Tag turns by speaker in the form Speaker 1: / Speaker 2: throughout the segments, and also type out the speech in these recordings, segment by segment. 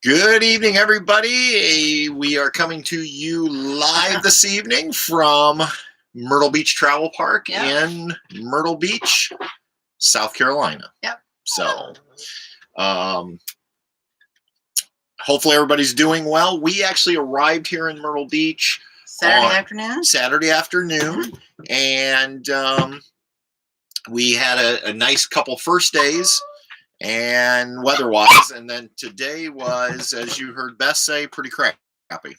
Speaker 1: Good evening, everybody. We are coming to you live this evening from Myrtle Beach Travel Park in Myrtle Beach, South Carolina.
Speaker 2: Yep.
Speaker 1: So, hopefully everybody's doing well. We actually arrived here in Myrtle Beach
Speaker 2: Saturday afternoon,
Speaker 1: and we had a nice couple first days. And weather-wise, and then today was, as you heard Beth say, pretty crappy.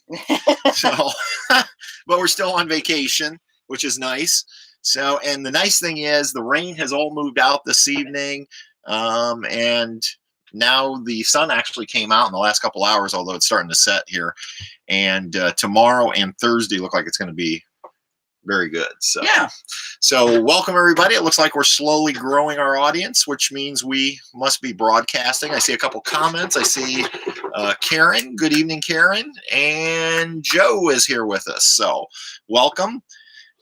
Speaker 1: So, but we're still on vacation, which is nice. So, and the nice thing is the rain has all moved out this evening, and now the sun actually came out in the last couple hours, although it's starting to set here. And tomorrow and Thursday look like it's going to be very good. So
Speaker 2: yeah.
Speaker 1: So welcome everybody. It looks like we're slowly growing our audience, which means we must be broadcasting. I see a couple comments. I see Karen. Good evening, Karen. And Joe is here with us. So welcome.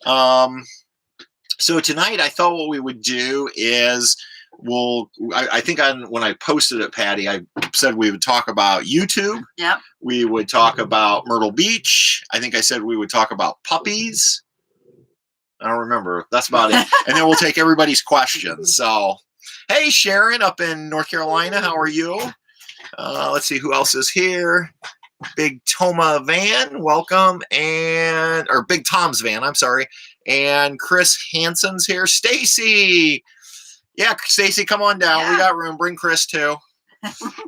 Speaker 1: So tonight I thought what we would do is I think when I posted it, Patty, I said we would talk about YouTube.
Speaker 2: Yep.
Speaker 1: We would talk about Myrtle Beach. I think I said we would talk about puppies. I don't remember. That's about it. And then we'll take everybody's questions. So, hey, Sharon up in North Carolina. How are you? Let's see who else is here. Big Toma Van, welcome. Or Big Tom's Van, I'm sorry. And Chris Hansen's here. Stacy. Yeah, Stacy, come on down. Yeah. We got room. Bring Chris too.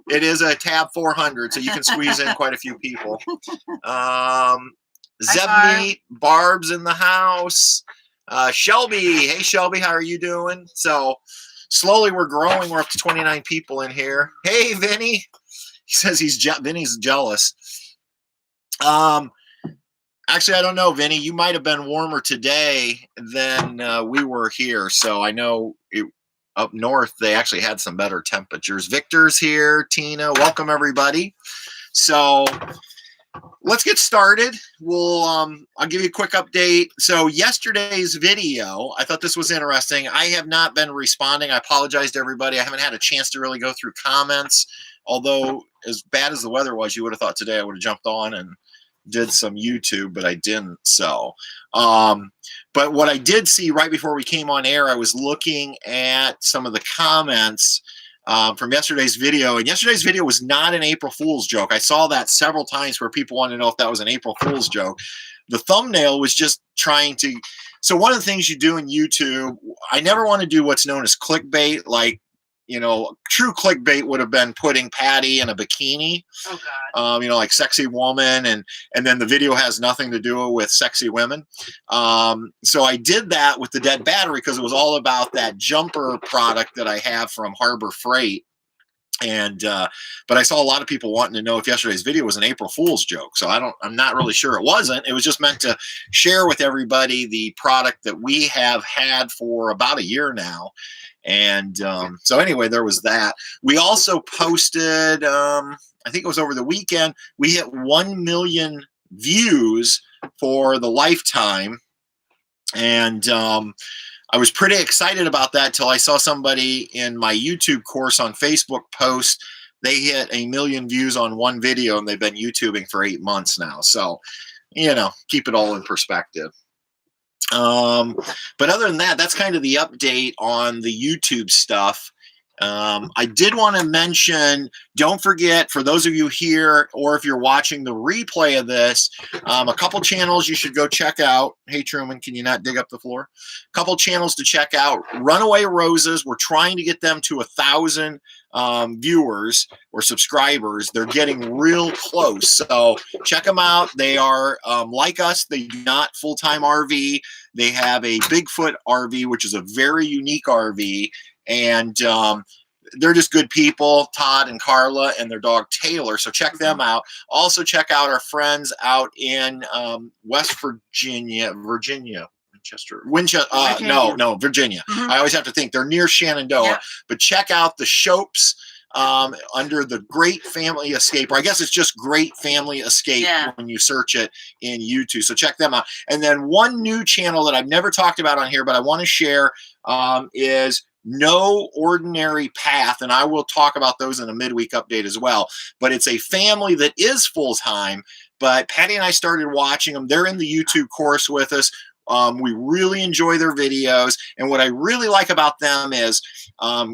Speaker 1: It is a tab 400, so you can squeeze in quite a few people. Zebmeet, Barb's in the house. Shelby, hey Shelby, how are you doing? So slowly we're growing. We're up to 29 people in here. Hey Vinny, he says Vinny's jealous. Actually, I don't know, Vinny. You might have been warmer today than we were here. So I know up north they actually had some better temperatures. Victor's here. Tina, welcome everybody. So let's get started. I'll give you a quick update. So yesterday's video, I thought this was interesting. I have not been responding. I apologize to everybody. I haven't had a chance to really go through comments. Although as bad as the weather was, you would have thought today I would have jumped on and did some YouTube, but I didn't. So, but what I did see right before we came on air, I was looking at some of the comments from yesterday's video, and yesterday's video was not an April Fool's joke. I saw that several times where people wanted to know if that was an April Fool's joke. The thumbnail was just trying to. So one of the things you do in YouTube, I never want to do what's known as clickbait. Like, true clickbait would have been putting Patty in a bikini.
Speaker 2: Oh God.
Speaker 1: Like sexy woman, and then the video has nothing to do with sexy women. So I did that with the dead battery because it was all about that jumper product that I have from Harbor Freight. And but I saw a lot of people wanting to know if yesterday's video was an April Fool's joke. So I'm not really sure it wasn't. It was just meant to share with everybody the product that we have had for about a year now. And so anyway, there was that. We also posted, I think it was over the weekend, we hit 1 million views for the lifetime. And I was pretty excited about that till I saw somebody in my YouTube course on Facebook post they hit 1 million views on one video, and they've been YouTubing for 8 months now. So, keep it all in perspective. But other than that, that's kind of the update on the YouTube stuff. I did want to mention, don't forget, for those of you here, or if you're watching the replay of this, a couple channels you should go check out. Hey, Truman, can you not dig up the floor? A couple channels to check out. Runaway Roses, we're trying to get them to 1,000 viewers or subscribers. They're getting real close. So check them out. They are like us. They do not full-time RV. They have a Bigfoot RV, which is a very unique RV. And they're just good people, Todd and Carla and their dog Taylor. So check them out. Also check out our friends out in West Virginia, Virginia. Winchester, Virginia. I always have to think they're near Shenandoah, but check out the Shopes under the Great Family Escape, or I guess it's just Great Family Escape when you search it in YouTube. So check them out. And then one new channel that I've never talked about on here, but I want to share is No Ordinary Path, and I will talk about those in a midweek update as well. But it's a family that is full-time, but Patty and I started watching them. They're in the YouTube course with us. We really enjoy their videos, and what I really like about them is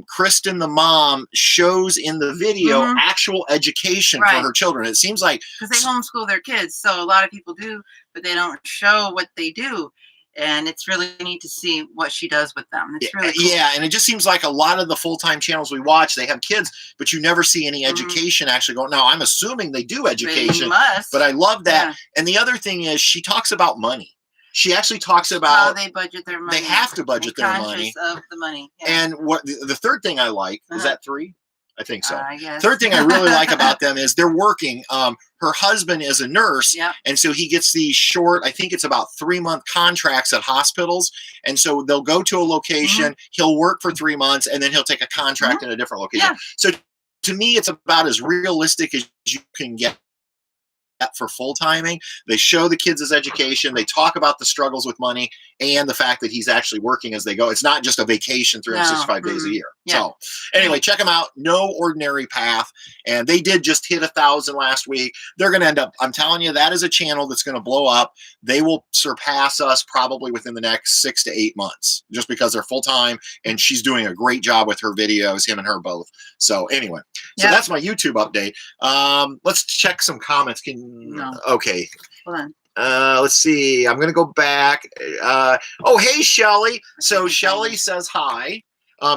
Speaker 1: Kristen, the mom, shows in the video actual education for her children. It seems like
Speaker 2: because they homeschool their kids, so a lot of people do, but they don't show what they do. And it's really neat to see what she does with them. It's really cool.
Speaker 1: Yeah, and it just seems like a lot of the full-time channels we watch, they have kids, but you never see any education actually going. Now, I'm assuming they do education,
Speaker 2: they must.
Speaker 1: But I love that. Yeah. And the other thing is she talks about money. She actually talks about
Speaker 2: how they budget their money.
Speaker 1: They have to budget their money.
Speaker 2: Of the money. Yeah.
Speaker 1: And what the third thing I like, is that 3? I think so.
Speaker 2: Yes.
Speaker 1: Third thing I really like about them is they're working. Her husband is a nurse, and so he gets these short, I think it's about 3-month contracts at hospitals. And so they'll go to a location, he'll work for 3 months, and then he'll take a contract in a different location. Yeah. So to me, it's about as realistic as you can get for full timing. They show the kids his education. They talk about the struggles with money and the fact that he's actually working as they go. It's not just a vacation 365 days a year. Yeah. So anyway, check them out. No Ordinary Path. And they did just hit 1,000 last week. They're going to end up, I'm telling you, that is a channel that's going to blow up. They will surpass us probably within the next 6 to 8 months, just because they're full time and she's doing a great job with her videos, him and her both. So anyway, so that's my YouTube update. Let's check some comments. Okay.
Speaker 2: Hold on.
Speaker 1: Let's see. I'm going to go back. Oh, hey, Shelly. So Shelly says hi.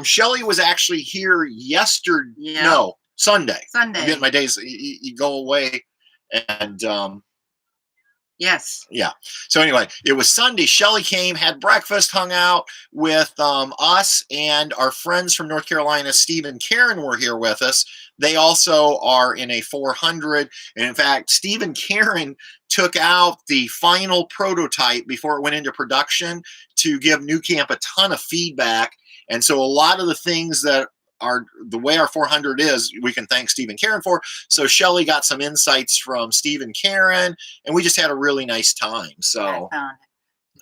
Speaker 1: Shelly was actually here yesterday. Yeah. No, Sunday. I'm getting my days. You go away. And
Speaker 2: yes.
Speaker 1: Yeah. So anyway, it was Sunday. Shelly came, had breakfast, hung out with us, and our friends from North Carolina, Steve and Karen, were here with us. They also are in a 400. And in fact, Steve and Karen took out the final prototype before it went into production to give New Camp a ton of feedback. And so a lot of the things that are the way our 400 is, we can thank Steve and Karen for. So Shelly got some insights from Steve and Karen, and we just had a really nice time. So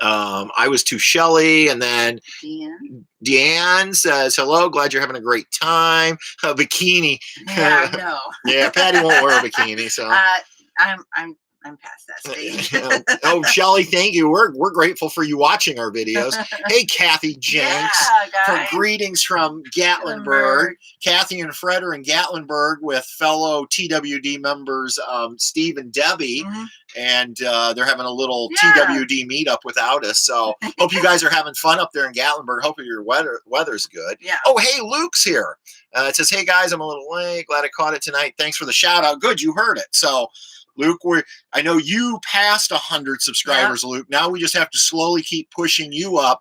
Speaker 1: I was to Shelly, and then Deanne says, hello, glad you're having a great time. A bikini.
Speaker 2: Yeah, I know.
Speaker 1: Yeah, Patty won't wear a bikini. So
Speaker 2: I'm past that stage.
Speaker 1: Oh, Shelly, thank you. We're grateful for you watching our videos. Hey, Kathy Jenks, for greetings from Gatlinburg. Kathy and Fred are in Gatlinburg with fellow TWD members, Steve and Debbie, and they're having a little TWD meetup without us. So hope you guys are having fun up there in Gatlinburg. Hope your weather's good.
Speaker 2: Yeah.
Speaker 1: Oh, hey, Luke's here. It says, hey, guys, I'm a little late. Glad I caught it tonight. Thanks for the shout out. Good, you heard it. So Luke, I know you passed 100 subscribers, Luke. Now we just have to slowly keep pushing you up.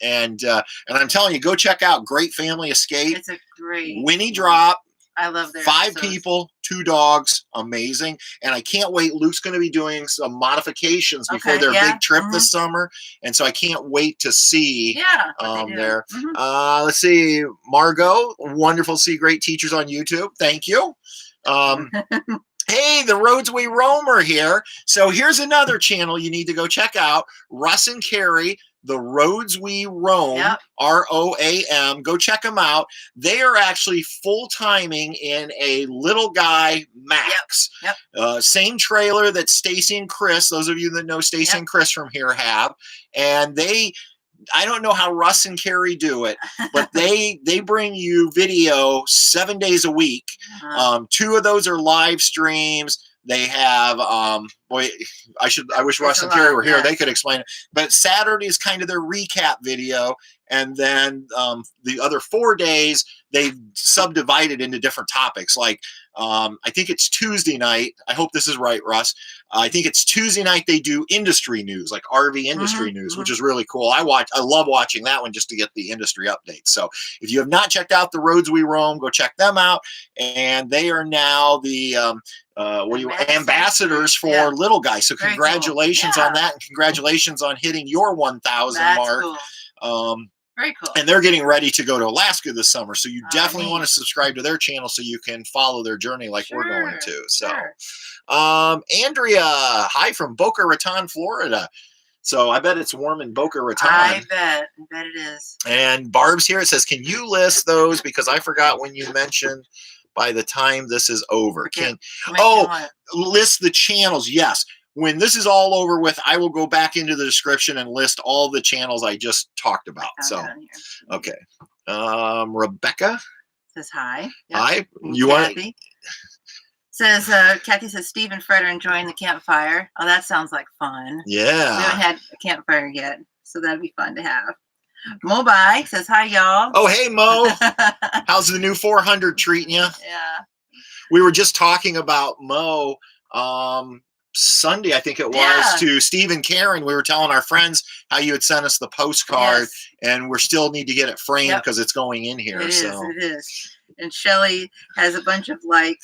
Speaker 1: And I'm telling you, go check out Great Family Escape.
Speaker 2: It's a great
Speaker 1: Winnie Drop.
Speaker 2: I love their
Speaker 1: 5 people, 2 dogs, amazing. And I can't wait. Luke's going to be doing some modifications before their big trip this summer, and so I can't wait to see there. Let's see, Margot, wonderful to see great teachers on YouTube. Thank you. Hey, the Roads We Roam are here. So here's another channel you need to go check out. Russ and Carrie, the Roads We Roam, ROAM. Go check them out. They are actually full-timing in a little guy Max. Same trailer that Stacy and Chris, those of you that know Stacy and Chris from here, have. And I don't know how Russ and Carrie do it, but they bring you video 7 days a week. 2 of those are live streams. They have boy, I wish Russ and Carrie were here. They could explain it. But Saturday is kind of their recap video, and then the other 4 days they've subdivided into different topics. Like I think it's Tuesday night. I hope this is right, Russ. I think it's Tuesday night they do industry news, like RV industry news, which is really cool. I love watching that one just to get the industry updates. So if you have not checked out the Roads We Roam, go check them out. And they are now the ambassadors for Little Guy. So congratulations on that, and congratulations on hitting your 1,000 mark. Cool.
Speaker 2: Very cool.
Speaker 1: And they're getting ready to go to Alaska this summer, so you definitely want to subscribe to their channel so you can follow their journey like we're going to. So, Andrea, hi from Boca Raton, Florida. So I bet it's warm in Boca Raton.
Speaker 2: I bet it is.
Speaker 1: And Barb's here. It says, can you list those? Because I forgot when you mentioned by the time this is over. List the channels. Yes. When this is all over with, I will go back into the description and list all the channels I just talked about. So, okay. Rebecca
Speaker 2: says hi.
Speaker 1: Yep. Hi. You want to?
Speaker 2: Says Kathy says Steve and Fred are enjoying the campfire. Oh, that sounds like fun.
Speaker 1: Yeah.
Speaker 2: We haven't had a campfire yet, so that'd be fun to have. Mobai says hi, y'all.
Speaker 1: Oh, hey Mo. How's the new 400 treating you?
Speaker 2: Yeah.
Speaker 1: We were just talking about Mo Sunday, I think it was, to Steve and Karen. We were telling our friends how you had sent us the postcard, and we still need to get it framed because it's going in here.
Speaker 2: It is. And Shelly has a bunch of like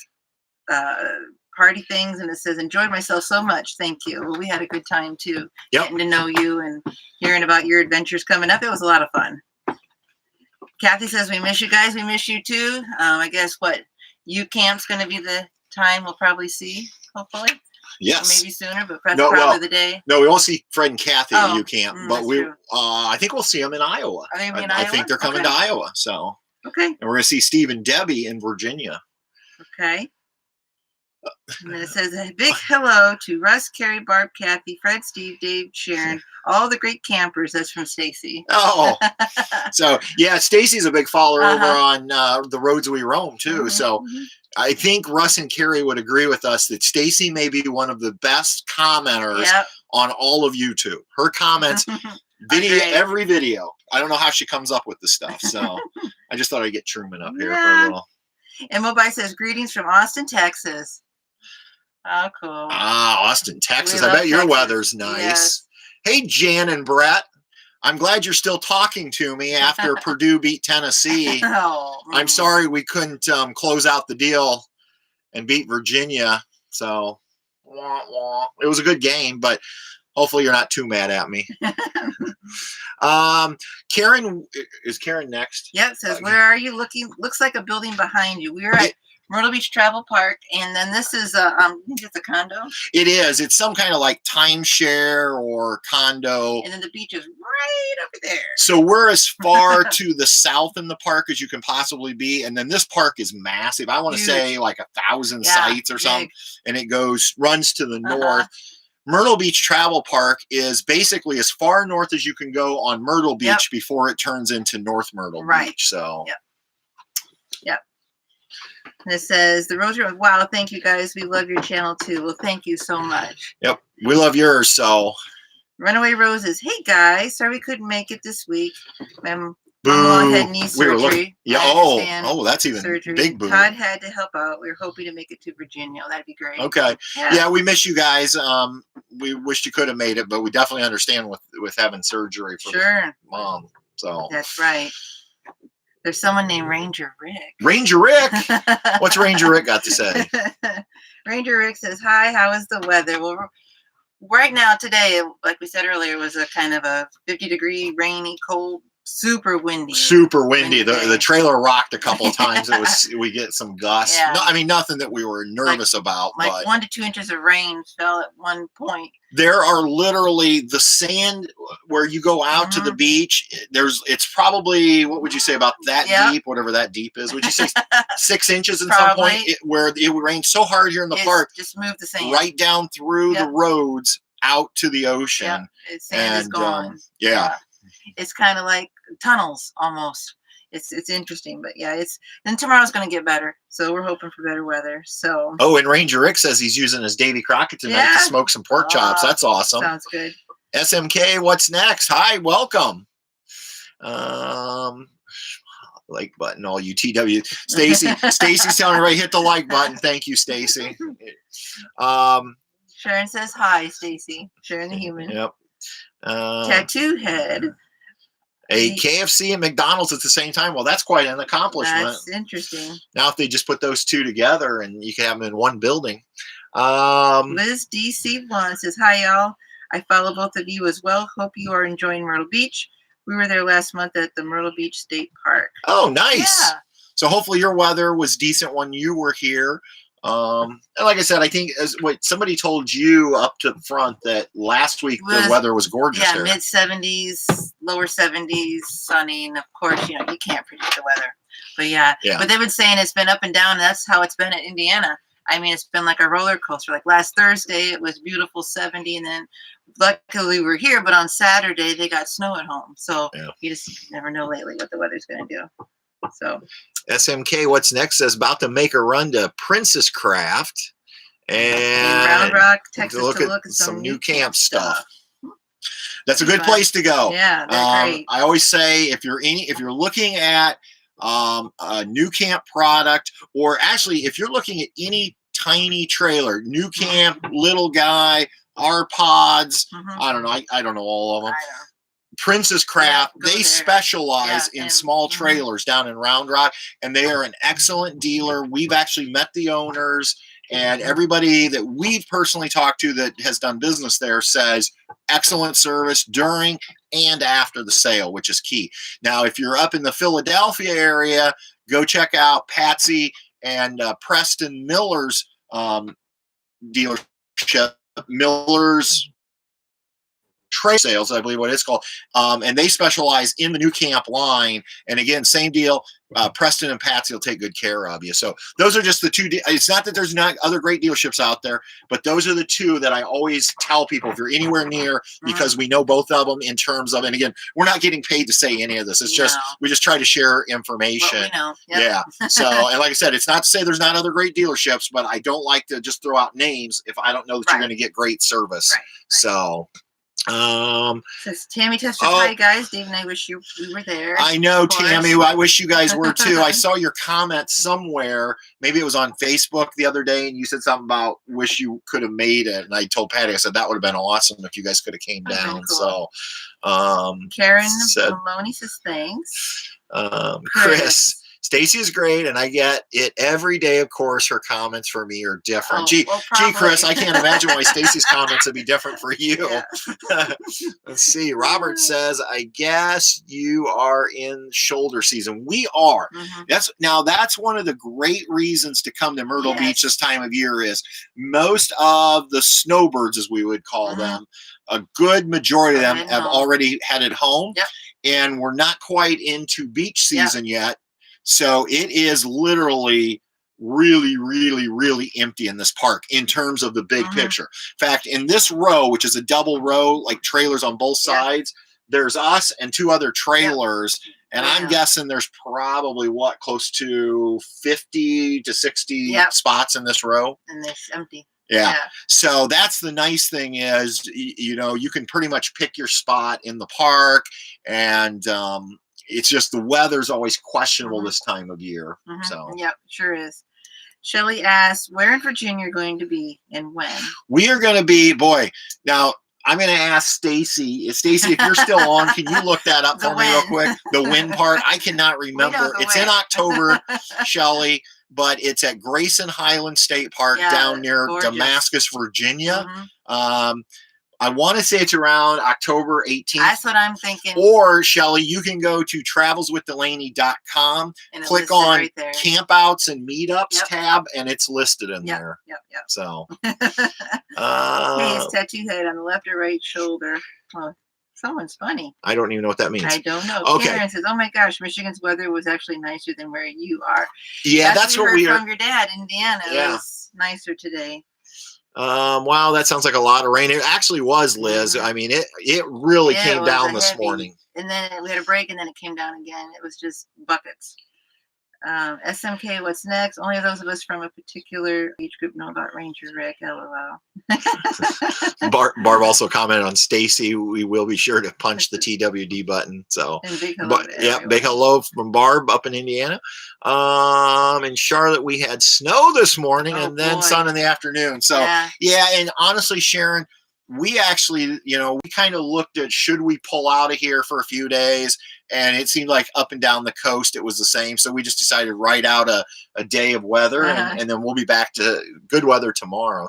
Speaker 2: party things, and it says, enjoyed myself so much. Thank you. Well, we had a good time too, getting to know you and hearing about your adventures coming up. It was a lot of fun. Kathy says, we miss you guys. We miss you too. I guess U Camp's going to be the time we'll probably see, hopefully.
Speaker 1: Yes.
Speaker 2: Or maybe sooner, but probably the day.
Speaker 1: No, we won't see Fred and Kathy at U Camp, but I think we'll see them in Iowa.
Speaker 2: Are they in Iowa?
Speaker 1: I think they're coming to Iowa. So.
Speaker 2: Okay.
Speaker 1: And we're going to see Steve and Debbie in Virginia.
Speaker 2: Okay. And then it says a big hello to Russ, Carrie, Barb, Kathy, Fred, Steve, Dave, Sharon, all the great campers. That's from Stacy.
Speaker 1: Oh, so yeah, Stacy's a big follower over on the Roads We Roam too. So I think Russ and Carrie would agree with us that Stacy may be one of the best commenters on all of YouTube. Her comments, every video. I don't know how she comes up with this stuff. So I just thought I'd get Truman up here for a little.
Speaker 2: And Mobai says, greetings from Austin, Texas. Oh, cool.
Speaker 1: Ah, Austin, Texas. I bet your weather's nice. Yes. Hey, Jan and Brett. I'm glad you're still talking to me after Purdue beat Tennessee. I'm sorry we couldn't close out the deal and beat Virginia. So, it was a good game, but hopefully you're not too mad at me. Karen, is Karen next?
Speaker 2: Yep, says, where are you looking? Looks like a building behind you. We were at Myrtle Beach Travel Park, and then this is I think it's a condo.
Speaker 1: It is. It's some kind of like timeshare or condo.
Speaker 2: And then the beach is right over there.
Speaker 1: So we're as far to the south in the park as you can possibly be, and then this park is massive. I want to say like 1,000 sites or something, and it runs to the north. Myrtle Beach Travel Park is basically as far north as you can go on Myrtle Beach before it turns into North Myrtle Beach. So.
Speaker 2: Yep. And it says, the Rosary, wow, thank you guys. We love your channel too. Well, thank you so much.
Speaker 1: Yep, we love yours. So,
Speaker 2: Runaway Roses, hey guys, sorry we couldn't make it this week. Mom had knee surgery.
Speaker 1: That's even big boo.
Speaker 2: Todd had to help out. We were hoping to make it to Virginia. That'd be great.
Speaker 1: Okay. Yeah, we miss you guys. We wished you could have made it, but we definitely understand with having surgery for Mom. So
Speaker 2: that's right. There's someone named Ranger Rick.
Speaker 1: Ranger Rick? What's Ranger Rick got to say?
Speaker 2: Ranger Rick says, hi, how is the weather? Well, right now, today, like we said earlier, was a kind of a 50-degree, rainy, cold, super windy.
Speaker 1: The trailer rocked a couple of times. We get some gusts. Yeah. No, I mean, nothing that we were nervous about.
Speaker 2: Like 1 to 2 inches of rain fell at one point.
Speaker 1: There are literally the sand where you go out to the beach. It's probably, what would you say about that deep? Whatever that deep is. Would you say 6 inches in some point? Where it rained so hard here in the park.
Speaker 2: Just moved the sand
Speaker 1: right down through the roads out to the ocean.
Speaker 2: Sand is gone. It's kind of like tunnels almost. It's interesting, but and tomorrow's going to get better, so we're hoping for better weather. So
Speaker 1: and Ranger Rick says he's using his Davy Crockett tonight to smoke some pork chops. That's awesome.
Speaker 2: Sounds good.
Speaker 1: SMK, what's next? Hi, welcome. Like button, all you TW. Stacy's telling everybody hit the like button. Thank you, Stacy.
Speaker 2: Sharon says hi, Stacy. Sharon the human.
Speaker 1: Yep.
Speaker 2: Tattoo head.
Speaker 1: A KFC and McDonald's at the same time. Well, that's quite an accomplishment.
Speaker 2: That's interesting.
Speaker 1: Now, if they just put those two together and you can have them in one building.
Speaker 2: Liz DC1 says, hi, y'all. I follow both of you as well. Hope you are enjoying Myrtle Beach. We were there last month at the Myrtle Beach State Park.
Speaker 1: Oh, nice. Yeah. So hopefully your weather was decent when you were here. And like I said, I think as what somebody told you up to the front that last week the weather was gorgeous.
Speaker 2: Yeah,
Speaker 1: there.
Speaker 2: mid 70s, lower 70s, sunny, and of course, you can't predict the weather. But yeah, but they've been saying it's been up and down. And that's how it's been in Indiana. I mean, it's been like a roller coaster. Like last Thursday, it was beautiful 70, and then luckily we were here. But on Saturday, they got snow at home. So you just never know lately what the weather's going to do. So
Speaker 1: SMK, what's next? Is about to make a run to Princess Craft and
Speaker 2: Round Rock, Texas,
Speaker 1: look
Speaker 2: to
Speaker 1: at some new camp stuff. That's a good place to go.
Speaker 2: Yeah, they're great.
Speaker 1: I always say if you're looking at a new camp product, or actually if you're looking at any tiny trailer, new camp, little guy, R pods, I don't know, I don't know all of them. Princess Craft, they specialize in small trailers down in Round Rock, and they are an excellent dealer. We've actually met the owners, and everybody that we've personally talked to that has done business there says excellent service during and after the sale, which is key. Now, if you're up in the Philadelphia area, go check out Patsy and Preston Miller's dealership, Miller's Trade Sales, I believe what it's called, and they specialize in the new camp line. And again, same deal. Preston and Patsy will take good care of you. So those are just the two. It's not that there's not other great dealerships out there, but those are the two that I always tell people if you're anywhere near, because we know both of them in terms of. And again, we're not getting paid to say any of this. It's just we just try to share information.
Speaker 2: What we know.
Speaker 1: Yeah. So, and like I said, it's not to say there's not other great dealerships, but I don't like to just throw out names if I don't know that you're going to get great service. So.
Speaker 2: Says Tammy testified, hi guys. Dave and I wish we were there.
Speaker 1: I know, Tammy. I wish you guys were too. I saw your comment somewhere. Maybe it was on Facebook the other day, and you said something about wish you could have made it. And I told Patty, I said that would have been awesome if you guys could have came down. Cool. So,
Speaker 2: Karen Maloney says thanks.
Speaker 1: Chris. Stacy is great, and I get it every day. Of course, her comments for me are different. Gee, Chris, I can't imagine why Stacy's comments would be different for you. Let's see. Robert says, I guess you are in shoulder season. We are. That's one of the great reasons to come to Myrtle Beach this time of year is most of the snowbirds, as we would call them, a good majority of them have already headed home, and we're not quite into beach season yet. So it is literally really, really, really empty in this park in terms of the big picture. In fact, in this row, which is a double row, like trailers on both sides, there's us and two other trailers. And I'm guessing there's probably, close to 50 to 60 spots in this row.
Speaker 2: And it's empty.
Speaker 1: Yeah. So that's the nice thing is, you can pretty much pick your spot in the park, and it's just the weather's always questionable this time of year. So
Speaker 2: sure is. Shelly asks, where in Virginia are you going to be and when?
Speaker 1: We are going to be, now I'm going to ask Stacy. Stacy, if you're still on, can you look that up for me real quick? The wind part. I cannot remember. It's in October, Shelly, but it's at Grayson Highland State Park down near Damascus, Virginia. I want to say it's around October 18th.
Speaker 2: That's what I'm thinking.
Speaker 1: Or, Shelly, you can go to travelswithdelaney.com, click on campouts and meetups tab, and it's listed in there. So,
Speaker 2: hey, it's tattoo head on the left or right shoulder. Oh, someone's funny.
Speaker 1: I don't even know what that means.
Speaker 2: I don't know. Karen says, oh my gosh, Michigan's weather was actually nicer than where you are.
Speaker 1: Yeah, that's what we heard
Speaker 2: from your dad. Indiana was nicer today.
Speaker 1: Wow, that sounds like a lot of rain. It actually was, Liz. I mean, it really came down this morning.
Speaker 2: And then we had a break, and then it came down again. It was just buckets. SMK, what's next? Only those of us from a particular age group know about Ranger Rick. LOL.
Speaker 1: Barb also commented on Stacy. We will be sure to punch the TWD button. So,
Speaker 2: and big hello
Speaker 1: big hello from Barb up in Indiana. In Charlotte, we had snow this morning and then sun in the afternoon. So, and honestly, Sharon, we actually, we kind of looked at should we pull out of here for a few days, and it seemed like up and down the coast it was the same. So we just decided to ride out a day of weather, and then we'll be back to good weather tomorrow.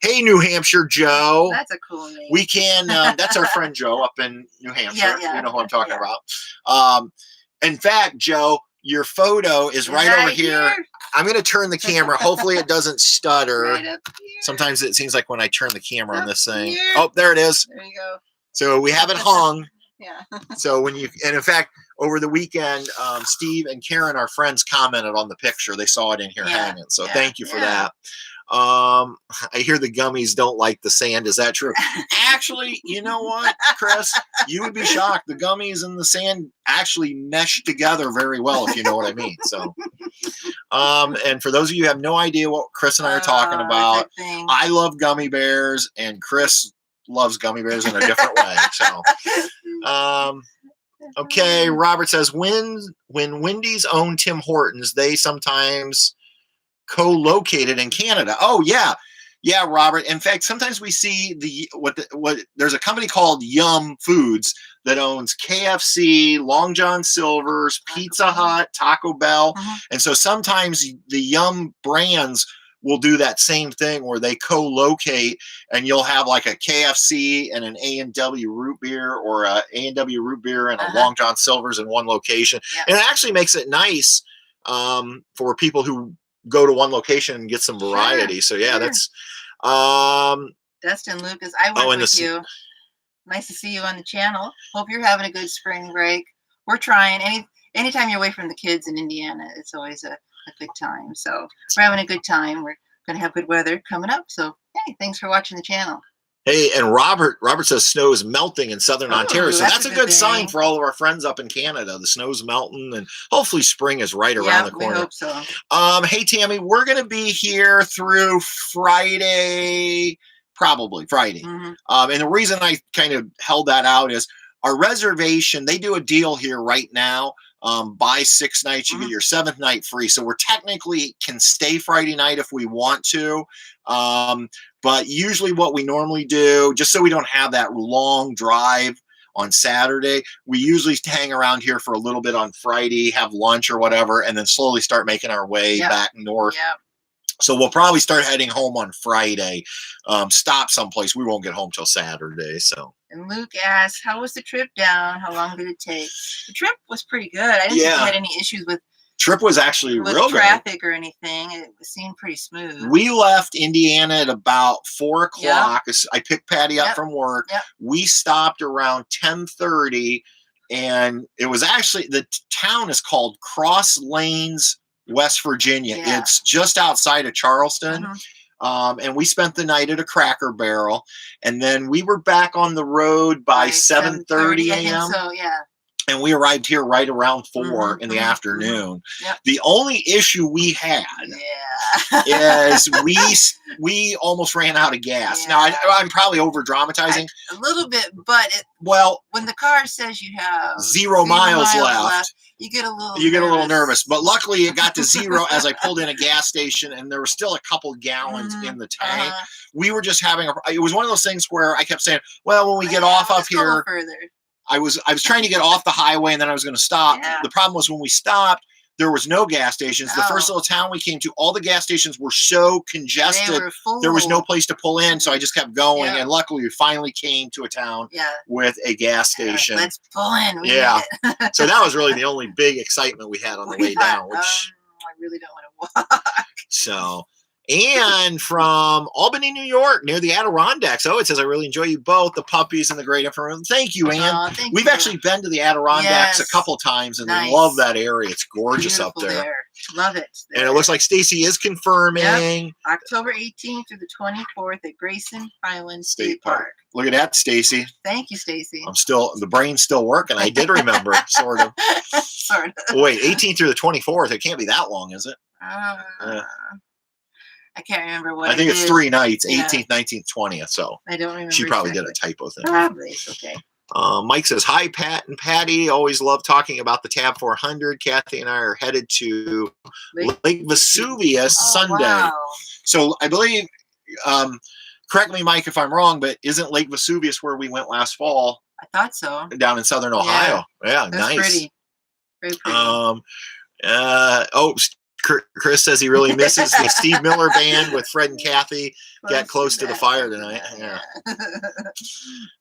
Speaker 1: Hey, New Hampshire Joe.
Speaker 2: That's a cool name.
Speaker 1: We can. That's our friend Joe up in New Hampshire. You know who I'm talking about. In fact, Joe, your photo is right over here. I'm going to turn the camera. Hopefully it doesn't stutter.
Speaker 2: Right up here.
Speaker 1: Sometimes it seems like when I turn the camera on this thing.
Speaker 2: Here.
Speaker 1: Oh, there it is.
Speaker 2: There you go.
Speaker 1: So we have it hung.
Speaker 2: Yeah.
Speaker 1: So when you, and in fact, over the weekend, Steve and Karen, our friends, commented on the picture. They saw it in here hanging. So thank you for that. I hear the gummies don't like the sand. Is that true? Actually, you know what, Chris? You would be shocked. The gummies and the sand actually mesh together very well, if you know what I mean. So, and for those of you who have no idea what Chris and I are talking about, I love gummy bears, and Chris loves gummy bears in a different way. So, okay, Robert says, when Wendy's own Tim Hortons, they sometimes co-located in Canada. Oh yeah, Robert. In fact, sometimes we see what there's a company called Yum Foods that owns KFC, Long John Silver's, Pizza Hut, Taco Bell, and so sometimes the Yum brands will do that same thing where they co-locate, and you'll have like a KFC and an A&W root beer, or a A&W root beer and a Long John Silver's in one location, and it actually makes it nice for people who go to one location and get some variety. So yeah, that's
Speaker 2: Dustin Lucas, I work with you. Nice to see you on the channel. Hope you're having a good spring break. We're trying. Anytime you're away from the kids in Indiana, it's always a good time. So we're having a good time. We're gonna have good weather coming up. So hey, thanks for watching the channel.
Speaker 1: Hey, and Robert says snow is melting in southern Ontario. So that's a good sign for all of our friends up in Canada. The snow's melting, and hopefully spring is right around the corner.
Speaker 2: We hope so.
Speaker 1: Hey, Tammy, we're going to be here through Friday, probably Friday. And the reason I kind of held that out is our reservation, they do a deal here right now. Buy 6 nights, you get your 7th night free. So we're technically can stay Friday night if we want to. But usually what we normally do, just so we don't have that long drive on Saturday, we usually hang around here for a little bit on Friday, have lunch or whatever, and then slowly start making our way back north. So we'll probably start heading home on Friday, stop someplace. We won't get home till Saturday. So.
Speaker 2: And Luke asked, how was the trip down? How long did it take? The trip was pretty good. I didn't think we had any issues with
Speaker 1: trip was actually real
Speaker 2: traffic or anything. It seemed pretty smooth.
Speaker 1: We left Indiana at about 4 o'clock. I picked Patty up from work. We stopped around 10:30, and it was actually, the town is called Cross Lanes, West Virginia. It's just outside of Charleston. And we spent the night at a Cracker Barrel, and then we were back on the road by 7:30 a.m.
Speaker 2: So,
Speaker 1: and we arrived here right around 4 in the afternoon. The only issue we had is we almost ran out of gas. Now, I'm probably over dramatizing
Speaker 2: a little bit, but when the car says you have
Speaker 1: 0 miles left,
Speaker 2: you get a little
Speaker 1: nervous. But luckily, it got to 0 as I pulled in a gas station, and there were still a couple gallons in the tank. We were just having it was one of those things where I kept saying, well, when we get off up here, I was trying to get off the highway, and then I was going to stop. The problem was when we stopped, there was no gas stations. The first little town we came to, all the gas stations were so congested, there was no place to pull in. So I just kept going, and luckily we finally came to a town with a gas station.
Speaker 2: Let's pull in.
Speaker 1: So that was really the only big excitement we had on the way down. Which
Speaker 2: I really don't want to walk.
Speaker 1: So. And from Albany, New York, near the Adirondacks. Oh, it says, I really enjoy you both, the puppies and the great information. Thank you, Ann. We've actually been to the Adirondacks a couple times, and love that area. It's gorgeous up there.
Speaker 2: Love it.
Speaker 1: And it looks like Stacy is confirming.
Speaker 2: October 18th through the 24th at Grayson Highlands State Park.
Speaker 1: Look at that, Stacy.
Speaker 2: Thank you, Stacy.
Speaker 1: The brain's still working. I did remember, sort of. Wait, 18th through the 24th. It can't be that long, is it?
Speaker 2: I can't remember what
Speaker 1: I think it's 3 nights, 18th, 19th, 20th. So
Speaker 2: I don't remember.
Speaker 1: She probably did a typo thing.
Speaker 2: Probably. Okay.
Speaker 1: Mike says, hi, Pat and Patty. Always love talking about the Tab 400. Kathy and I are headed to Lake Vesuvius Sunday.
Speaker 2: Wow.
Speaker 1: So I believe, correct me, Mike, if I'm wrong, but isn't Lake Vesuvius where we went last fall?
Speaker 2: I thought so.
Speaker 1: Down in southern Ohio. Yeah,
Speaker 2: that's
Speaker 1: nice.
Speaker 2: Pretty. Very pretty.
Speaker 1: Chris says he really misses the Steve Miller Band with Fred and Kathy. Get close to the fire tonight.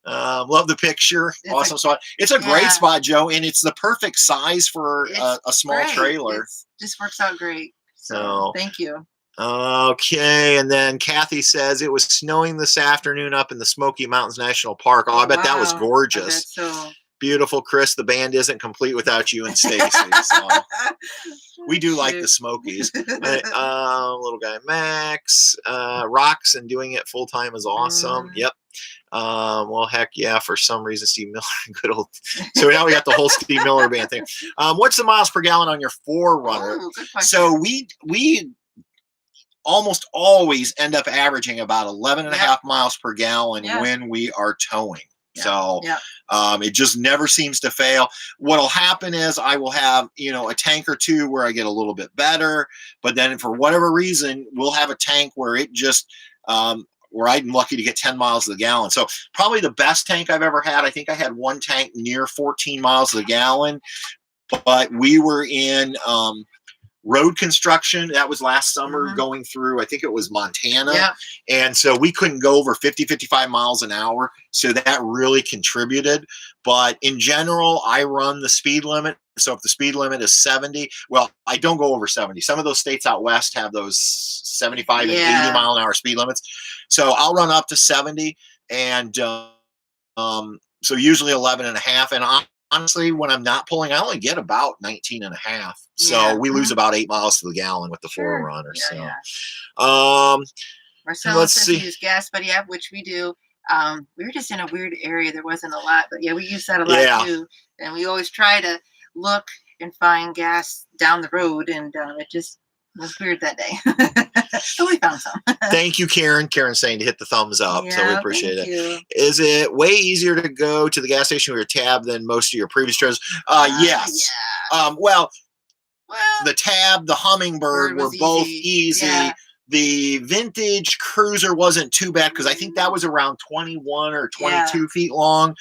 Speaker 1: Love the picture. Awesome spot. It's a great spot, Joe, and it's the perfect size for a small trailer.
Speaker 2: Just works out great. So thank you.
Speaker 1: Okay, and then Kathy says it was snowing this afternoon up in the Smoky Mountains National Park. Oh, I bet that was gorgeous.
Speaker 2: I bet so.
Speaker 1: Beautiful, Chris. The band isn't complete without you and Stacy. So we do like the Smokies. Little guy Max rocks, and doing it full time is awesome. Yep. Well, heck yeah. For some reason, Steve Miller, good old. So now we got the whole Steve Miller band thing. What's the miles per gallon on your 4Runner?
Speaker 2: Ooh, good question.
Speaker 1: So we almost always end up averaging about 11.5 miles per gallon when we are towing. So it just never seems to fail. What'll happen is I will have, a tank or two where I get a little bit better, but then for whatever reason, we'll have a tank where it just, where I'm lucky to get 10 miles to the gallon. So probably the best tank I've ever had. I think I had one tank near 14 miles to the gallon, but we were in, road construction. That was last summer going through, I think it was Montana. Yeah. And so we couldn't go over 50, 55 miles an hour. So that really contributed. But in general, I run the speed limit. So if the speed limit is 70, well, I don't go over 70. Some of those states out west have those 75 and 80 mile an hour speed limits. So I'll run up to 70. And so usually 11.5. And honestly, when I'm not pulling, I only get about 19.5. So we lose about 8 miles to the gallon with the 4Runner.
Speaker 2: Marcelo says he use Gas Buddy app, which we do. We were just in a weird area. There wasn't a lot, but we use that a lot too. And we always try to look and find gas down the road, and it just was weird that day. So we found some.
Speaker 1: Thank you, Karen. Karen's saying to hit the thumbs up, so we appreciate it. Is it way easier to go to the gas station with your Tab than most of your previous trips? Yes. Well, the Tab, the Hummingbird were both easy. Yeah. The vintage Cruiser wasn't too bad because I think that was around 21 or 22 feet long.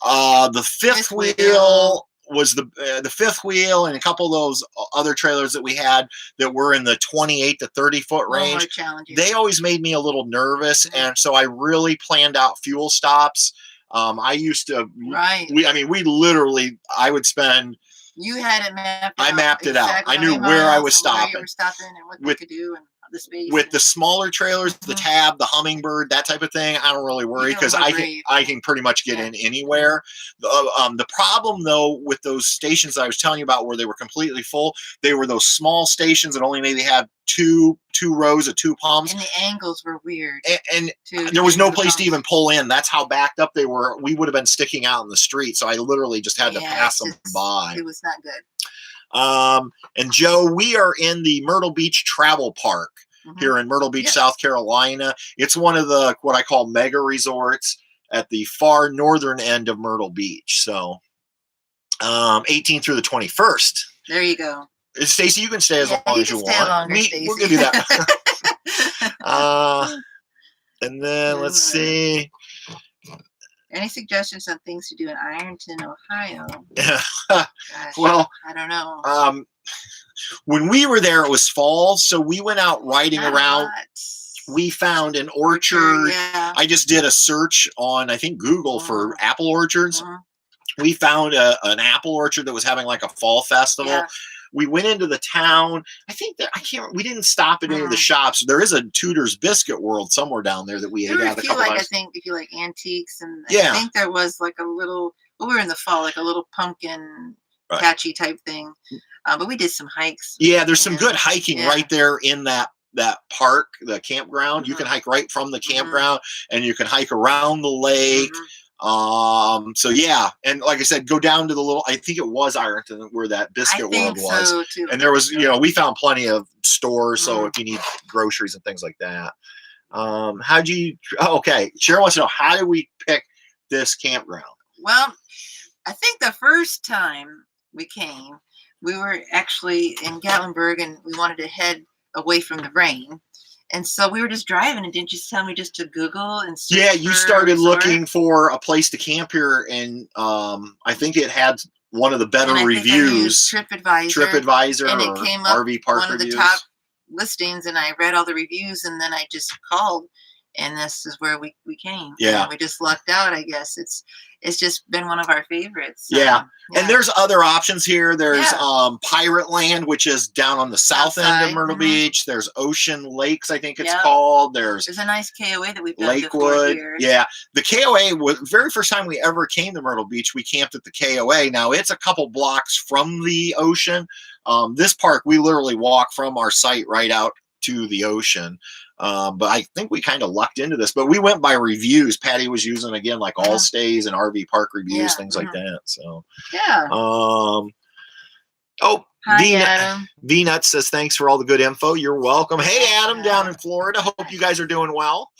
Speaker 1: The fifth wheel was the fifth wheel, and a couple of those other trailers that we had that were in the 28 to 30 foot range. They always made me a little nervous, and so I really planned out fuel stops. I used to. We literally. I would spend. You had it mapped out. I mapped it out. I knew where I was stopping. Where you were stopping and what we could do. And the space with the smaller trailers, the Tab, the Hummingbird, that type of thing, I don't really worry because I can pretty much get in anywhere. The problem though with those stations I was telling you about where they were completely full, they were those small stations that only maybe had two rows of 2 pumps, and the angles were weird. And there was no place to even pull in. That's how backed up they were. We would have been sticking out in the street, so I literally just had to pass them by. It was not good. And Joe, we are in the Myrtle Beach Travel Park here in Myrtle Beach, South Carolina. It's one of the, what I call mega resorts at the far northern end of Myrtle Beach. So, 18th through the 21st. There you go. Stacy, you can stay as long as you want. We'll give you that. And then let's see. Any suggestions on things to do in Ironton, Ohio? Well, I don't know. When we were there, it was fall, so we went out riding around. We found an orchard. I just did a search on, I think, Google for apple orchards. We found an apple orchard that was having like a fall festival. We went into the town. I think that we didn't stop at any of the shops. There is a Tudor's Biscuit World somewhere down there that we ate at a couple times. I think if you like antiques, and I think there was like a little. We were in the fall, like a little pumpkin patchy type thing. But we did some hikes. Yeah, there's some good hiking right there in that park, the campground. You can hike right from the campground, and you can hike around the lake. So yeah, and like I said, go down to the little, I think it was Ironton where that Biscuit World was. So too. And there was, we found plenty of stores, so if you need groceries and things like that. Okay, Cheryl wants to know, how did we pick this campground? Well, I think the first time we came, we were actually in Gatlinburg, and we wanted to head away from the rain. And so we were just driving, and didn't you tell me just to Google and search? Yeah, you started looking for a place to camp here, and I think it had one of the better reviews. TripAdvisor, and it came up RV Park one of the top listings, and I read all the reviews, and then I just called,
Speaker 2: and this is where we came.
Speaker 1: Yeah.
Speaker 2: And we just lucked out, I guess. It's just been one of our favorites.
Speaker 1: Yeah. And there's other options here. There's Pirate Land, which is down on the south end of Myrtle Beach. There's Ocean Lakes, I think it's called. There's
Speaker 2: a nice KOA that we've done
Speaker 1: Lakewood.
Speaker 2: Here.
Speaker 1: Yeah. The KOA was very first time we ever came to Myrtle Beach. We camped at the KOA. Now it's a couple blocks from the ocean. This park, we literally walk from our site right out to the ocean. But I think we kind of lucked into this, but we went by reviews. Patty was using, again, like All Stays and RV Park reviews, things like that. So,
Speaker 2: Hi, Adam.
Speaker 1: V-Nut says, thanks for all the good info. You're welcome. Hey, Adam, down in Florida. Hope you guys are doing well.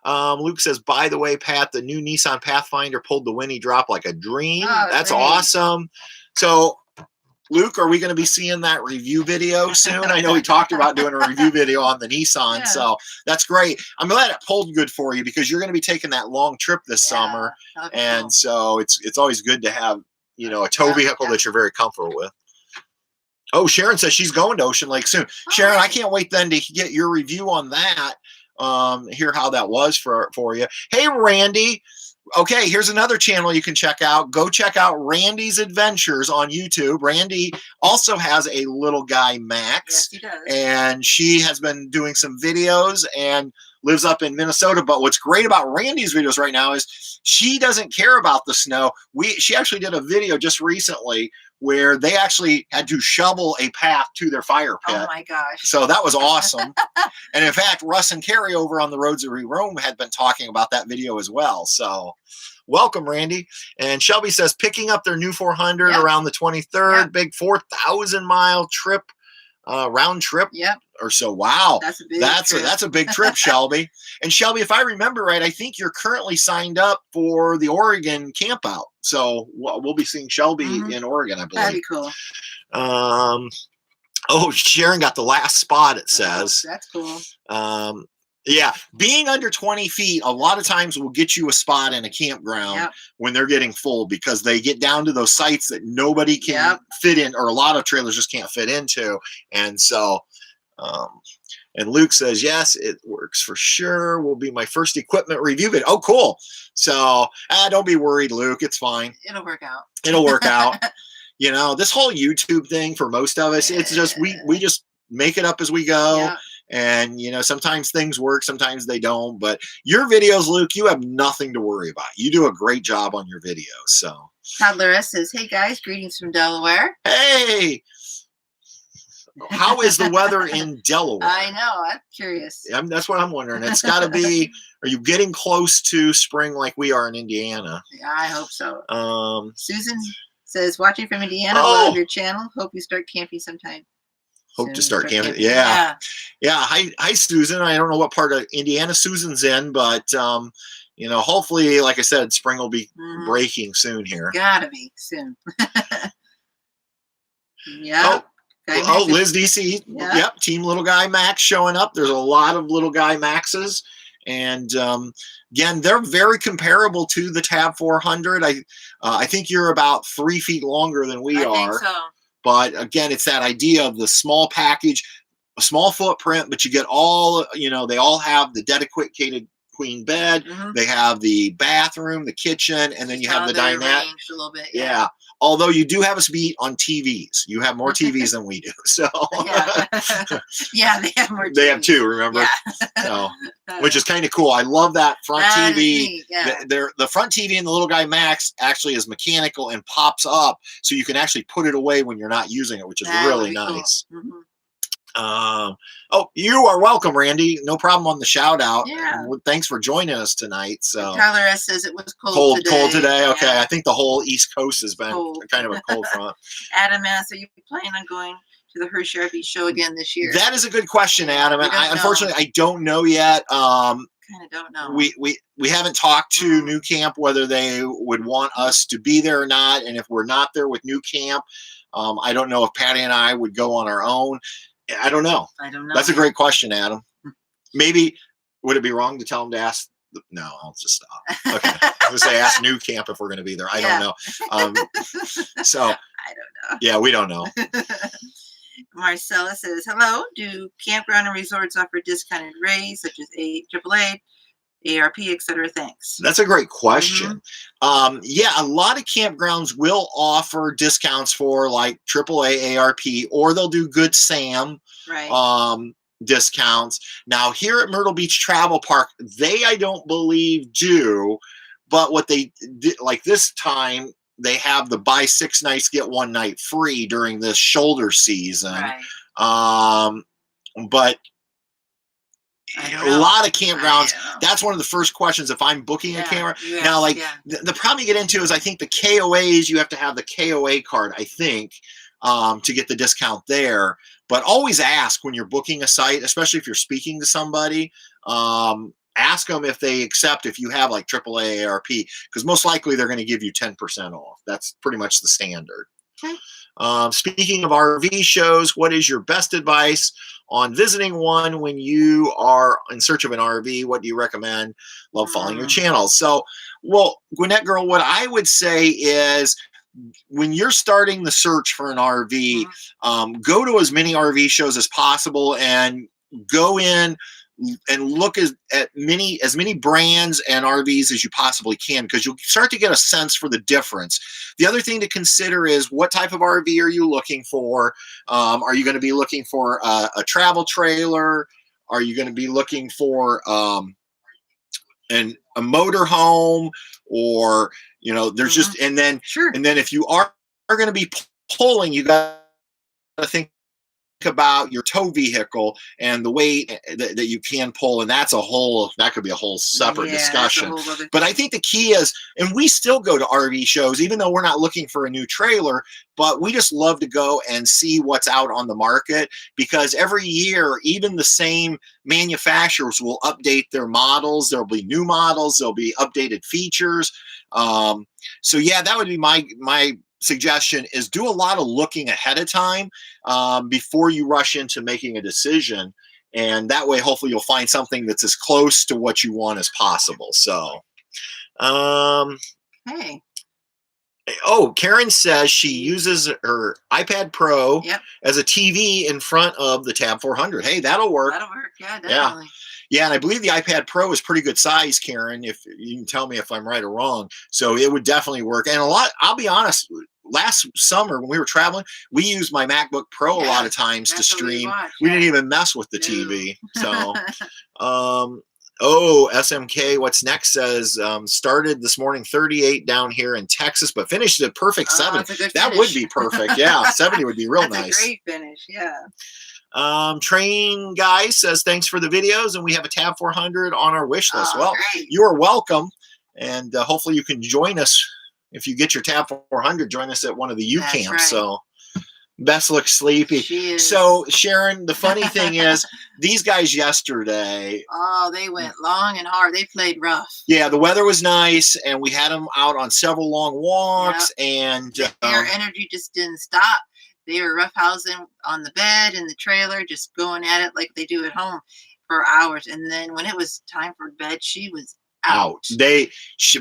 Speaker 1: Luke says, by the way, Pat, the new Nissan Pathfinder pulled the Winnie drop like a dream. That's awesome. So, Luke, are we going to be seeing that review video soon? I know we talked about doing a review video on the Nissan, so that's great. I'm glad it pulled good for you because you're going to be taking that long trip this summer, and so it's always good to have, you know, a tow vehicle that you're very comfortable with. Oh, Sharon says she's going to Ocean Lake soon. Sharon, I can't wait then to get your review on that, hear how that was for you. Hey, Randy. Okay, here's another channel you can check out. Go check out Randy's Adventures on YouTube. Randy also has a little guy, Max.
Speaker 2: Yes, he does.
Speaker 1: And she has been doing some videos and lives up in Minnesota. But what's great about Randy's videos right now is she doesn't care about the snow. She actually did a video just recently where they actually had to shovel a path to their fire pit.
Speaker 2: Oh my gosh.
Speaker 1: So that was awesome. And in fact, Russ and Carrie over on the Roads of Rome had been talking about that video as well. So welcome, Randy. And Shelby says, picking up their new 400 around the 23rd, big 4,000 mile trip, round trip or so. Wow. That's a big trip, Shelby. And Shelby, if I remember right, I think you're currently signed up for the Oregon camp out. So we'll be seeing Shelby in Oregon, I believe.
Speaker 2: That'd be cool.
Speaker 1: Sharon got the last spot, it says.
Speaker 2: That's cool.
Speaker 1: Yeah, being under 20 feet, a lot of times will get you a spot in a campground when they're getting full because they get down to those sites that nobody can fit in, or a lot of trailers just can't fit into. And so, and Luke says, yes, it works for sure. Will be my first equipment review video. Oh, cool. So don't be worried, Luke. It's fine.
Speaker 2: It'll work out.
Speaker 1: It'll work out. You know, this whole YouTube thing for most of us, it's just, we just make it up as we go.
Speaker 2: Yeah.
Speaker 1: And, you know, sometimes things work, sometimes they don't. But your videos, Luke, you have nothing to worry about. You do a great job on your videos. So
Speaker 2: Toddler S says, hey, guys, greetings from Delaware.
Speaker 1: Hey, how is the weather in Delaware?
Speaker 2: I know. I'm curious.
Speaker 1: That's what I'm wondering. It's got to be, are you getting close to spring like we are in Indiana?
Speaker 2: Yeah, I hope so. Susan says, watching from Indiana, love your channel. Hope you start camping sometime.
Speaker 1: Hope to start camping. Yeah. Hi, Susan. I don't know what part of Indiana Susan's in, but you know, hopefully, like I said, spring will be breaking soon here.
Speaker 2: Gotta be soon. Yeah.
Speaker 1: Liz DC. Yep. Team Little Guy Max showing up. There's a lot of Little Guy Maxes. And again, they're very comparable to the Tab 400. I think you're about 3 feet longer than we are.
Speaker 2: I think so.
Speaker 1: But again, it's that idea of the small package, a small footprint, but you get all, you know, they all have the dedicated queen bed. They have the bathroom, the kitchen, and then you have the dinette.
Speaker 2: A little bit,
Speaker 1: yeah. Although you do have us beat on TVs. You have more TVs than we do. So
Speaker 2: yeah, they have more TVs.
Speaker 1: They have two, remember? Yeah. So, which is kind of cool. I love that front TV. The front TV in the Little Guy Max actually is mechanical and pops up, so you can actually put it away when you're not using it, which is really nice. Cool. You are welcome, Randy. No problem on the shout out.
Speaker 2: Yeah.
Speaker 1: Thanks for joining us tonight. So
Speaker 2: Tyler S says it was cold today.
Speaker 1: Cold today. Okay. Yeah. I think the whole East Coast has been kind of a cold front.
Speaker 2: Adam asks, are you planning on going to the Hershey RV show again this year?
Speaker 1: That is a good question, Adam. And unfortunately, I don't know yet.
Speaker 2: Kind of don't know.
Speaker 1: We haven't talked to New Camp whether they would want us to be there or not. And if we're not there with New Camp, I don't know if Patty and I would go on our own. I don't know. That's a great question, Adam. Maybe, would it be wrong to tell them to ask? No, I'll just stop. Okay. I was going to say ask New Camp if we're going to be there. I don't know. So
Speaker 2: I don't know.
Speaker 1: Yeah, we don't know.
Speaker 2: Marcella says, hello. Do campground and resorts offer discounted rates such as AAA? ARP, etc.? Thanks.
Speaker 1: That's a great question. Yeah, a lot of campgrounds will offer discounts for like AAA ARP, or they'll do Good Sam discounts. Now, here at Myrtle Beach Travel Park, I don't believe do, but what they did, like this time, they have the buy 6 nights, get 1 night free during this shoulder season. But a lot of campgrounds, that's one of the first questions if I'm booking a camera. Now, like the problem you get into is I think the KOAs, you have to have the KOA card, I think, to get the discount there. But always ask when you're booking a site, especially if you're speaking to somebody, ask them if they accept if you have like AAA ARP, because most likely they're going to give you 10% off. That's pretty much the standard. Speaking of RV shows, what is your best advice on visiting one when you are in search of an RV? What do you recommend? Love following your channels. So, well, Gwinnett girl, what I would say is when you're starting the search for an RV, go to as many RV shows as possible and go in and look at as many brands and RVs as you possibly can, because you'll start to get a sense for the difference. The other thing to consider is what type of RV are you looking for? Are you going to be looking for a travel trailer? Are you going to be looking for a motor home? Or, you know, there's just, and then if you are going to be pulling, you got to think about your tow vehicle and the weight that you can pull, and that could be a whole separate discussion. But I think the key is, and we still go to RV shows even though we're not looking for a new trailer, but we just love to go and see what's out on the market, because every year even the same manufacturers will update their models. There'll be new models, there'll be updated features. So yeah, that would be my suggestion, is do a lot of looking ahead of time before you rush into making a decision, and that way hopefully you'll find something that's as close to what you want as possible. So Karen says she uses her iPad Pro as a TV in front of the Tab 400. Hey, that'll work. Yeah, definitely. Yeah, and I believe the iPad Pro is pretty good size, Karen, if you can tell me if I'm right or wrong. So it would definitely work. And I'll be honest, last summer when we were traveling, we used my MacBook Pro a lot of times to stream. We didn't even mess with the TV. So, SMK, what's next says, started this morning 38 down here in Texas, but finished a perfect 70. That would be perfect. Yeah, 70 would be real nice. A great finish, Train Guy says, thanks for the videos, and we have a Tab 400 on our wish list. Well, you are welcome, and hopefully you can join us. If you get your Tab 400, join us at one of the U camps. So Bess looks sleepy. So Sharon, the funny thing is, these guys yesterday, they went long and hard. They played rough. Yeah, the weather was nice, and we had them out on several long walks, and their energy just didn't stop. They were roughhousing on the bed in the trailer, just going at it like they do at home for hours. And then when it was time for bed, she was out.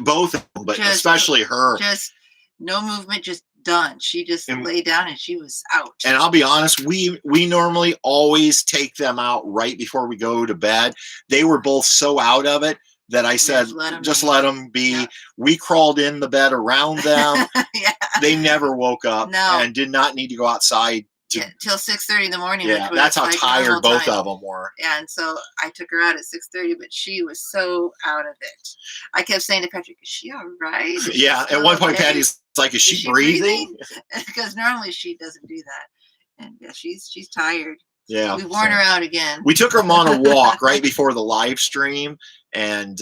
Speaker 1: Both of them, but especially her. Just no movement, just done. She just lay down and she was out. And I'll be honest, we normally always take them out right before we go to bed. They were both so out of it that I said, just let them be. Yeah. We crawled in the bed around them. They never woke up and did not need to go outside till 6:30 in the morning. Yeah, that's how tired both of them were. Yeah, and so I took her out at 6:30, but she was so out of it. I kept saying to Patrick, "Is she all right?" Yeah, at one point, Patty's like, "Is she breathing?" Because normally she doesn't do that, and yeah, she's tired. Yeah, we worn her out again. We took her on a walk right before the live stream, and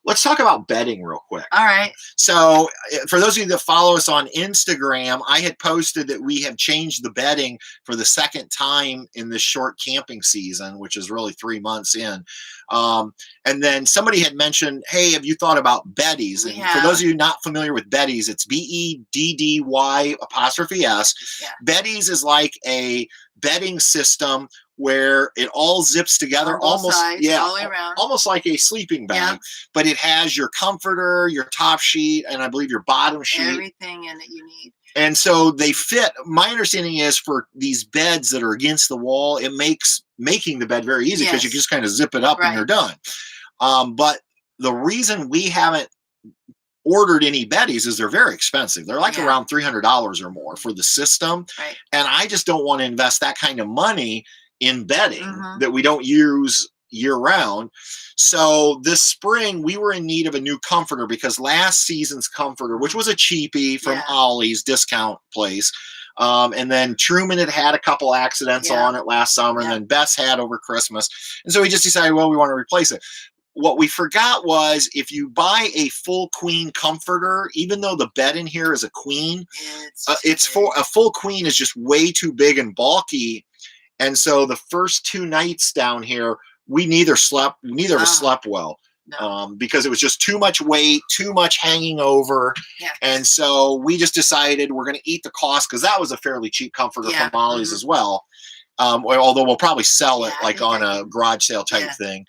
Speaker 1: let's talk about bedding real quick. All right. So for those of you that follow us on Instagram, I had posted that we have changed the bedding for the second time in this short camping season, which is really 3 months in. And then somebody had mentioned, hey, have you thought about Beddies? And for those of you not familiar with Beddies, it's BEDDY''S. Yeah. Beddies is like a bedding system where it all zips together, almost all the way around, almost like a sleeping bag. But it has your comforter, your top sheet, and I believe your bottom sheet. Everything in it you need. And so they fit. My understanding is for these beds that are against the wall, it makes making the bed very easy because you just kind of zip it up and you're done. But the reason we haven't ordered any beddies is they're very expensive. They're like around $300 or more for the system.
Speaker 2: Right.
Speaker 1: And I just don't want to invest that kind of money in bedding that we don't use year round. So this spring we were in need of a new comforter because last season's comforter, which was a cheapie from Ollie's discount place, and then Truman had a couple accidents on it last summer, and then Bess had over Christmas. And so we just decided, well, we want to replace it. What we forgot was if you buy a full queen comforter, even though the bed in here is a queen, it's for a full queen is just way too big and bulky. And so the first 2 nights down here, we neither of us slept well. No. Because it was just too much weight, too much hanging over. Yeah. And so we just decided we're going to eat the cost because that was a fairly cheap comforter from Ollie's as well. Although we'll probably sell it like on a garage sale type thing.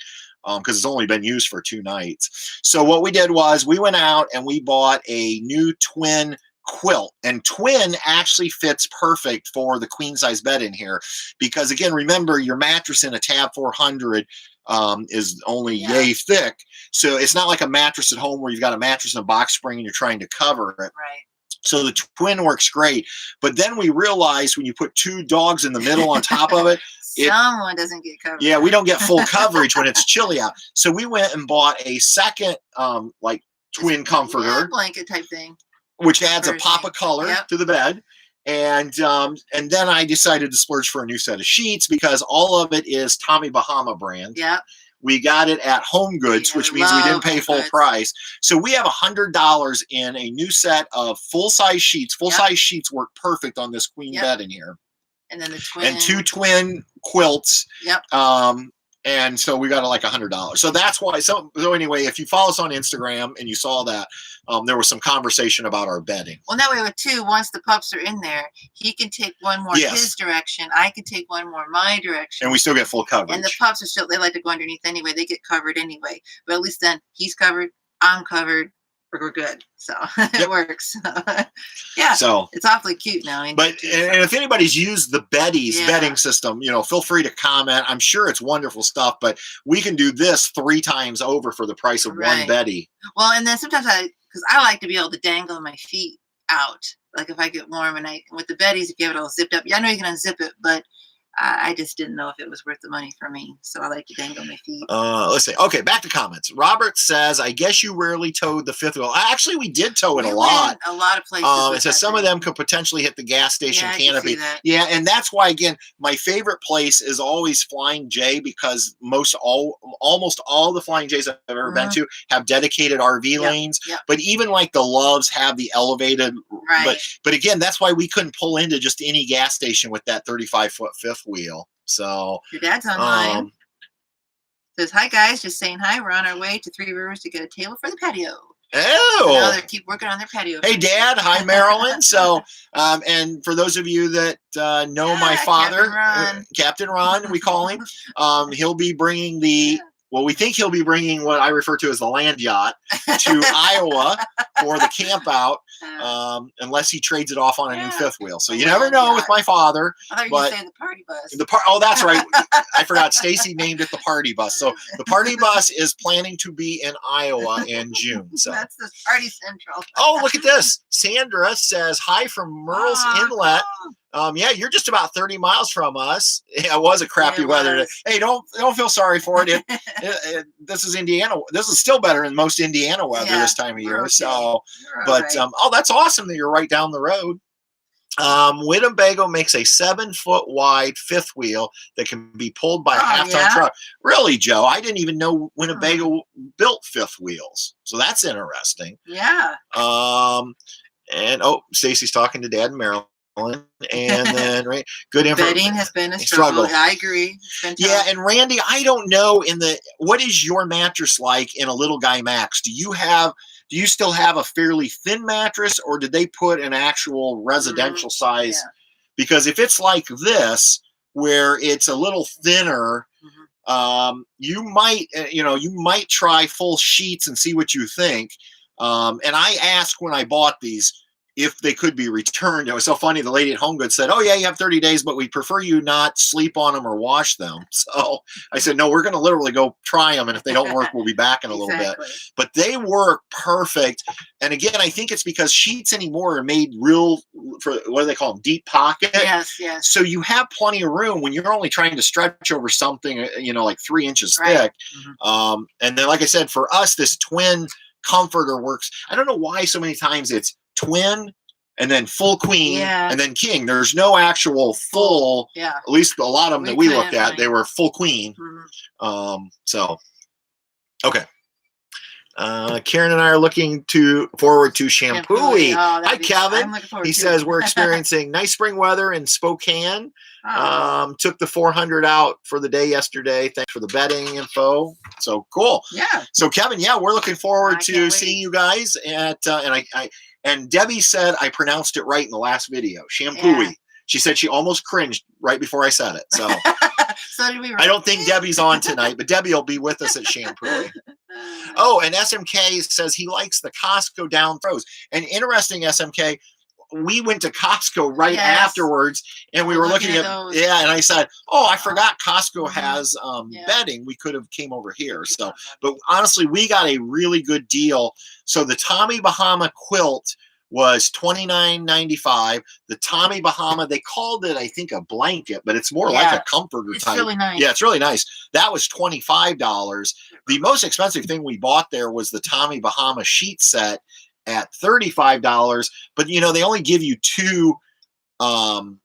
Speaker 1: Because it's only been used for 2 nights. So what we did was we went out and we bought a new twin quilt, and twin actually fits perfect for the queen size bed in here because, again, remember your mattress in a Tab 400 is only yay thick. So it's not like a mattress at home where you've got a mattress and a box spring and you're trying to cover it.
Speaker 2: Right.
Speaker 1: So the twin works great. But then we realized when you put 2 dogs in the middle on top of it,
Speaker 2: someone doesn't get covered.
Speaker 1: Yeah, we don't get full coverage when it's chilly out. So we went and bought a second like twin comforter,
Speaker 2: blanket type thing,
Speaker 1: which adds a pop of color to the bed. And then I decided to splurge for a new set of sheets because all of it is Tommy Bahama brand.
Speaker 2: Yeah.
Speaker 1: We got it at Home Goods, which means we didn't pay full price. So we have $100 in a new set of full-size sheets. Full-size sheets work perfect on this queen bed in here.
Speaker 2: And then the twin.
Speaker 1: And 2 twin quilts.
Speaker 2: Yep.
Speaker 1: And so we got like $100. So that's why. So anyway, if you follow us on Instagram and you saw that, there was some conversation about our bedding.
Speaker 2: Well, that way with 2, once the pups are in there, he can take one more his direction. I can take one more my direction.
Speaker 1: And we still get full coverage.
Speaker 2: And the pups are still, they like to go underneath anyway. They get covered anyway. But at least then he's covered, I'm covered. We're good. So it works. Yeah. So it's awfully cute now.
Speaker 1: But and if anybody's used the bedding system, feel free to comment. I'm sure it's wonderful stuff, but we can do this 3 times over for the price of one Beddy.
Speaker 2: Well, and then sometimes because I like to be able to dangle my feet out. Like if I get warm and with the beddies, if you have it all zipped up, I know you can unzip it, but I just didn't know if it was worth the money for me. So I like to dangle my feet.
Speaker 1: Let's see. Okay, back to comments. Robert says, I guess you rarely towed the 5th wheel. Actually, we did tow it a lot.
Speaker 2: A lot of places.
Speaker 1: It says some of them could potentially hit the gas station canopy. Yeah, and that's why, again, my favorite place is always Flying J because almost all the Flying J's I've ever been to have dedicated RV lanes. Yep. But even like the Loves have the elevated. Right. But again, that's why we couldn't pull into just any gas station with that 35-foot 5th wheel. So
Speaker 2: your dad's online. Says, hi guys, just saying hi. We're on our way to 3 Rivers to get a table for the patio.
Speaker 1: Oh,
Speaker 2: they keep working on their patio.
Speaker 1: Hey Dad, hi Marilyn. So and for those of you that know my father, Captain Ron, we call him, he'll be bringing we think he'll be bringing what I refer to as the land yacht to Iowa for the camp out, unless he trades it off on a new 5th wheel. So you never know with my father.
Speaker 2: I thought you were saying the party bus.
Speaker 1: Oh, that's right. I forgot. Stacy named it the party bus. So the party bus is planning to be in Iowa in June. So
Speaker 2: that's the party central.
Speaker 1: Oh, look at this. Sandra says, hi from Myrtle's Inlet. Yeah, you're just about 30 miles from us. It was a crappy weather. Hey, don't feel sorry for it. This is Indiana. This is still better than most Indiana weather this time of year. Okay. So, but that's awesome that you're right down the road. Winnebago makes a 7-foot wide 5th wheel that can be pulled by a half-ton truck. Really, Joe? I didn't even know Winnebago built 5th wheels. So that's interesting.
Speaker 2: Yeah.
Speaker 1: And Stacy's talking to Dad and Marilyn. And then good information.
Speaker 2: Bedding has been a struggle. I agree.
Speaker 1: Yeah, and Randy, I don't know what is your mattress like in a Little Guy Max? Do you still have a fairly thin mattress, or did they put an actual residential size? Yeah. Because if it's like this, where it's a little thinner, you might try full sheets and see what you think. And I asked when I bought these, if they could be returned. It was so funny. The lady at Home Goods said, "Oh yeah, you have 30 days, but we prefer you not sleep on them or wash them." So I said, "No, we're going to literally go try them, and if they don't work, we'll be back in a little bit." But they work perfect. And again, I think it's because sheets anymore are made real for, what do they call them, deep pocket.
Speaker 2: Yes, yes.
Speaker 1: So you have plenty of room when you're only trying to stretch over something, like 3 inches thick. And then, like I said, for us, this twin comforter works. I don't know why so many times it's twin and then full queen and then king. There's no actual full.
Speaker 2: Yeah.
Speaker 1: At least a lot of them that we looked at, they were full queen. So, okay. Karen and I are looking forward to Shampooey. Hi, Kevin. He says we're experiencing nice spring weather in Spokane. Took the 400 out for the day yesterday. Thanks for the bedding info. So cool.
Speaker 2: Yeah.
Speaker 1: So Kevin, we're looking forward to seeing you guys at and Debbie said I pronounced it right in the last video. Shampooey. Yeah. She said she almost cringed right before I said it. So,
Speaker 2: so did we.
Speaker 1: I don't think Debbie's on tonight, but Debbie will be with us at Shampooey. Oh, and SMK says he likes the Costco down throws. And interesting, SMK, we went to Costco right afterwards, and we were looking at those. And I said, "Oh, I forgot Costco has bedding. We could have came over here." So, but honestly, we got a really good deal. So the Tommy Bahama quilt was $29.95. The Tommy Bahama, they called it, I think, a blanket, but it's more like a comforter type.
Speaker 2: It's really nice.
Speaker 1: Yeah, it's really nice. That was $25. The most expensive thing we bought there was the Tommy Bahama sheet set at $35. But, they only give you 2 pillow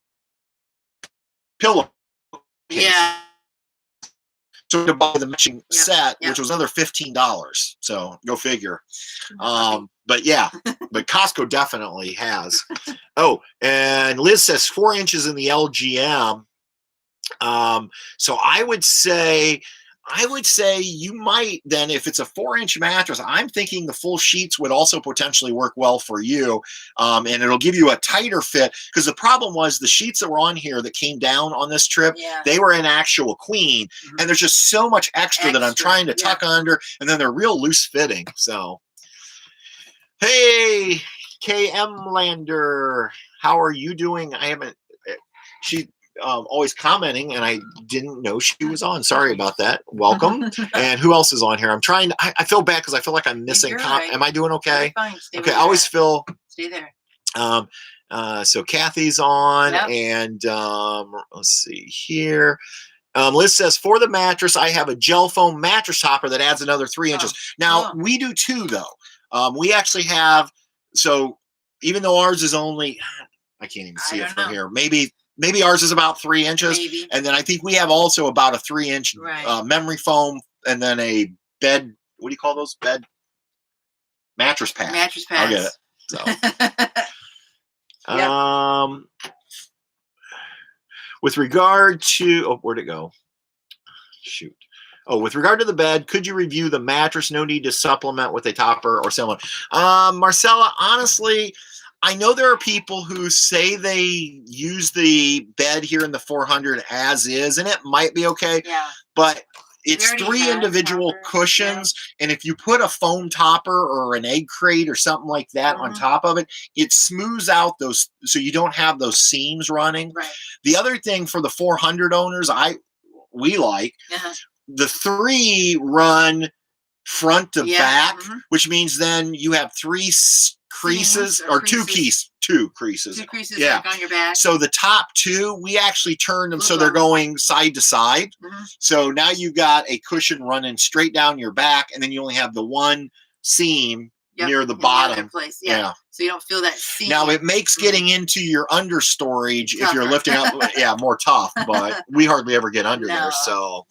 Speaker 1: cases. Yeah. So to buy the matching set, which was another $15. So go figure. But Costco definitely has. Oh, and Liz says 4 inches in the LGM. So I would say you might then, if it's a 4-inch mattress, I'm thinking the full sheets would also potentially work well for you. And it'll give you a tighter fit, because the problem was the sheets that were on here that came down on this trip, they were an actual queen. And there's just so much extra that I'm trying to tuck under, and then they're real loose fitting. So, hey, KM Lander, how are you doing? She always commenting, and I didn't know she was on. Sorry about that. Welcome. And who else is on here? I'm trying to, I feel bad because I feel like I'm missing. Am I doing okay? Okay. I always feel.
Speaker 2: Stay there.
Speaker 1: So Kathy's on, and let's see here. Liz says, for the mattress, I have a gel foam mattress topper that adds another 3 inches. Now we do too, though. We actually have, so even though ours is only, I can't even see it from here. Maybe ours is about 3 inches.
Speaker 2: Maybe.
Speaker 1: And then I think we have also about a 3-inch memory foam, and then a bed. What do you call those? Mattress pad.
Speaker 2: Mattress pads.
Speaker 1: I'll get it. So, with regard to, where'd it go? Shoot. Oh, with regard to the bed, could you review the mattress? No need to supplement with a topper or similar. Marcella, honestly, I know there are people who say they use the bed here in the 400 as is, and it might be okay. Yeah. But it's 3 individual cushions, and if you put a foam topper or an egg crate or something like that on top of it, it smooths out those, so you don't have those seams running.
Speaker 2: Right.
Speaker 1: The other thing for the 400 owners, we like, the 3 run front to back, which means then you have 3 creases or 2 creases. 2 creases.
Speaker 2: 2 creases like on your back.
Speaker 1: So the top 2, we actually turned them so they're going side to side. So now you've got a cushion running straight down your back, and then you only have the 1 seam near the bottom.
Speaker 2: Place. Yeah. So you don't feel that seam.
Speaker 1: Now it makes getting into your under storage if you're lifting up, more tough, but we hardly ever get under there. So,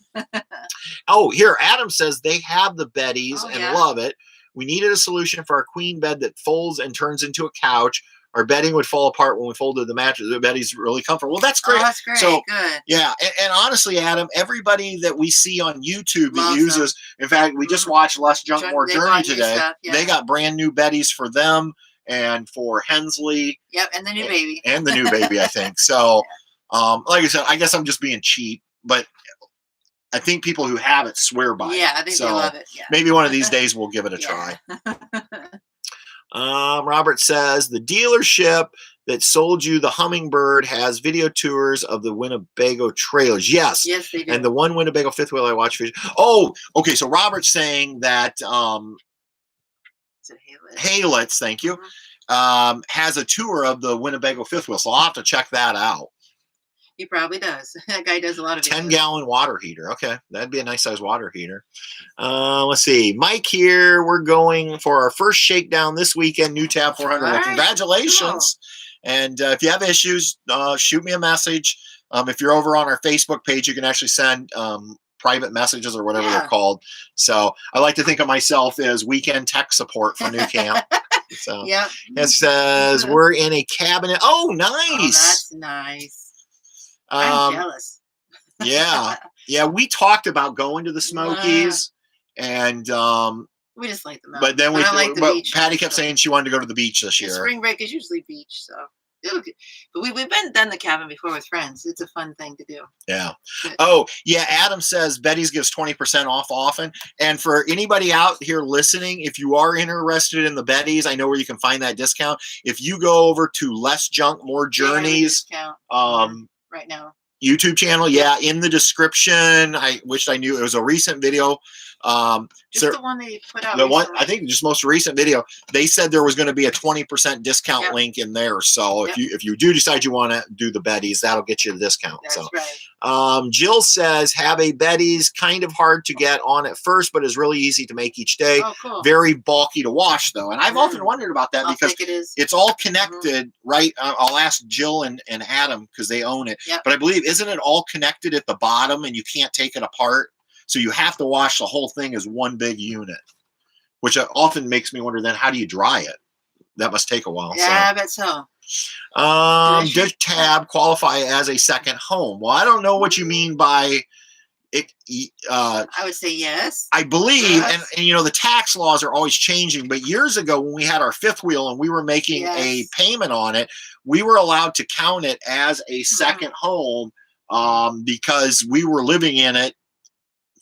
Speaker 1: here, Adam says they have the beddies and love it. We needed a solution for our queen bed that folds and turns into a couch. Our bedding would fall apart when we folded the mattress. The bedding's really comfortable. Well, that's great.
Speaker 2: Oh, that's great.
Speaker 1: So,
Speaker 2: good.
Speaker 1: Yeah. And honestly, Adam, everybody that we see on YouTube that uses, in fact, we just watched Less Junk, More Journey today. They got brand new beddies for them and for Hensley.
Speaker 2: Yep. And the new baby.
Speaker 1: And the new baby, I think. So, like I said, I guess I'm just being cheap, but I think people who have it swear by it.
Speaker 2: Yeah, I think they love it. Yeah.
Speaker 1: Maybe one of these days we'll give it a try. Robert says the dealership that sold you the Hummingbird has video tours of the Winnebago trailers. Yes.
Speaker 2: Yes, they do.
Speaker 1: And the one Winnebago fifth wheel I watched. Oh, okay. So Robert's saying that
Speaker 2: Is it
Speaker 1: Haylitz, thank you, has a tour of the Winnebago fifth wheel. So I'll have to check that out.
Speaker 2: He probably does. That guy does a lot of
Speaker 1: 10-gallon water heater. Okay, that'd be a nice size water heater. Let's see. Mike here. We're going for our first shakedown this weekend. New Tab 400. Well, congratulations. Cool. And if you have issues, shoot me a message. If you're over on our Facebook page, you can actually send private messages or whatever they're called. So I like to think of myself as weekend tech support for New Camp. So it says we're in a cabinet. Oh, nice. Oh,
Speaker 2: that's nice. I'm jealous.
Speaker 1: Yeah. We talked about going to the Smokies, and
Speaker 2: we just like them.
Speaker 1: But then
Speaker 2: like the beach.
Speaker 1: Patty kept saying she wanted to go to the beach this year.
Speaker 2: Spring break is usually beach, so. But we've done the cabin before with friends. It's a fun thing to do.
Speaker 1: Yeah. Oh, yeah. Adam says Betty's gives 20% off often. And for anybody out here listening, if you are interested in the Betty's, I know where you can find that discount. If you go over to Less Junk, More Journeys,
Speaker 2: right now
Speaker 1: YouTube channel, in the description. I wished I knew it was a recent video.
Speaker 2: The one they put out.
Speaker 1: The one, I think, just most recent video. They said there was going to be a 20% discount link in there. So if you do decide you want to do the Betty's, that'll get you the discount.
Speaker 2: That's right.
Speaker 1: Jill says have a Betty's, kind of hard to get on at first, but is really easy to make each day.
Speaker 2: Oh, cool.
Speaker 1: Very bulky to wash though, and I've often wondered about that because it's all connected, right? I'll ask Jill and Adam because they own it. But I believe, isn't it all connected at the bottom and you can't take it apart? So you have to wash the whole thing as one big unit, which often makes me wonder then how do you dry it? That must take a while.
Speaker 2: Yeah, I bet so.
Speaker 1: Does Tab qualify as a second home? Well, I don't know what you mean by it.
Speaker 2: I would say yes.
Speaker 1: I believe, and the tax laws are always changing, but years ago when we had our fifth wheel and we were making a payment on it, we were allowed to count it as a second home because we were living in it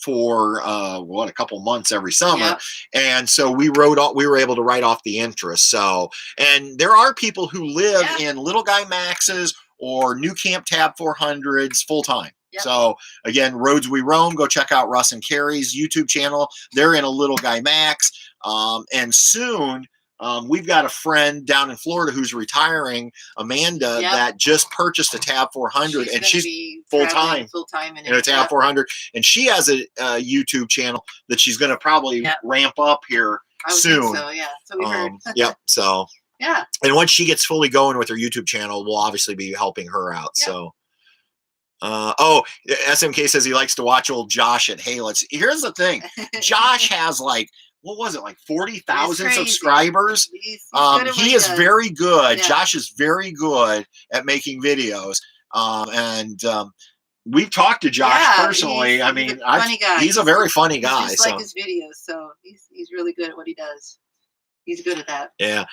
Speaker 1: for a couple months every summer, and so we were able to write off the interest. So, and there are people who live in Little Guy Maxes or New Camp Tab 400s full time. So again, Roads We Roam, go check out Russ and Carrie's YouTube channel. They're in a Little Guy Max, and soon we've got a friend down in Florida who's retiring, Amanda, that just purchased a Tab 400, and she's full time in a Tab 400, and she has a YouTube channel that she's going to probably ramp up here soon.
Speaker 2: So so we heard.
Speaker 1: So and once she gets fully going with her YouTube channel, we'll obviously be helping her out. So. SMK says he likes to watch old Josh at Haylitz. Here's the thing, Josh has like 40,000 subscribers. He is very good. Josh is very good at making videos. And we've talked to Josh personally. He's a very funny guy.
Speaker 2: He's like his videos, so he's really good at what he does. He's good at that.
Speaker 1: Yeah.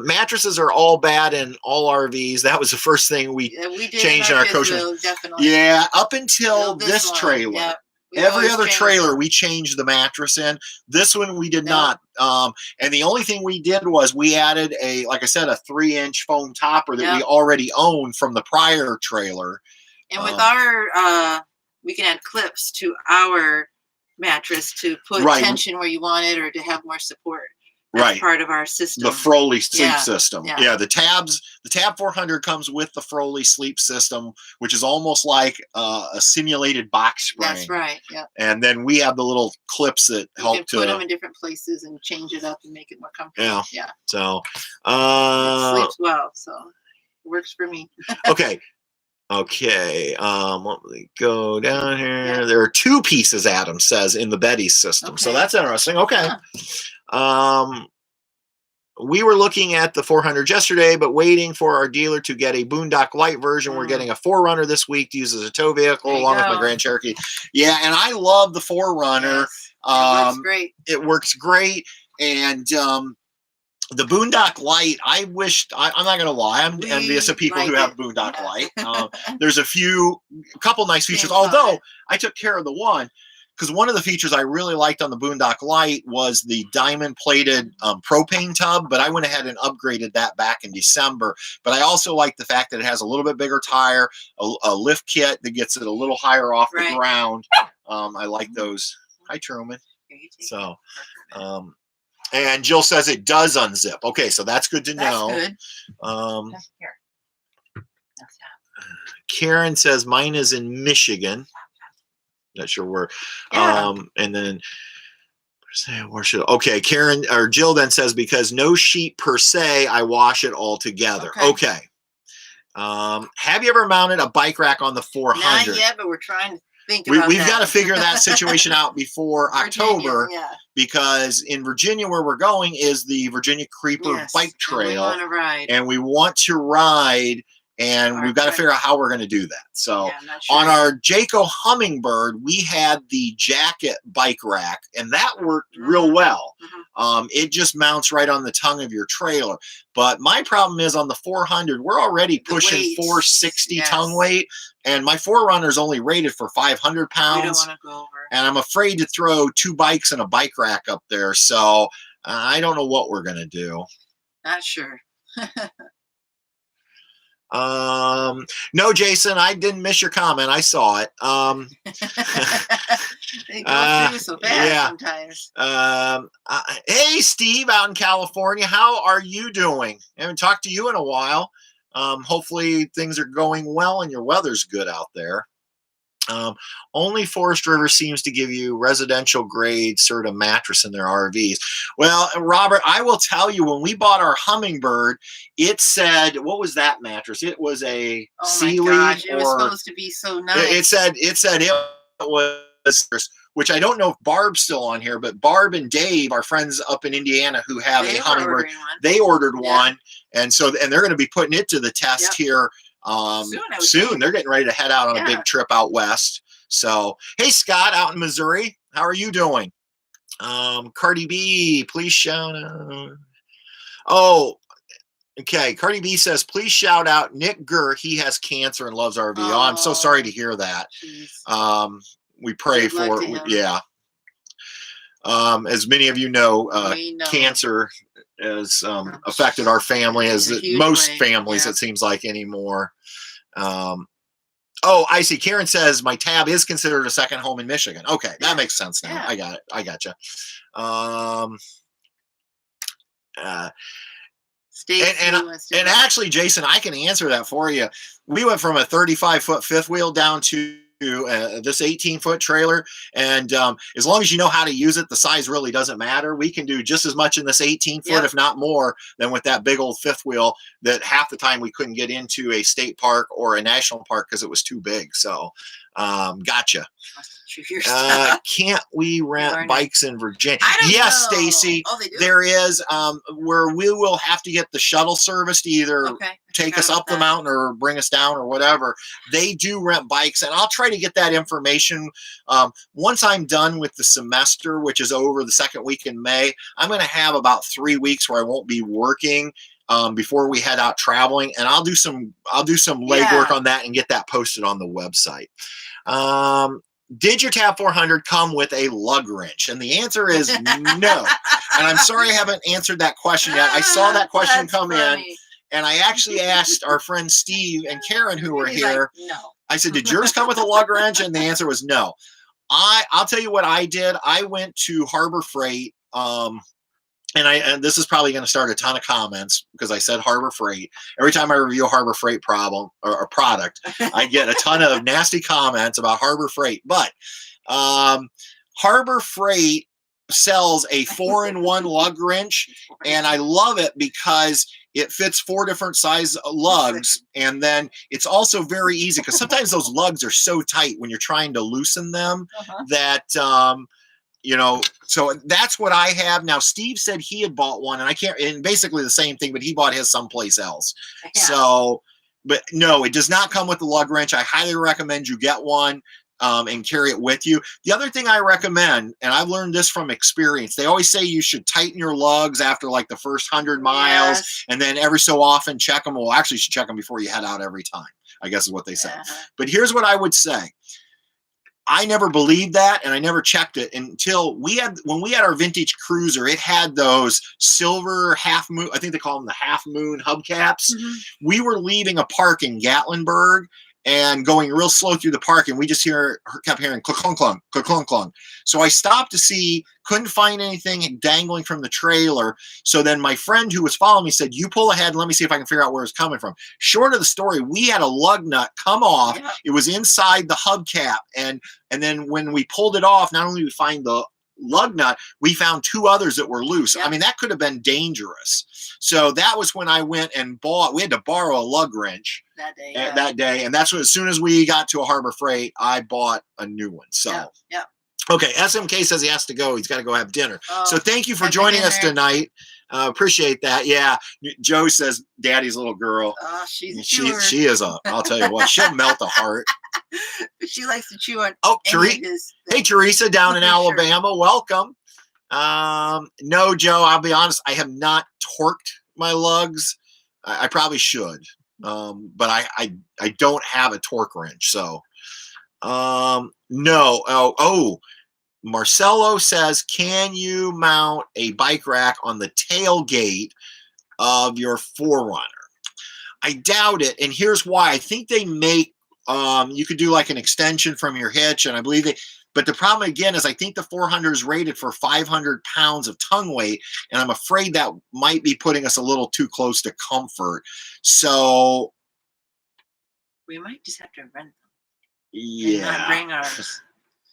Speaker 1: Mattresses are all bad in all RVs. That was the first thing we changed in our coach.
Speaker 2: Definitely.
Speaker 1: Yeah, up until this trailer. Yeah. Every other trailer we changed the mattress in. This one we did not. And the only thing we did was we added a 3-inch foam topper that we already owned from the prior trailer.
Speaker 2: And with our, we can add clips to our mattress to put tension where you want it or to have more support. That's part of our system.
Speaker 1: The Froley sleep system. Yeah. The Tab 400 comes with the Froley sleep system, which is almost like a simulated box spring.
Speaker 2: That's right. Yeah.
Speaker 1: And then we have the little clips that help to
Speaker 2: put them in different places and change it up and make it more comfortable.
Speaker 1: Yeah. So
Speaker 2: it sleeps well, so it works for me.
Speaker 1: Okay. Let me go down here. Yeah. There are 2 pieces, Adam says, in the Betty's system. So that's interesting. Okay. We were looking at the 400 yesterday, but waiting for our dealer to get a Boondock Light version. We're getting a 4Runner this week to use as a tow vehicle along with my Grand Cherokee. Yeah, and I love the 4Runner.
Speaker 2: It works great.
Speaker 1: It works great. And the Boondock Light, I'm not going to lie, I'm envious of people who have Boondock Light. There's a couple nice features, although I took care of the one. because one of the features I really liked on the Boondock Light was the diamond plated propane tub, but I went ahead and upgraded that back in December. But I also like the fact that it has a little bit bigger tire, a lift kit that gets it a little higher off the ground. I like those. Hi, Truman. So, and Jill says it does unzip. Okay, so that's good to know.
Speaker 2: That's good.
Speaker 1: Karen says mine is in Michigan. Not sure where. And then where should okay, Karen or Jill then says because no sheet per se, I wash it all together. Okay. Have you ever mounted a bike rack on the 400?
Speaker 2: Not yet, but we're trying to think about
Speaker 1: We've got to figure that situation out before October, because in Virginia where we're going is the Virginia Creeper Bike Trail, and we want to ride. And we've got to figure out how we're going to do that. So on our Jayco Hummingbird, we had the jacket bike rack, and that worked real well. It just mounts right on the tongue of your trailer. But my problem is on the 400, we're already pushing 460 tongue weight, and my 4Runner is only rated for 500 pounds.
Speaker 2: We don't want to go over.
Speaker 1: And I'm afraid to throw 2 bikes and a bike rack up there. So I don't know what we're going to do.
Speaker 2: Not sure.
Speaker 1: No, Jason, I didn't miss your comment. I saw it.
Speaker 2: They go through so fast sometimes.
Speaker 1: Hey, Steve, out in California, how are you doing? I haven't talked to you in a while. Hopefully things are going well and your weather's good out there. Only Forest River seems to give you residential grade Serta mattress in their RVs. Well, Robert, I will tell you, when we bought our Hummingbird, it said, what was that mattress? It was a Sealy.
Speaker 2: Gosh, it was supposed to be so nice.
Speaker 1: It said it was, which I don't know if Barb's still on here, but Barb and Dave, our friends up in Indiana who have a Hummingbird, they ordered one, and they're going to be putting it to the test here. Soon. They're getting ready to head out on a big trip out west. So, hey, Scott, out in Missouri, how are you doing? Cardi B, please shout out. Oh, okay. Cardi B says, please shout out Nick Gurr. He has cancer and loves RV. Oh, I'm so sorry to hear that. We pray for, as many of you know, cancer has affected our family, as most families, it seems like, anymore. Oh, I see. Karen says my tab is considered a second home in Michigan. Okay, that makes sense now. I got it. I gotcha. And actually, Jason, I can answer that for you. We went from a 35-foot fifth wheel down to this 18-foot trailer, and as long as you know how to use it, the size really doesn't matter. We can do just as much in this 18-foot, if not more, than with that big old fifth wheel that half the time we couldn't get into a state park or a national park because it was too big. So gotcha. Can't we rent bikes in Virginia? Yes, Stacy. There is where we will have to get the shuttle service to either take us up the mountain or bring us down or whatever. They do rent bikes, and I'll try to get that information once I'm done with the semester, which is over the second week in May. I'm going to have about 3 weeks where I won't be working before we head out traveling, and I'll do some legwork on that and get that posted on the website. Did your Tab 400 come with a lug wrench? And the answer is no. And I'm sorry I haven't answered that question yet. I saw that question come in, and I actually asked our friends Steve and Karen, who were here.
Speaker 2: Like, no.
Speaker 1: I said, did yours come with a lug wrench? And the answer was no. I'll tell you what I did. I went to Harbor Freight, and this is probably going to start a ton of comments because I said Harbor Freight. Every time I review a Harbor Freight problem or a product, I get a ton of nasty comments about Harbor Freight. But Harbor Freight sells a 4-in-1 lug wrench, and I love it because it fits 4 different size lugs, and then it's also very easy because sometimes those lugs are so tight when you're trying to loosen them that so that's what I have now. Steve said he had bought one, and basically the same thing, but he bought his someplace else. So, but no, it does not come with the lug wrench. I highly recommend you get one and carry it with you. The other thing I recommend, and I've learned this from experience, they always say you should tighten your lugs after like the first 100 miles, and then every so often check them. Well, actually, you should check them before you head out every time, I guess is what they say. But here's what I would say. I never believed that, and I never checked it until when we had our vintage cruiser. It had those silver half moon, I think they call them the half moon hubcaps.
Speaker 2: Mhm.
Speaker 1: We were leaving a park in Gatlinburg and going real slow through the park, and we just kept hearing clunk clunk clunk clunk clunk clunk. So I stopped to see, couldn't find anything dangling from the trailer. So then my friend who was following me said, "You pull ahead, and let me see if I can figure out where it's coming from." Short of the story, we had a lug nut come off.
Speaker 2: Yeah.
Speaker 1: It was inside the hubcap, and then when we pulled it off, not only did we find the lug nut, we found 2 others that were loose.
Speaker 2: Yep.
Speaker 1: I mean, that could have been dangerous. So that was when I went and bought, we had to borrow a lug wrench
Speaker 2: that day.
Speaker 1: that day. And that's when, as soon as we got to a Harbor Freight, I bought a new one. So,
Speaker 2: yeah.
Speaker 1: Okay. SMK says he has to go. He's got to go have dinner.
Speaker 2: Oh,
Speaker 1: so thank you for joining us tonight. Appreciate that. Yeah. Joe says daddy's little girl.
Speaker 2: Oh, she
Speaker 1: is I'll tell you what, she'll melt a heart.
Speaker 2: She likes to chew on.
Speaker 1: Oh, hey, Teresa down in Alabama. Welcome. No, Joe, I'll be honest. I have not torqued my lugs. I probably should. But I don't have a torque wrench. So, no. Oh, Marcelo says, can you mount a bike rack on the tailgate of your 4Runner? I doubt it. And here's why. I think they make, you could do like an extension from your hitch, and I believe but the problem again is I think the 400 is rated for 500 pounds of tongue weight, and I'm afraid that might be putting us a little too close to comfort. So
Speaker 2: we might just have to rent them.
Speaker 1: Yeah.
Speaker 2: And not bring ours.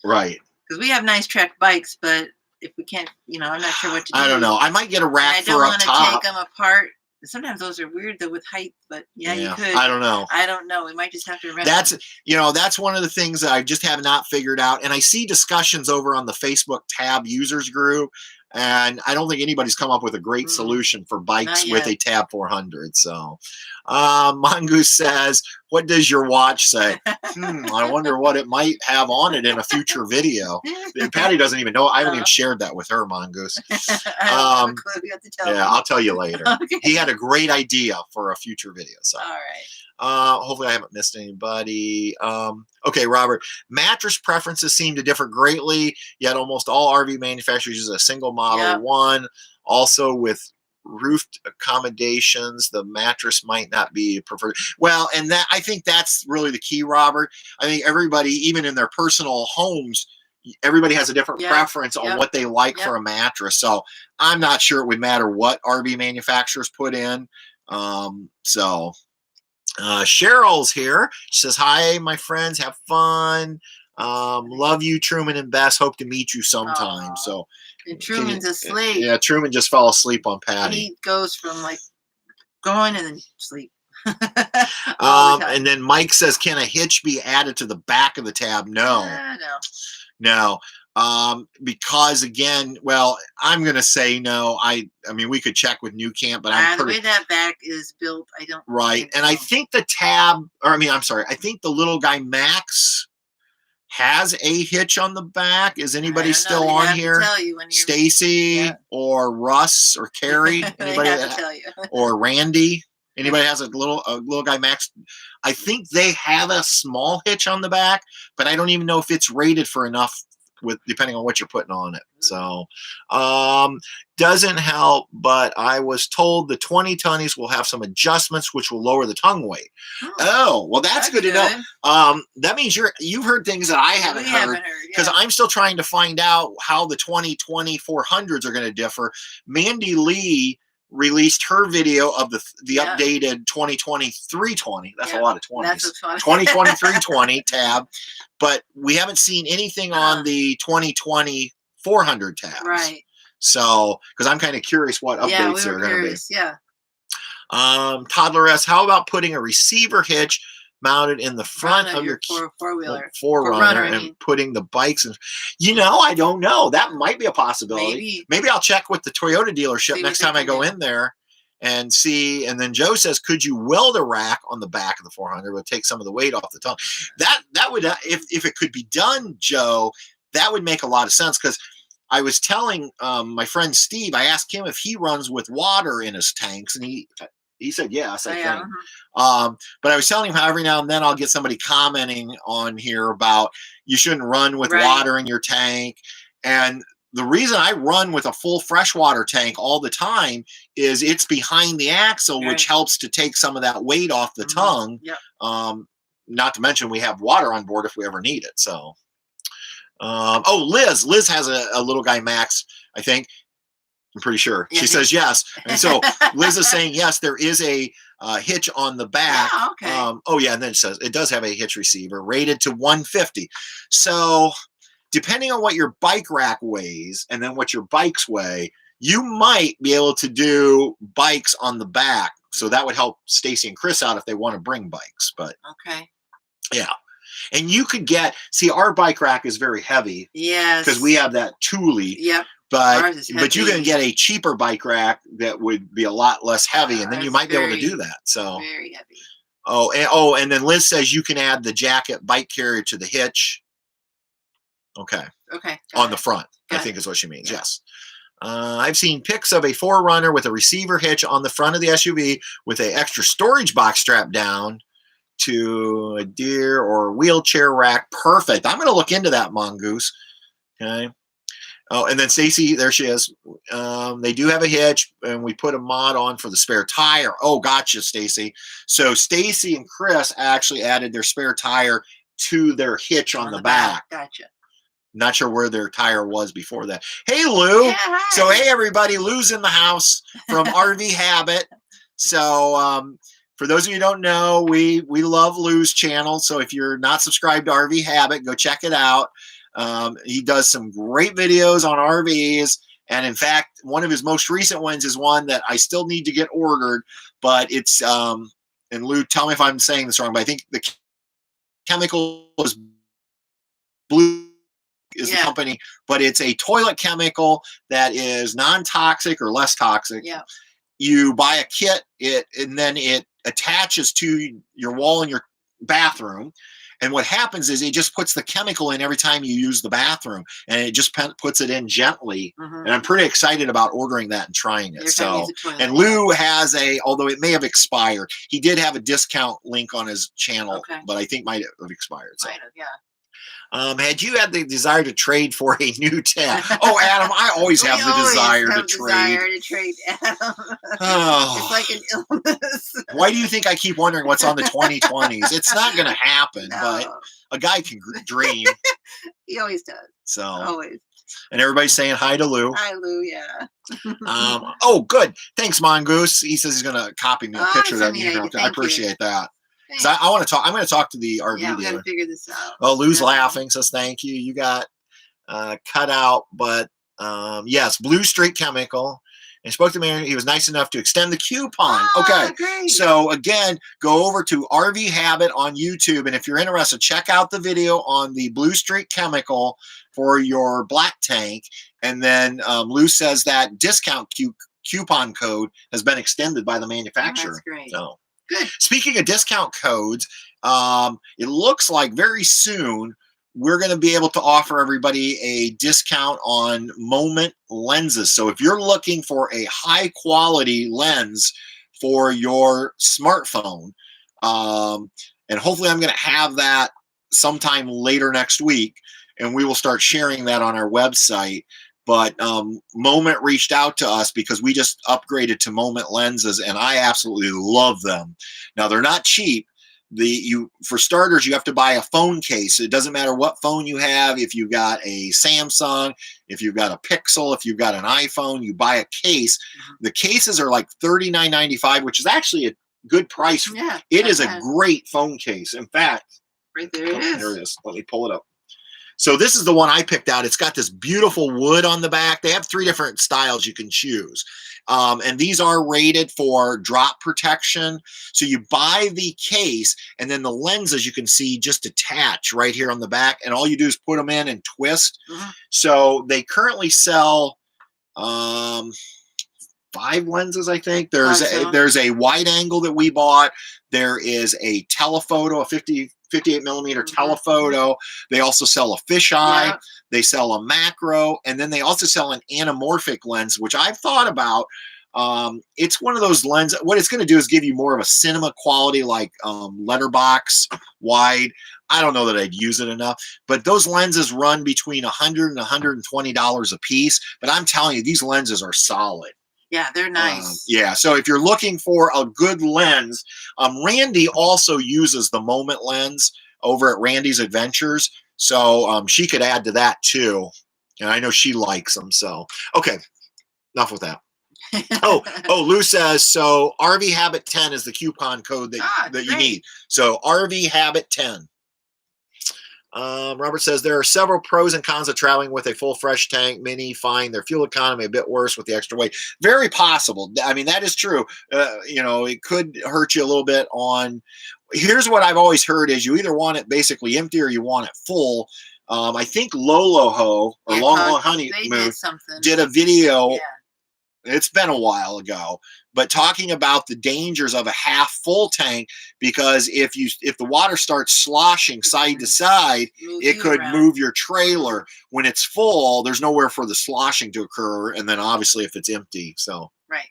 Speaker 1: Right.
Speaker 2: Because we have nice track bikes, but if we can't, I'm not sure what to do.
Speaker 1: I don't know. I might get a rack for up top. I don't want to
Speaker 2: take them apart. Sometimes those are weird though with height, but yeah, you could.
Speaker 1: I don't know. We
Speaker 2: might just have to rent
Speaker 1: them. That's one of the things that I just have not figured out. And I see discussions over on the Facebook Tab users group, and I don't think anybody's come up with a great solution for bikes with a Tab 400. So, Mongoose says, what does your watch say? I wonder what it might have on it in a future video. Patty doesn't even know. I haven't even shared that with her, Mongoose.
Speaker 2: I don't have a clue. You have to tell me.
Speaker 1: I'll tell you later.
Speaker 2: Okay.
Speaker 1: He had a great idea for a future video. So.
Speaker 2: All right.
Speaker 1: Hopefully I haven't missed anybody. Okay, Robert. Mattress preferences seem to differ greatly, yet almost all RV manufacturers use a single model one. Also with roofed accommodations, the mattress might not be preferred. Well, and that I think that's really the key, Robert. I think everybody, even in their personal homes, everybody has a different preference on what they like for a mattress. So I'm not sure it would matter what RV manufacturers put in. Cheryl's here. She says, hi, my friends. Have fun. Love you, Truman and Bess. Hope to meet you sometime. So,
Speaker 2: and Truman's asleep.
Speaker 1: Yeah, Truman just fell asleep on Patty.
Speaker 2: He goes from like going and then sleep.
Speaker 1: And then Mike says, can a hitch be added to the back of the Tab? No. No. Because again, well, I'm gonna say no. I mean, we could check with New Camp, but
Speaker 2: the way that back is built, I don't.
Speaker 1: Right, and I think the Tab, I think the Little Guy Max has a hitch on the back. Is anybody still on here? Stacy or Russ or Carrie? Anybody or Randy? Anybody has a Little Guy Max? I think they have a small hitch on the back, but I don't even know if it's rated for enough depending on what you're putting on it. So doesn't help, but I was told the 20 tonnies will have some adjustments which will lower the tongue weight. Oh, well, that's good to know. That means you've heard things that I haven't heard, because I'm still trying to find out how the 2020 400s are going to differ. Mandy Lee released her video of the updated 2020 320. That's a lot of 20s. 2020 320 Tab, but we haven't seen anything on the 2020 400 tabs. Right. So, because I'm kind of curious what updates are going to be.
Speaker 2: Yeah.
Speaker 1: Toddler S, how about putting a receiver hitch mounted in the front of your
Speaker 2: four-wheeler
Speaker 1: 4Runner and putting the bikes in? I don't know. That might be a possibility. Maybe I'll check with the Toyota dealership next time I go in there and see. And then Joe says, could you weld a rack on the back of the 400? Would take some of the weight off the tongue. That would, if it could be done, Joe, that would make a lot of sense, because I was telling my friend Steve, I asked him if he runs with water in his tanks, and He said yes, I think.
Speaker 2: Yeah.
Speaker 1: But I was telling him how every now and then I'll get somebody commenting on here about you shouldn't run with
Speaker 2: Right.
Speaker 1: water in your tank. And the reason I run with a full freshwater tank all the time is it's behind the axle, which helps to take some of that weight off the tongue.
Speaker 2: Yep.
Speaker 1: Not to mention we have water on board if we ever need it. So, Liz has a little guy, Max, I think. I'm pretty sure. She says yes. And so Liz is saying yes, there is a hitch on the back.
Speaker 2: Oh, okay.
Speaker 1: And then it says it does have a hitch receiver rated to 150. So depending on what your bike rack weighs and then what your bikes weigh, you might be able to do bikes on the back. So that would help Stacy and Chris out if they want to bring bikes. But yeah. And you could our bike rack is very heavy.
Speaker 2: Yes.
Speaker 1: Because we have that Thule.
Speaker 2: Yep.
Speaker 1: But you can get a cheaper bike rack that would be a lot less heavy, and then you might be able to do that. So
Speaker 2: very heavy.
Speaker 1: And then Liz says you can add the jacket bike carrier to the hitch. Okay. On the front, I think is what she means. Yeah. Yes. I've seen pics of a 4Runner with a receiver hitch on the front of the SUV with an extra storage box strapped down to a Deer or wheelchair rack. Perfect. I'm going to look into that, Mongoose. Okay. Oh, and then Stacy, there she is. They do have a hitch, and we put a mod on for the spare tire. Oh, gotcha, Stacy. So Stacy and Chris actually added their spare tire to their hitch on the back.
Speaker 2: Gotcha.
Speaker 1: Not sure where their tire was before that. Hey, Lou.
Speaker 2: Yeah, hi.
Speaker 1: So, hey, everybody. Lou's in the house from RV Habit. So, for those of you who don't know, we love Lou's channel. So, if you're not subscribed to RV Habit, go check it out. He does some great videos on RVs. And in fact, one of his most recent ones is one that I still need to get ordered. But it's, and Lou, tell me if I'm saying this wrong, but I think the chemical is Blue. Is the company, but it's a toilet chemical that is non-toxic or less toxic.
Speaker 2: Yeah.
Speaker 1: You buy a kit, and then it attaches to your wall in your bathroom. And what happens is it just puts the chemical in every time you use the bathroom, and it just puts it in gently. And I'm pretty excited about ordering that and trying it. And Lou has although it may have expired, he did have a discount link on his channel, but I think might have expired. So.
Speaker 2: Might have, yeah.
Speaker 1: Had you had the desire to trade for a new tent? Oh, Adam, I always have the desire to trade.
Speaker 2: Adam. It's like an illness.
Speaker 1: Why do you think I keep wondering what's on the 2020s? It's not going to happen, but a guy can dream.
Speaker 2: He always does.
Speaker 1: So
Speaker 2: always.
Speaker 1: And everybody's saying hi to Lou.
Speaker 2: Hi, Lou. Yeah.
Speaker 1: Oh, good. Thanks, Mongoose. He says he's going to copy me a picture of that. I appreciate that. I want to talk. I'm going to talk to the RV dealer.
Speaker 2: We got to figure this out.
Speaker 1: Oh, Lou's laughing. Says thank you. You got cut out, but yes, Blue Street Chemical. And spoke to me. He was nice enough to extend the coupon. Okay.
Speaker 2: Great.
Speaker 1: So again, go over to RV Habit on YouTube, and if you're interested, check out the video on the Blue Street Chemical for your black tank. And then Lou says that discount coupon code has been extended by the manufacturer.
Speaker 2: That's great.
Speaker 1: So.
Speaker 2: Good.
Speaker 1: Speaking of discount codes, it looks like very soon we're going to be able to offer everybody a discount on Moment lenses. So if you're looking for a high quality lens for your smartphone, and hopefully I'm going to have that sometime later next week, and we will start sharing that on our website. But Moment reached out to us because we just upgraded to Moment lenses, and I absolutely love them. Now, they're not cheap. For starters, you have to buy a phone case. It doesn't matter what phone you have. If you've got a Samsung, if you've got a Pixel, if you've got an iPhone, you buy a case. The cases are like $39.95, which is actually a good price.
Speaker 2: Yeah,
Speaker 1: it is a great phone case. In fact,
Speaker 2: right there it is.
Speaker 1: There it is. Let me pull it up. So this is the one I picked out. It's got this beautiful wood on the back. They have 3 different styles you can choose. And these are rated for drop protection. So you buy the case, and then the lenses you can see just attach right here on the back. And all you do is put them in and twist. So they currently sell 5 lenses, I think. There's a wide angle that we bought. There is a telephoto, a 58 millimeter telephoto. They also sell a fisheye.
Speaker 2: Yeah.
Speaker 1: They sell a macro, and then they also sell an anamorphic lens, which I've thought about. It's one of those lenses. What it's going to do is give you more of a cinema quality, like letterbox wide. I don't know that I'd use it enough, but those lenses run between $100 and $120 a piece. But I'm telling you, these lenses are solid.
Speaker 2: Yeah, they're nice.
Speaker 1: Yeah, so if you're looking for a good lens, Randy also uses the Moment lens over at Randy's Adventures, so she could add to that too. And I know she likes them. So okay, enough with that. Lou says, so RV Habit 10 is the coupon code that you need. So RV Habit 10. Robert says there are several pros and cons of traveling with a full fresh tank. Many find their fuel economy a bit worse with the extra weight. Very possible. I mean, that is true. It could hurt you a little bit on. Here's what I've always heard is you either want it basically empty or you want it full. I think Loloho or Long Honeymoon did a video. Yeah. It's been a while ago, but talking about the dangers of a half full tank, because if the water starts sloshing side to side, it could move your trailer. When it's full, there's nowhere for the sloshing to occur, and then obviously if it's empty. So
Speaker 2: right.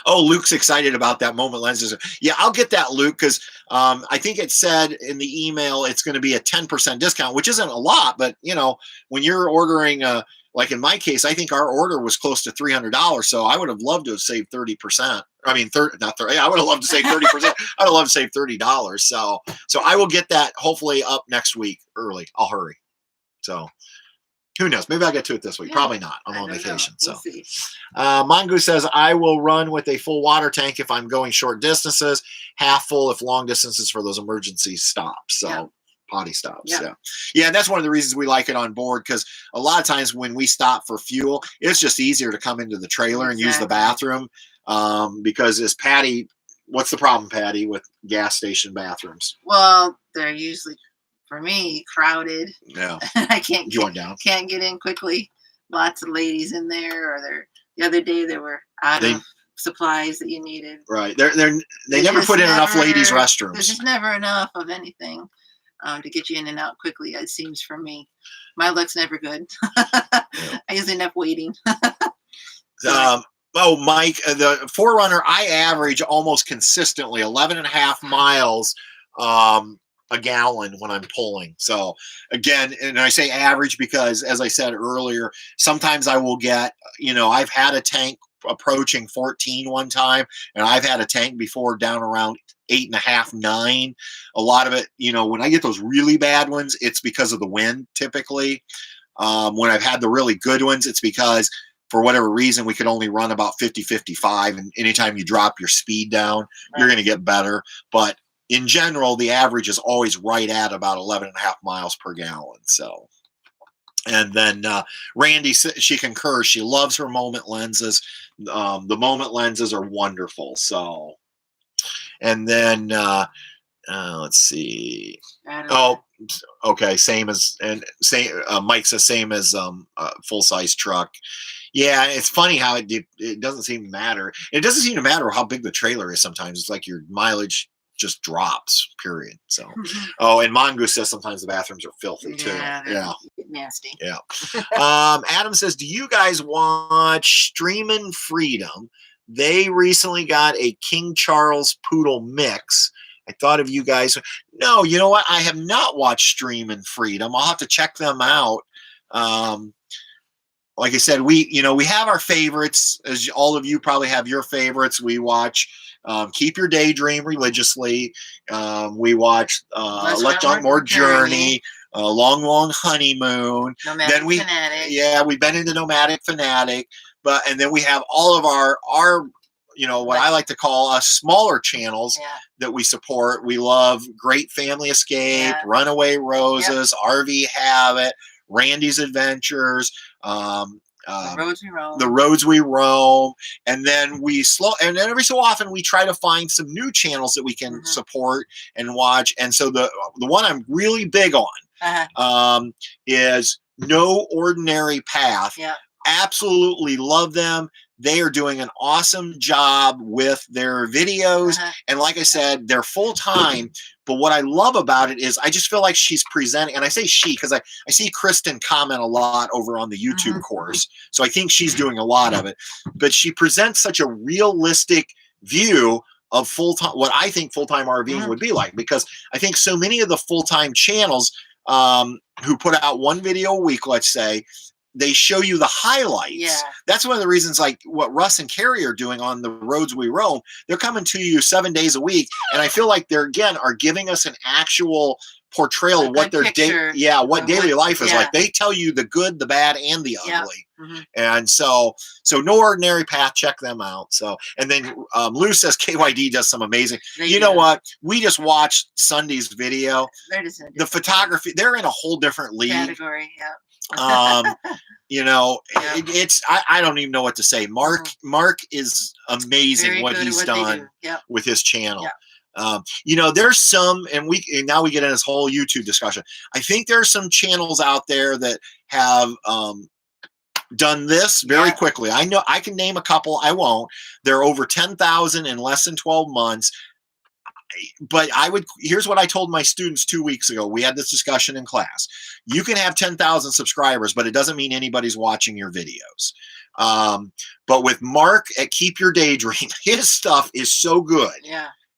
Speaker 1: Oh, Luke's excited about that Moment lenses. Yeah, I'll get that, Luke, because I think it said in the email it's going to be a 10% discount, which isn't a lot, but when you're ordering like in my case, I think our order was close to $300. So I would have loved to have saved 30%. I mean, not 30. I would have loved to save 30%. I would have loved to save $30. So I will get that hopefully up next week early. I'll hurry. So who knows? Maybe I'll get to it this week. Yeah, probably not. I'm on vacation. We'll see. Mongoose says, I will run with a full water tank if I'm going short distances, half full if long distances for those emergency stops. So. Yeah. Potty stops. Yeah. And that's one of the reasons we like it on board, because a lot of times when we stop for fuel, it's just easier to come into the trailer and use the bathroom. Because as Patty, what's the problem, Patty, with gas station bathrooms?
Speaker 2: Well, they're usually, for me, crowded.
Speaker 1: Yeah.
Speaker 2: I can't get in quickly. Lots of ladies in there, or the other day they were out of supplies that you needed.
Speaker 1: Right. They never put in enough ladies' restrooms.
Speaker 2: There's just never enough of anything. To get you in and out quickly, it seems, for me. My luck's never good. I usually end up waiting.
Speaker 1: Mike, the Forerunner, I average almost consistently 11.5 miles a gallon when I'm pulling. So again, and I say average because, as I said earlier, sometimes I will get, I've had a tank approaching 14 one time, and I've had a tank before down around 8.5, 9. A lot of it, when I get those really bad ones, it's because of the wind typically. When I've had the really good ones, it's because for whatever reason, we could only run about 50, 55. And anytime you drop your speed down, you're going to get better. But in general, the average is always right at about 11.5 miles per gallon. So, and then Randy, she concurs. She loves her Moment lenses. The Moment lenses are wonderful. So, and then let's see. Oh, okay. Mike says same as full size truck. Yeah, it's funny how it doesn't seem to matter. It doesn't seem to matter how big the trailer is. Sometimes it's like your mileage just drops. Period. So, and Mongoose says sometimes the bathrooms are filthy too. Yeah,
Speaker 2: nasty.
Speaker 1: Yeah. Adam says, do you guys watch Streamin' Freedom? They recently got a King Charles Poodle mix. I thought of you guys. No, you know what? I have not watched Streamin' Freedom. I'll have to check them out. Like I said, we have our favorites, as all of you probably have your favorites. We watch Keep Your Daydream religiously. We watch Let Junk More Journey, Long Long Honeymoon.
Speaker 2: Nomadic Fanatic.
Speaker 1: Yeah, we've been into Nomadic Fanatic. And then we have all of our what I like to call smaller channels that we support. We love Great Family Escape, Runaway Roses, RV Habit, Randy's Adventures, the Roads We Roam, and then and then every so often we try to find some new channels that we can support and watch. And so the one I'm really big on is No Ordinary Path.
Speaker 2: Yeah.
Speaker 1: Absolutely love them. They are doing an awesome job with their videos.
Speaker 2: Uh-huh.
Speaker 1: And like I said, they're full-time. But what I love about it is I just feel like she's presenting, and I say she because I see Kristen comment a lot over on the YouTube course. So I think she's doing a lot of it. But she presents such a realistic view of full-time, what I think full-time RVing would be like, because I think so many of the full-time channels who put out one video a week, let's say, they show you the highlights.
Speaker 2: Yeah.
Speaker 1: That's one of the reasons, like what Russ and Carrie are doing on the roads we roam. They're coming to you 7 days a week, and I feel like they're again are giving us an actual portrayal of what their what daily life is like. They tell you the good, the bad, and the ugly. And so No Ordinary Path, check them out. So, and then Lou says KYD does some amazing. You know what? We just watched Sunday's video. The photography, they're in a whole different league.
Speaker 2: Category,
Speaker 1: you know, it's I don't even know what to say. Mark is amazing what he's done with his channel. You know, there's some, and now we get in this whole YouTube discussion. I think there's some channels out there that have done this very quickly. I know I can name a couple. I won't. They're over 10,000 in less than 12 months. But here's what I told my students 2 weeks ago. We had this discussion in class. You can have 10,000 subscribers, but it doesn't mean anybody's watching your videos. But with Mark at Keep Your Daydream, his stuff is so good.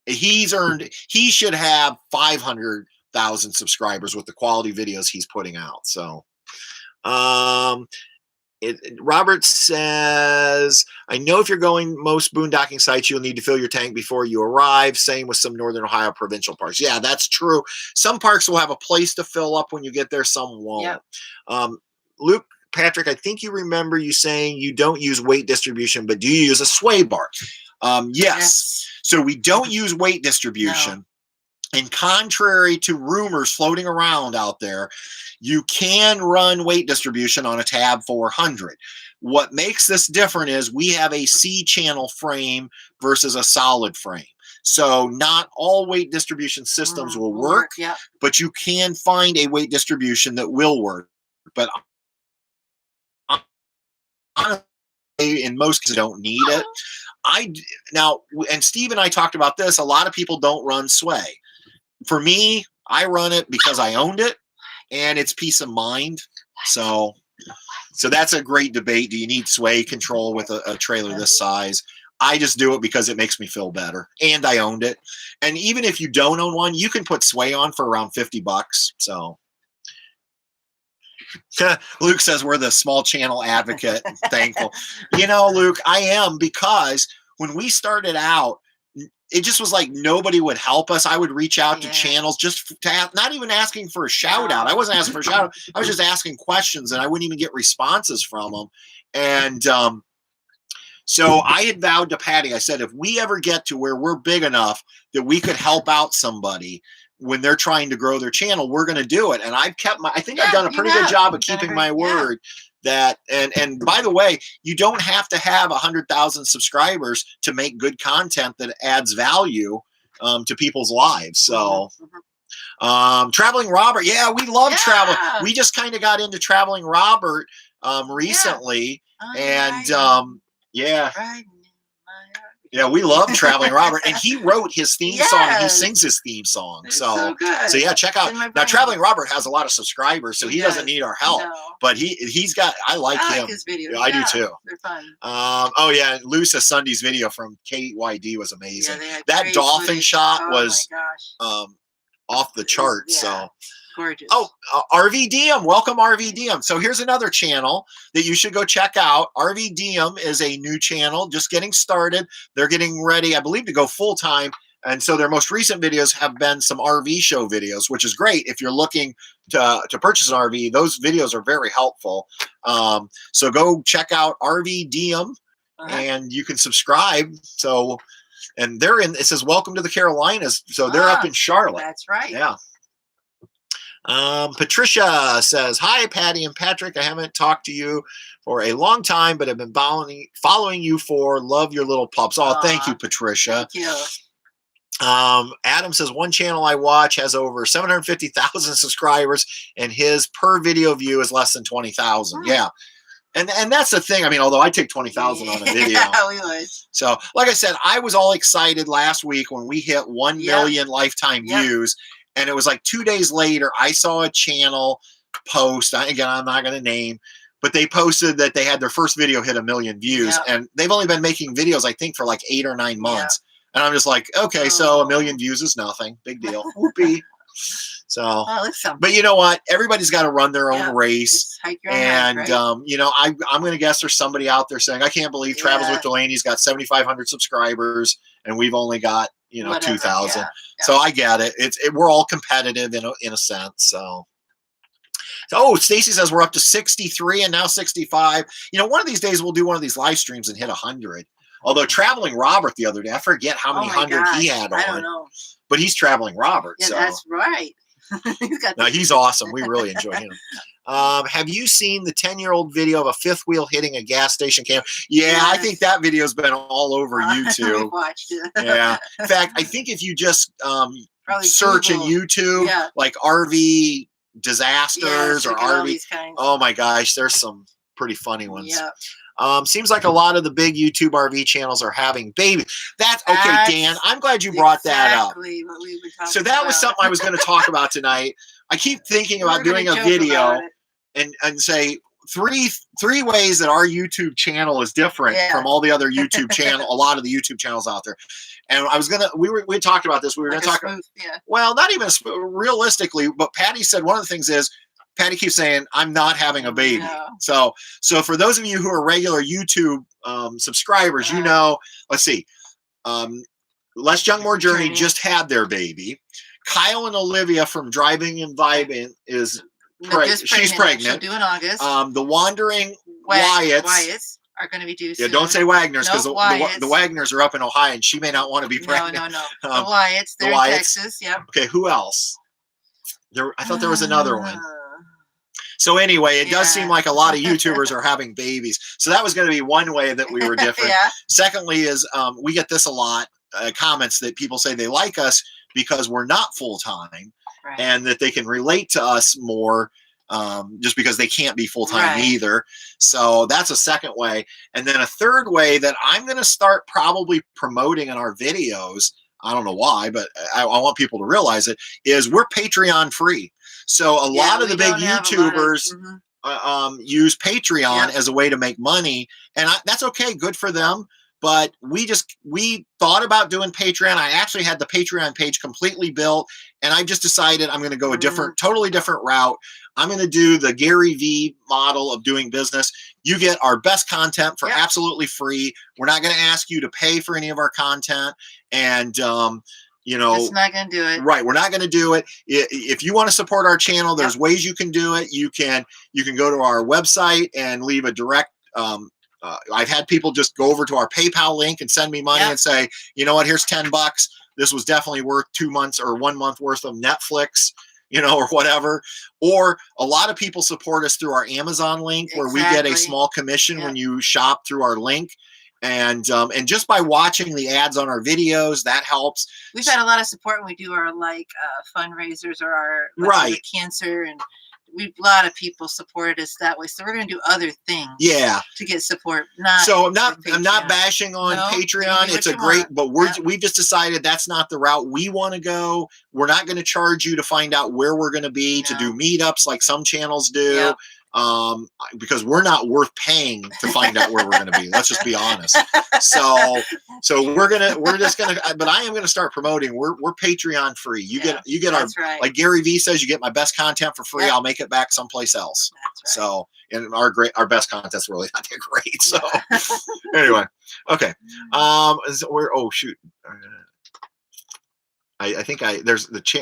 Speaker 1: He should have 500,000 subscribers with the quality videos he's putting out. So, Robert says, I know if you're going most boondocking sites, you'll need to fill your tank before you arrive. Same with some Northern Ohio provincial parks. Yeah, that's true. Some parks will have a place to fill up when you get there. Some won't. Luke, Patrick, I think you remember you saying you don't use weight distribution, but do you use a sway bar? Yes. So we don't use weight distribution. No. And contrary to rumors floating around out there, you can run weight distribution on a Tab 400. What makes this different is we have a C-channel frame versus a solid frame. So not all weight distribution systems will work, but you can find a weight distribution that will work. But honestly, in most cases, you don't need it. And Steve and I talked about this. A lot of people don't run sway. For me, I run it because I owned it, and it's peace of mind. So that's a great debate. Do you need sway control with a trailer this size? I just do it because it makes me feel better, and I owned it. And even if you don't own one, you can put sway on for around $50. So Luke says we're the small channel advocate. Thankful. You know, Luke, I am, because when we started out, it just was like nobody would help us. I would reach out to channels just to not even asking for a shout out. I wasn't asking for a shout out. I was just asking questions, and I wouldn't even get responses from them. And so I had vowed to Patty, I said, if we ever get to where we're big enough that we could help out somebody when they're trying to grow their channel, we're going to do it. And I think I've done a pretty good job of keeping my word. That and by the way, you don't have to have 100,000 subscribers to make good content that adds value to people's lives. So Traveling Robert, we love travel. We just kind of got into Traveling Robert recently. We love Traveling Robert, and he wrote his theme song, and he sings his theme song. So check out. Now, Traveling Robert has a lot of subscribers, so he doesn't need our help. No. But he's got. I like him.
Speaker 2: His videos.
Speaker 1: I do too.
Speaker 2: They're fun.
Speaker 1: Lou says Sunday's video from KYD was amazing. That dolphin shot was off the charts. So.
Speaker 2: Gorgeous.
Speaker 1: RVDM. Welcome, RVDM. So here's another channel that you should go check out. RVDM is a new channel, just getting started. They're getting ready, I believe, to go full time. And so their most recent videos have been some RV show videos, which is great. If you're looking to purchase an RV, those videos are very helpful. So go check out RVDM and you can subscribe. So, and they're in, it says, welcome to the Carolinas. So they're up in Charlotte.
Speaker 2: That's right.
Speaker 1: Yeah. Patricia says, hi, Patty and Patrick. I haven't talked to you for a long time, but I've been following you for love your little pups. Oh, thank you, Patricia.
Speaker 2: Thank you.
Speaker 1: Adam says, one channel I watch has over 750,000 subscribers, and his per video view is less than 20,000. Yeah. And that's the thing. I mean, although I take 20,000 on a video.
Speaker 2: Yeah, we would.
Speaker 1: So, like I said, I was all excited last week when we hit 1 million lifetime views. And it was like 2 days later, I saw a channel post. Again, I'm not going to name, but they posted that they had their first video hit 1 million views. And they've only been making videos, I think, for like 8 or 9 months. And I'm just like, okay, so 1 million views is nothing. Big deal. Whoopee. So, but you know what? Everybody's got to run their own race. And, you know, I'm going to guess there's somebody out there saying, I can't believe Travels with Delaney's got 7,500 subscribers and we've only got, you know, 2,000. So I get it. We're all competitive in a sense. So, oh, Stacy says we're up to 63 and now 65. You know, one of these days we'll do one of these live streams and hit 100. Although Traveling Robert the other day, I forget how many hundred he had on.
Speaker 2: I don't know.
Speaker 1: But he's Traveling Robert.
Speaker 2: Yeah,
Speaker 1: so.
Speaker 2: that's right.
Speaker 1: No, he's awesome. We really enjoy him. Have you seen the 10-year-old video of a fifth wheel hitting a gas station camera? Yeah, yes. I think that video's been all over YouTube.
Speaker 2: Watched it.
Speaker 1: Yeah. In fact, I think if you just search in YouTube, like RV disasters or RV, oh my gosh, there's some pretty funny ones. Yeah. Seems like a lot of the big YouTube RV channels are having babies. That's okay, Dan. I'm glad you brought that up.
Speaker 2: What we were
Speaker 1: so that was something I was going to talk about tonight. I keep thinking about doing a video and say three ways that our YouTube channel is different from all the other YouTube channel, a lot of the YouTube channels out there. And I was gonna, we talked about this. We were going to talk about, well, not even realistically, but Patty said one of the things is, Patty keeps saying, I'm not having a baby. So for those of you who are regular YouTube subscribers, you know, let's see. Less Young More Journey just had their baby. Kyle and Olivia from Driving and Vibing is she's pregnant.
Speaker 2: She'll do in August.
Speaker 1: The Wandering Wyatts
Speaker 2: are going to be due soon.
Speaker 1: Yeah, don't say Wagner's because the Wagners are up in Ohio and she may not want to be pregnant.
Speaker 2: No. The Wyatts, they're in Texas. Yep.
Speaker 1: Okay, who else? I thought there was another one. So anyway, it does seem like a lot of YouTubers are having babies. So that was going to be one way that we were different. Secondly is we get this a lot, comments that people say they like us because we're not full-time and that they can relate to us more just because they can't be full-time either. So that's a second way. And then a third way that I'm going to start probably promoting in our videos, I don't know why, but I want people to realize it, is we're Patreon free. So a lot of the big YouTubers use Patreon as a way to make money, and that's okay, good for them. But we thought about doing Patreon. I actually had the Patreon page completely built, and I just decided I'm going to go a totally different route. I'm going to do the Gary V model of doing business. You get our best content for absolutely free. We're not going to ask you to pay for any of our content, and you know,
Speaker 2: it's not going to do it.
Speaker 1: Right. We're not going to do it. If you want to support our channel, there's ways you can do it. You can go to our website and leave a direct, I've had people just go over to our PayPal link and send me money and say, you know what, here's $10. This was definitely worth 2 months or 1 month worth of Netflix, you know, or whatever. Or a lot of people support us through our Amazon link where we get a small commission when you shop through our link. And just by watching the ads on our videos, that helps.
Speaker 2: We've had a lot of support when we do our fundraisers or our cancer, and a lot of people supported us that way. So we're going to do other things. To get support. I'm not bashing on Patreon. It's a great, but we've just decided that's not the route we want to go. We're not going to charge you to find out where we're going to be to do meetups like some channels do. Because we're not worth paying to find out where we're going to be. Let's just be honest. So we're just gonna. But I am going to start promoting. We're Patreon free. You get our like Gary V says. You get my best content for free. I'll make it back someplace else. So and our best content's really not that great. So anyway, okay. Shoot. I think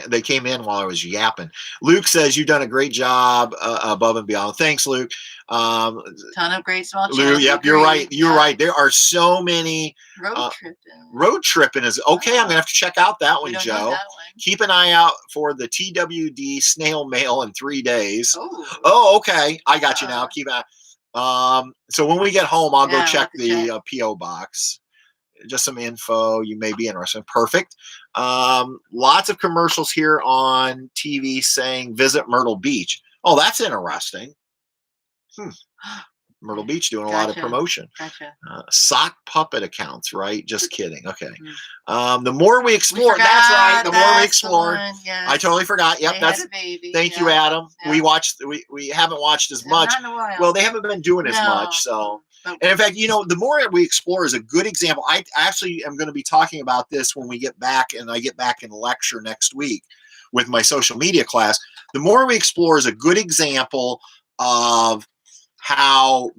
Speaker 2: they came in while I was yapping. Luke says you've done a great job above and beyond. Thanks, Luke. Ton of great small channels.
Speaker 1: Yep, you're right. You're right. There are so many. Road tripping is okay. I'm gonna have to check out that one, Joe. Keep an eye out for the TWD snail mail in 3 days. Oh, okay. I got you now. Keep an. So when we get home, I'll go check the PO box. Just some info you may be interested in. Perfect. Lots of commercials here on TV saying visit Myrtle Beach. Oh, that's interesting. Myrtle Beach doing a lot of promotion.
Speaker 2: Gotcha.
Speaker 1: Sock puppet accounts, right? Just kidding. Okay.
Speaker 2: Mm.
Speaker 1: The more we explore, that's right. The more we explore,
Speaker 2: yes.
Speaker 1: I totally forgot. Yep,
Speaker 2: They
Speaker 1: that's.
Speaker 2: had a baby.
Speaker 1: Thank you, Adam.
Speaker 2: Yeah.
Speaker 1: We watched. We haven't watched as much.
Speaker 2: Not in a while.
Speaker 1: Well, they haven't been doing as much. So, and in fact, you know, the more we explore is a good example. I actually am going to be talking about this when we get back, and I get back in lecture next week with my social media class. The more we explore is a good example of how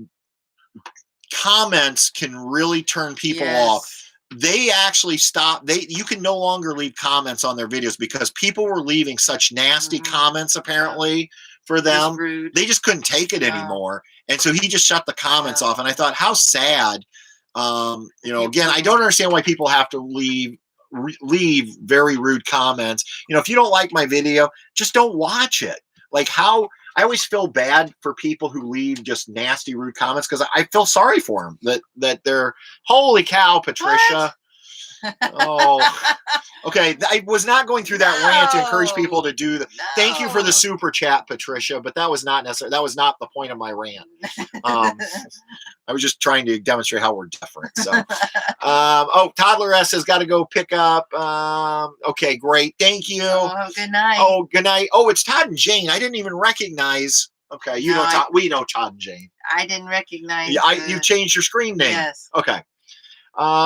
Speaker 1: comments can really turn people off. They actually stop. You can no longer leave comments on their videos because people were leaving such nasty comments apparently for them. They just couldn't take it anymore. And so he just shut the comments off. And I thought, how sad. You know, again, I don't understand why people have to leave very rude comments. You know, if you don't like my video, just don't watch it. Like I always feel bad for people who leave just nasty, rude comments because I feel sorry for them that they're, holy cow, Patricia. Oh, okay. I was not going through that rant to encourage people to do that. Thank you for the super chat, Patricia, but that was not necessary. That was not the point of my rant. I was just trying to demonstrate how we're different. So, oh, Toddler S has got to go pick up. Okay, great. Thank you.
Speaker 2: Oh, good night.
Speaker 1: Oh, good night. Oh, it's Todd and Jane. I didn't even recognize. Okay, you know Todd. We know Todd and Jane.
Speaker 2: I didn't recognize.
Speaker 1: Yeah, you changed your screen name.
Speaker 2: Yes.
Speaker 1: Okay.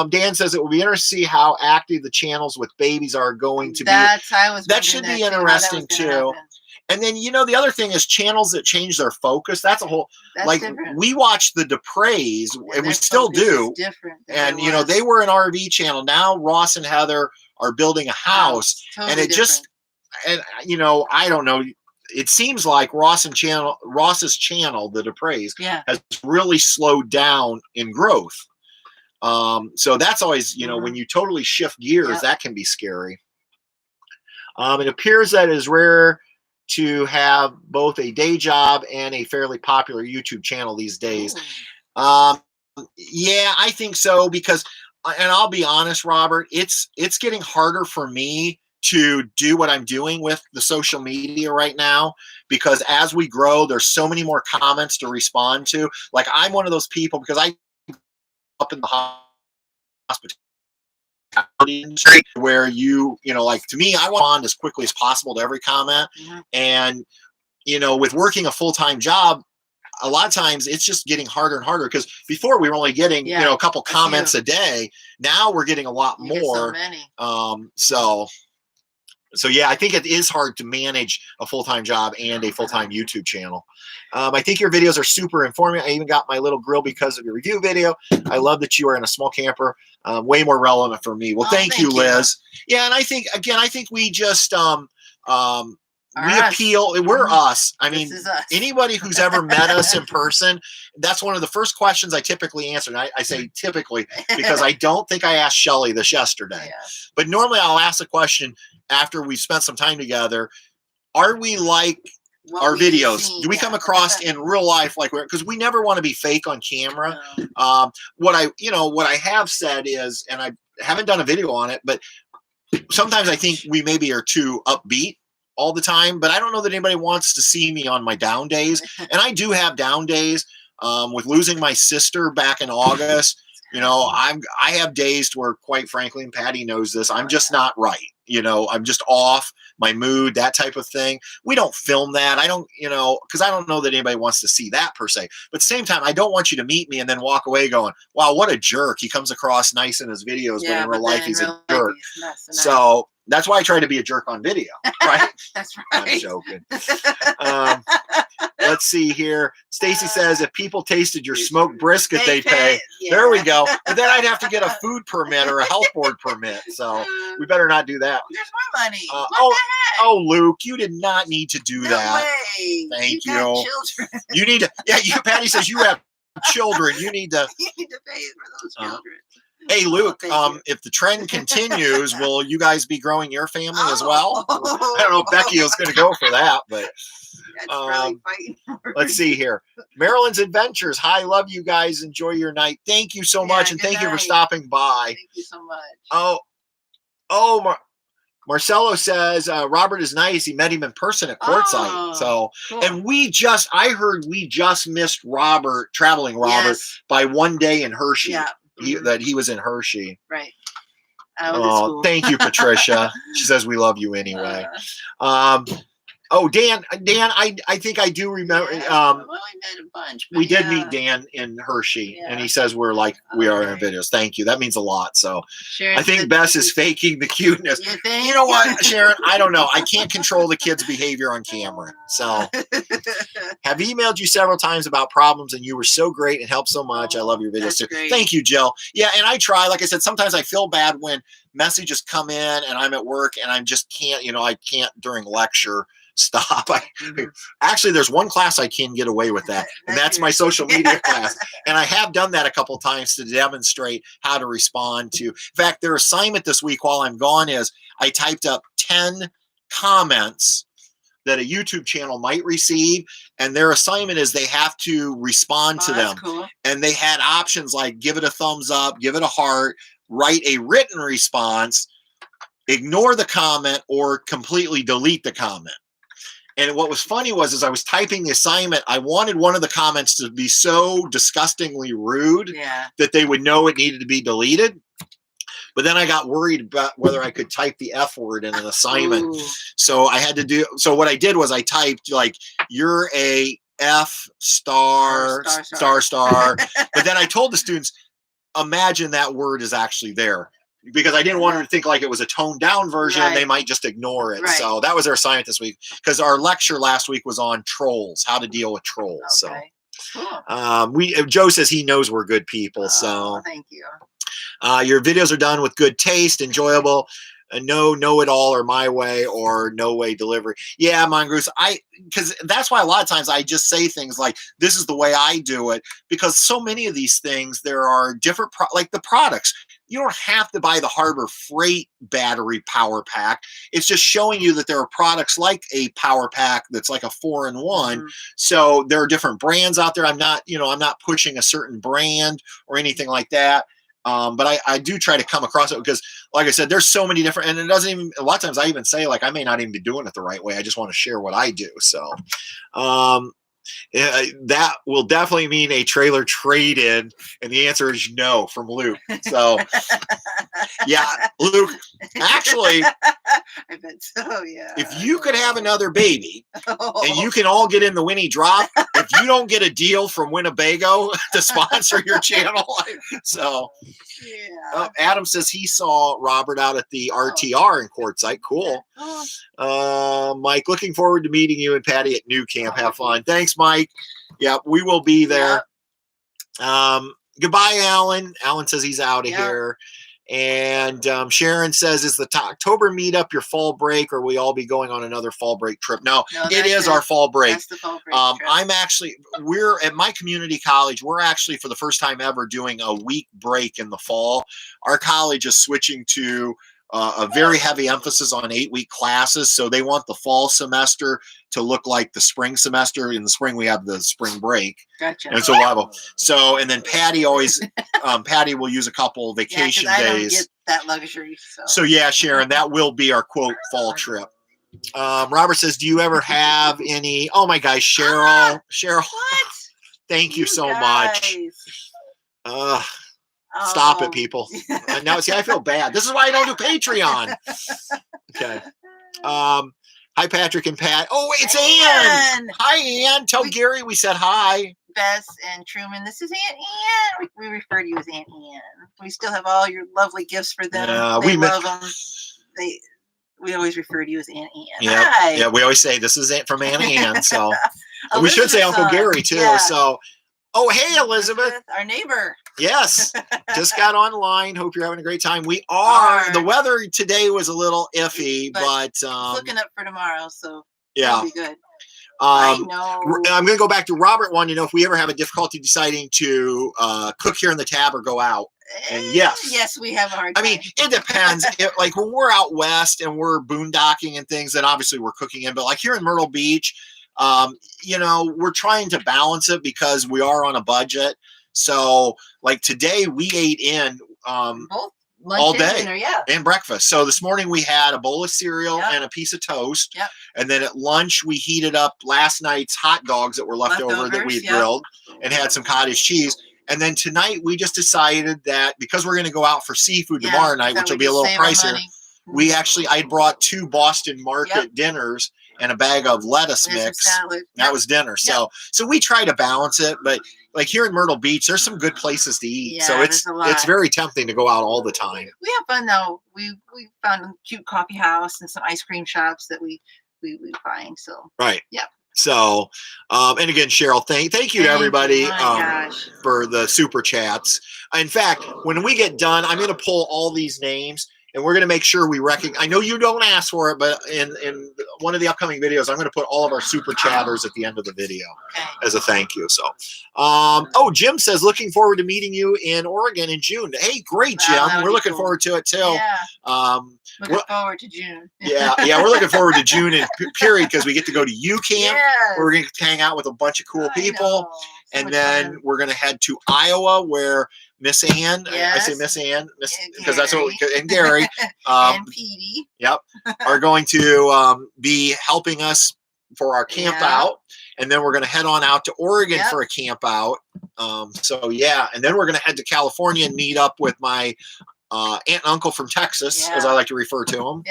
Speaker 1: Dan says it will be interesting to see how active the channels with babies are going to be. That should be interesting too. And then, you know, the other thing is channels that change their focus. That's a whole, like different. We watched the Dupreys and we still do. And, you know, they were an RV channel. Now Ross and Heather are building a house. Totally and it different. Just, and, you know, I don't know. It seems like Ross's channel, the Dupreys, has really slowed down in growth. So that's always, you know, when you totally shift gears, that can be scary. It appears that it is rare to have both a day job and a fairly popular YouTube channel these days. Yeah, I think so because, and I'll be honest, Robert, it's getting harder for me to do what I'm doing with the social media right now because as we grow, there's so many more comments to respond to. Like I'm one of those people because I up in the hospitality industry where you know, like to me, I want to respond as quickly as possible to every comment. And, you know, with working a full-time job, a lot of times it's just getting harder and harder because before we were only getting, you know, a couple comments a day. Now we're getting a lot more. So yeah, I think it is hard to manage a full-time job and a full-time YouTube channel. I think your videos are super informative. I even got my little grill because of your review video. I love that you are in a small camper. Way more relevant for me. Well, thank you, Liz. Yeah, and I think we just we appeal. We're us. I mean, anybody who's ever met us in person, that's one of the first questions I typically answer. And I say typically because I don't think I asked Shelly this yesterday. But normally I'll ask a question after we've spent some time together. Are we like our videos? Do we come across in real life like we're, because we never want to be fake on camera. What I have said is, and I haven't done a video on it, but sometimes I think we maybe are too upbeat all the time, but I don't know that anybody wants to see me on my down days. And I do have down days with losing my sister back in August. You know, I have days where, quite frankly, and Patty knows this, I'm just not right. You know, I'm just off, my mood, that type of thing. We don't film that. I don't, you know, because I don't know that anybody wants to see that per se. But at the same time, I don't want you to meet me and then walk away going, wow, what a jerk. He comes across nice in his videos, but in real life, he's a jerk. So that's why I try to be a jerk on video, right?
Speaker 2: That's right.
Speaker 1: I'm joking. Let's see here. Stacy says, if people tasted your smoked brisket, they'd pay. There we go. But then I'd have to get a food permit or a health board permit. So we better not do that.
Speaker 2: There's my money. What the heck?
Speaker 1: Oh, Luke, you did not need to do that.
Speaker 2: Way.
Speaker 1: Thank you.
Speaker 2: Children.
Speaker 1: You need to. Yeah, Patty says you have children. You need to.
Speaker 2: You need to pay for those children.
Speaker 1: Hey, Luke, if the trend continues, will you guys be growing your family as well? I don't know if Becky is going to go for that, but let's see here. Maryland's Adventures. Hi, love you guys. Enjoy your night. Thank you so much, and thank you for stopping by.
Speaker 2: Thank you so much.
Speaker 1: Marcelo says Robert is nice. He met him in person at Quartzsite.
Speaker 2: Oh,
Speaker 1: So,
Speaker 2: cool.
Speaker 1: and I heard we just missed traveling Robert
Speaker 2: Yes.
Speaker 1: by one day in Hershey.
Speaker 2: Yeah.
Speaker 1: That he was in Hershey.
Speaker 2: Right.
Speaker 1: Oh, thank you, Patricia. She says we love you anyway. Oh, Dan, I think I do remember.
Speaker 2: Well, we met a bunch.
Speaker 1: We did meet Dan in Hershey, and he says we are in videos. Thank you. That means a lot. So
Speaker 2: Sharon,
Speaker 1: I think Bess is faking the cuteness. You know what, Sharon? I don't know. I can't control the kids' behavior on camera. So have emailed you several times about problems, and you were so great and helped so much. I love your videos too.
Speaker 2: Great.
Speaker 1: Thank you, Jill. Yeah, and I try. Like I said, sometimes I feel bad when messages come in and I'm at work and I just can't. I can't during lecture. Stop. Actually, there's one class I can get away with that, and that's my social media class. And I have done that a couple times to demonstrate how to respond to. In fact, their assignment this week while I'm gone is I typed up 10 comments that a YouTube channel might receive, and their assignment is they have to respond to them.
Speaker 2: Cool.
Speaker 1: And they had options like give it a thumbs up, give it a heart, write a written response, ignore the comment, or completely delete the comment. And what was funny was, as I was typing the assignment, I wanted one of the comments to be so disgustingly rude that they would know it needed to be deleted. But then I got worried about whether I could type the F word in an assignment. So I had to so what I did was I typed like, you're a F star. But then I told the students, imagine that word is actually there. Because I didn't want her to think like it was a toned down version. They might just ignore it. So that was our assignment this week. Because our lecture last week was on trolls, how to deal with trolls. So Joe says he knows we're good people. So
Speaker 2: thank you.
Speaker 1: Your videos are done with good taste, enjoyable. No know-it-all or my way or no way delivery. Yeah, Mongoose, because that's why a lot of times I just say things like, this is the way I do it, because so many of these things, there are different, like the products. You don't have to buy the Harbor Freight battery power pack. It's just showing you that there are products like a power pack that's like a 4-in-1. So there are different brands out there. I'm not pushing a certain brand or anything like that. But I do try to come across it because, like I said, there's so many different, and it doesn't even, a lot of times I even say, like, I may not even be doing it the right way. I just want to share what I do. So, that will definitely mean a trailer trade-in, and the answer is no from Luke. So, yeah, Luke, actually,
Speaker 2: I bet so, yeah.
Speaker 1: If you could have another baby and you can all get in the Winnie drop, if you don't get a deal from Winnebago to sponsor your channel, so Adam says he saw Robert out at the RTR in Quartzsite. Cool. Mike, looking forward to meeting you and Patty at New Camp. Have fun. Thanks, Mike. Yeah, we will be there. Goodbye, Alan. Alan says he's out of here. And Sharon says, is the October meetup your fall break, or will we all be going on another fall break trip? No, it is our fall break.
Speaker 2: That's the fall break trip.
Speaker 1: We're at my community college. We're actually, for the first time ever, doing a week break in the fall. Our college is switching to a very heavy emphasis on 8-week classes. So they want the fall semester to look like the spring semester. In the spring, we have the spring break.
Speaker 2: Gotcha.
Speaker 1: And so we'll have and then Patty always, Patty will use a couple vacation days. I don't
Speaker 2: get that luxury.
Speaker 1: So yeah, Sharon, that will be our quote fall trip. Robert says, do you ever have any, oh my gosh, Cheryl,
Speaker 2: what?
Speaker 1: Thank you so much. Stop it, people. Now, see, I feel bad. This is why I don't do Patreon. Okay. Hi, Patrick and Pat. Oh, it's Ann. Hi, Ann. Tell Gary we said hi.
Speaker 2: Bess and Truman, this is Aunt Ann. We refer to you as Aunt Ann. We still have all your lovely gifts for them. They love them. We always refer to you as Aunt Ann.
Speaker 1: Yeah, we always say this is from Aunt Ann. So we should say Uncle Gary too. Yeah. So. Oh, hey, Elizabeth.
Speaker 2: Our neighbor.
Speaker 1: Yes. Just got online. Hope you're having a great time. We are. The weather today was a little iffy, but
Speaker 2: it's looking up for tomorrow, so
Speaker 1: yeah.
Speaker 2: It'll be good.
Speaker 1: I know. I'm going to go back to Robert wanting to know if we ever have a difficulty deciding to cook here in the tab or go out. And yes.
Speaker 2: Yes, we have a hard time.
Speaker 1: I mean, it depends. Like when we're out west and we're boondocking and things, then obviously we're cooking in. But like here in Myrtle Beach, we're trying to balance it because we are on a budget. So like today we ate in,
Speaker 2: Lunch
Speaker 1: all
Speaker 2: and
Speaker 1: day
Speaker 2: dinner, yeah.
Speaker 1: and breakfast. So this morning we had a bowl of cereal
Speaker 2: Yep.
Speaker 1: and a piece of toast.
Speaker 2: Yep.
Speaker 1: And then at lunch we heated up last night's hot dogs that were left over that we had grilled and had some cottage cheese. And then tonight we just decided that because we're going to go out for seafood tomorrow night, which will be a little pricier, we actually, I brought 2 Boston Market dinners and a bag of lettuce mix. That was dinner. So we try to balance it, but like here in Myrtle Beach, there's some good places to eat. So it's very tempting to go out all the time.
Speaker 2: We have fun though. We found a cute coffee house and some ice cream shops that we find. So
Speaker 1: So, and again, Cheryl, thank you to everybody for the super chats. In fact, when we get done, I'm going to pull all these names and we're going to make sure we recognize. I know you don't ask for it, but in one of the upcoming videos, I'm going to put all of our super chatters at the end of the video as a thank you. So, oh, Jim says, looking forward to meeting you in Oregon in June. Hey, great, Jim. We're looking forward to it too.
Speaker 2: Yeah. Looking forward to June.
Speaker 1: We're looking forward to June and period because we get to go to UCamp. Where we're going to hang out with a bunch of cool people. And then we're going to head to Iowa where Miss Ann, I say Miss Ann, because that's what and Gary,
Speaker 2: and Petey,
Speaker 1: are going to be helping us for our camp out. And then we're going to head on out to Oregon for a camp out. And then we're going to head to California and meet up with my aunt and uncle from Texas, as I like to refer to them.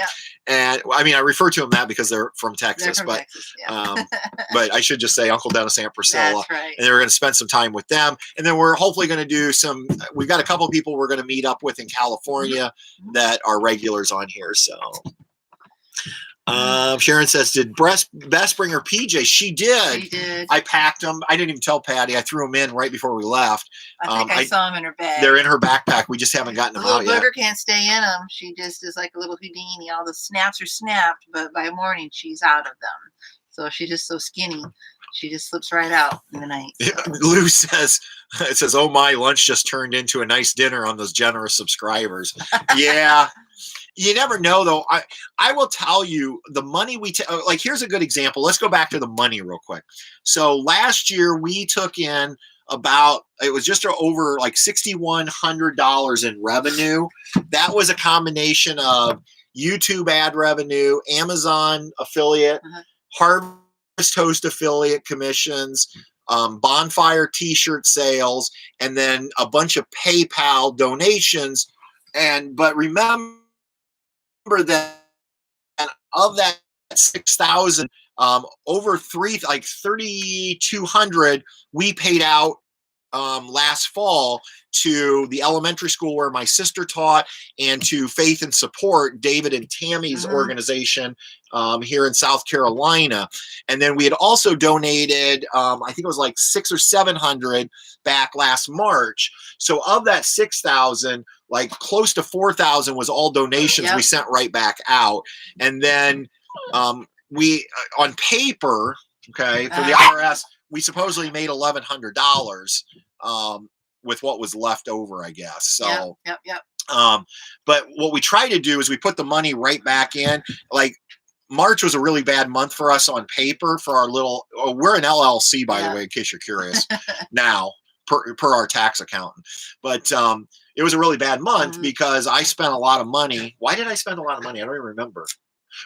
Speaker 1: And I mean, I refer to them that because they're from Texas, but I should just say Uncle Dennis, Aunt Priscilla.
Speaker 2: That's right.
Speaker 1: And then we're going to spend some time with them. And then we're hopefully going to do we've got a couple of people we're going to meet up with in California that are regulars on here. So Sharon says, did Bess bring her PJs? She did.
Speaker 2: She did.
Speaker 1: I packed them. I didn't even tell Patty. I threw them in right before we left.
Speaker 2: I think I saw them in her bag.
Speaker 1: They're in her backpack. We just haven't gotten them out yet.
Speaker 2: The little booger can't stay in them. She just is like a little Houdini. All the snaps are snapped, but by morning she's out of them. So she's just so skinny. She just slips right out in the night. So.
Speaker 1: Lou says, oh my, lunch just turned into a nice dinner on those generous subscribers. Yeah. You never know, though. I will tell you the money like, here's a good example. Let's go back to the money real quick. So last year we took in it was just over like $6,100 in revenue. That was a combination of YouTube ad revenue, Amazon affiliate, Harvest Toast affiliate commissions, Bonfire t-shirt sales, and then a bunch of PayPal donations. But remember that of that 6,000, over 3,200 we paid out last fall to the elementary school where my sister taught and to Faith and Support, David and Tammy's organization here in South Carolina. And then we had also donated, I think it was like 600 or 700 back last March. So of that 6,000, like close to 4,000 was all donations we sent right back out. And then we, on paper, for the IRS, we supposedly made $1,100 with what was left over, I guess. So, but what we try to do is we put the money right back in. Like March was a really bad month for us on paper for our little. We're an LLC, by the way, in case you're curious. Now, per our tax accountant, but it was a really bad month because I spent a lot of money. Why did I spend a lot of money? I don't even remember.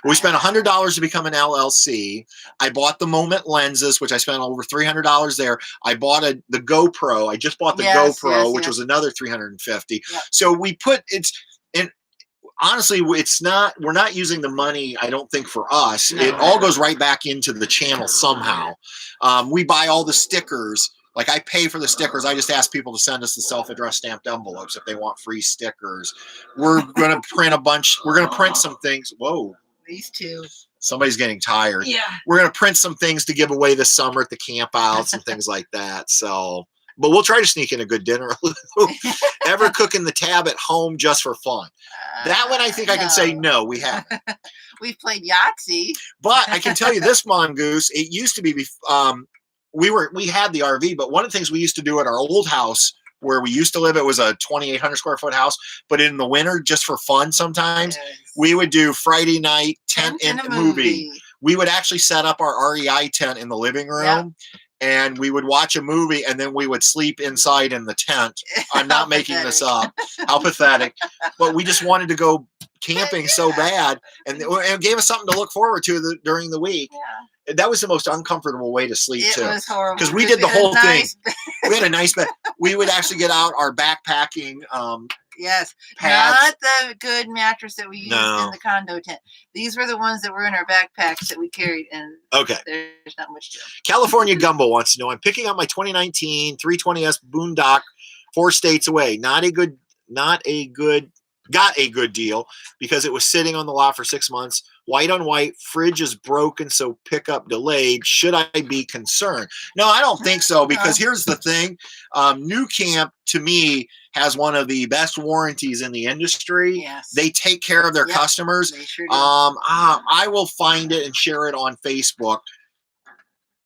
Speaker 1: We spent $100 to become an LLC. I bought the Moment lenses, which I spent over $300 there. I bought the GoPro. I just bought the GoPro, which was another $350. So we and honestly, we're not using the money, I don't think, for us. It all goes right back into the channel somehow. We buy all the stickers. Like I pay for the stickers. I just ask people to send us the self-addressed stamped envelopes if they want free stickers. We're going to print a bunch. We're going to print some things. Whoa.
Speaker 2: These two.
Speaker 1: Somebody's getting tired.
Speaker 2: Yeah.
Speaker 1: We're going to print some things to give away this summer at the camp outs and things like that. So, but we'll try to sneak in a good dinner. Ever cooking the tab at home just for fun? That one I think I can say no, we haven't.
Speaker 2: We've played Yahtzee.
Speaker 1: But I can tell you this, Mongoose, it used to be, we had the RV, but one of the things we used to do at our old house where we used to live, it was a 2,800 square foot house, but in the winter, just for fun sometimes, we would do Friday night tent in a movie. We would actually set up our REI tent in the living room and we would watch a movie, and then we would sleep inside in the tent. I'm not making this up. How pathetic. But we just wanted to go camping so bad, and it gave us something to look forward to during the week.
Speaker 2: Yeah.
Speaker 1: That was the most uncomfortable way to sleep,
Speaker 2: It
Speaker 1: too.
Speaker 2: was horrible.
Speaker 1: Because we did the whole thing. We had a nice bed. We would actually get out our backpacking
Speaker 2: yes,
Speaker 1: pads.
Speaker 2: not the good mattress that we used in the condo tent. These were the ones that were in our backpacks that we carried, and there's not much to them.
Speaker 1: California Gumbo wants to know, I'm picking up my 2019 320S Boondock 4 states away. Got a good deal because it was sitting on the lot for 6 months. White on white, fridge is broken, so pickup delayed. Should I be concerned? No, I don't think so, because here's the thing. New Camp, to me, has one of the best warranties in the industry.
Speaker 2: Yes.
Speaker 1: They take care of their customers.
Speaker 2: They sure do.
Speaker 1: I will find it and share it on Facebook.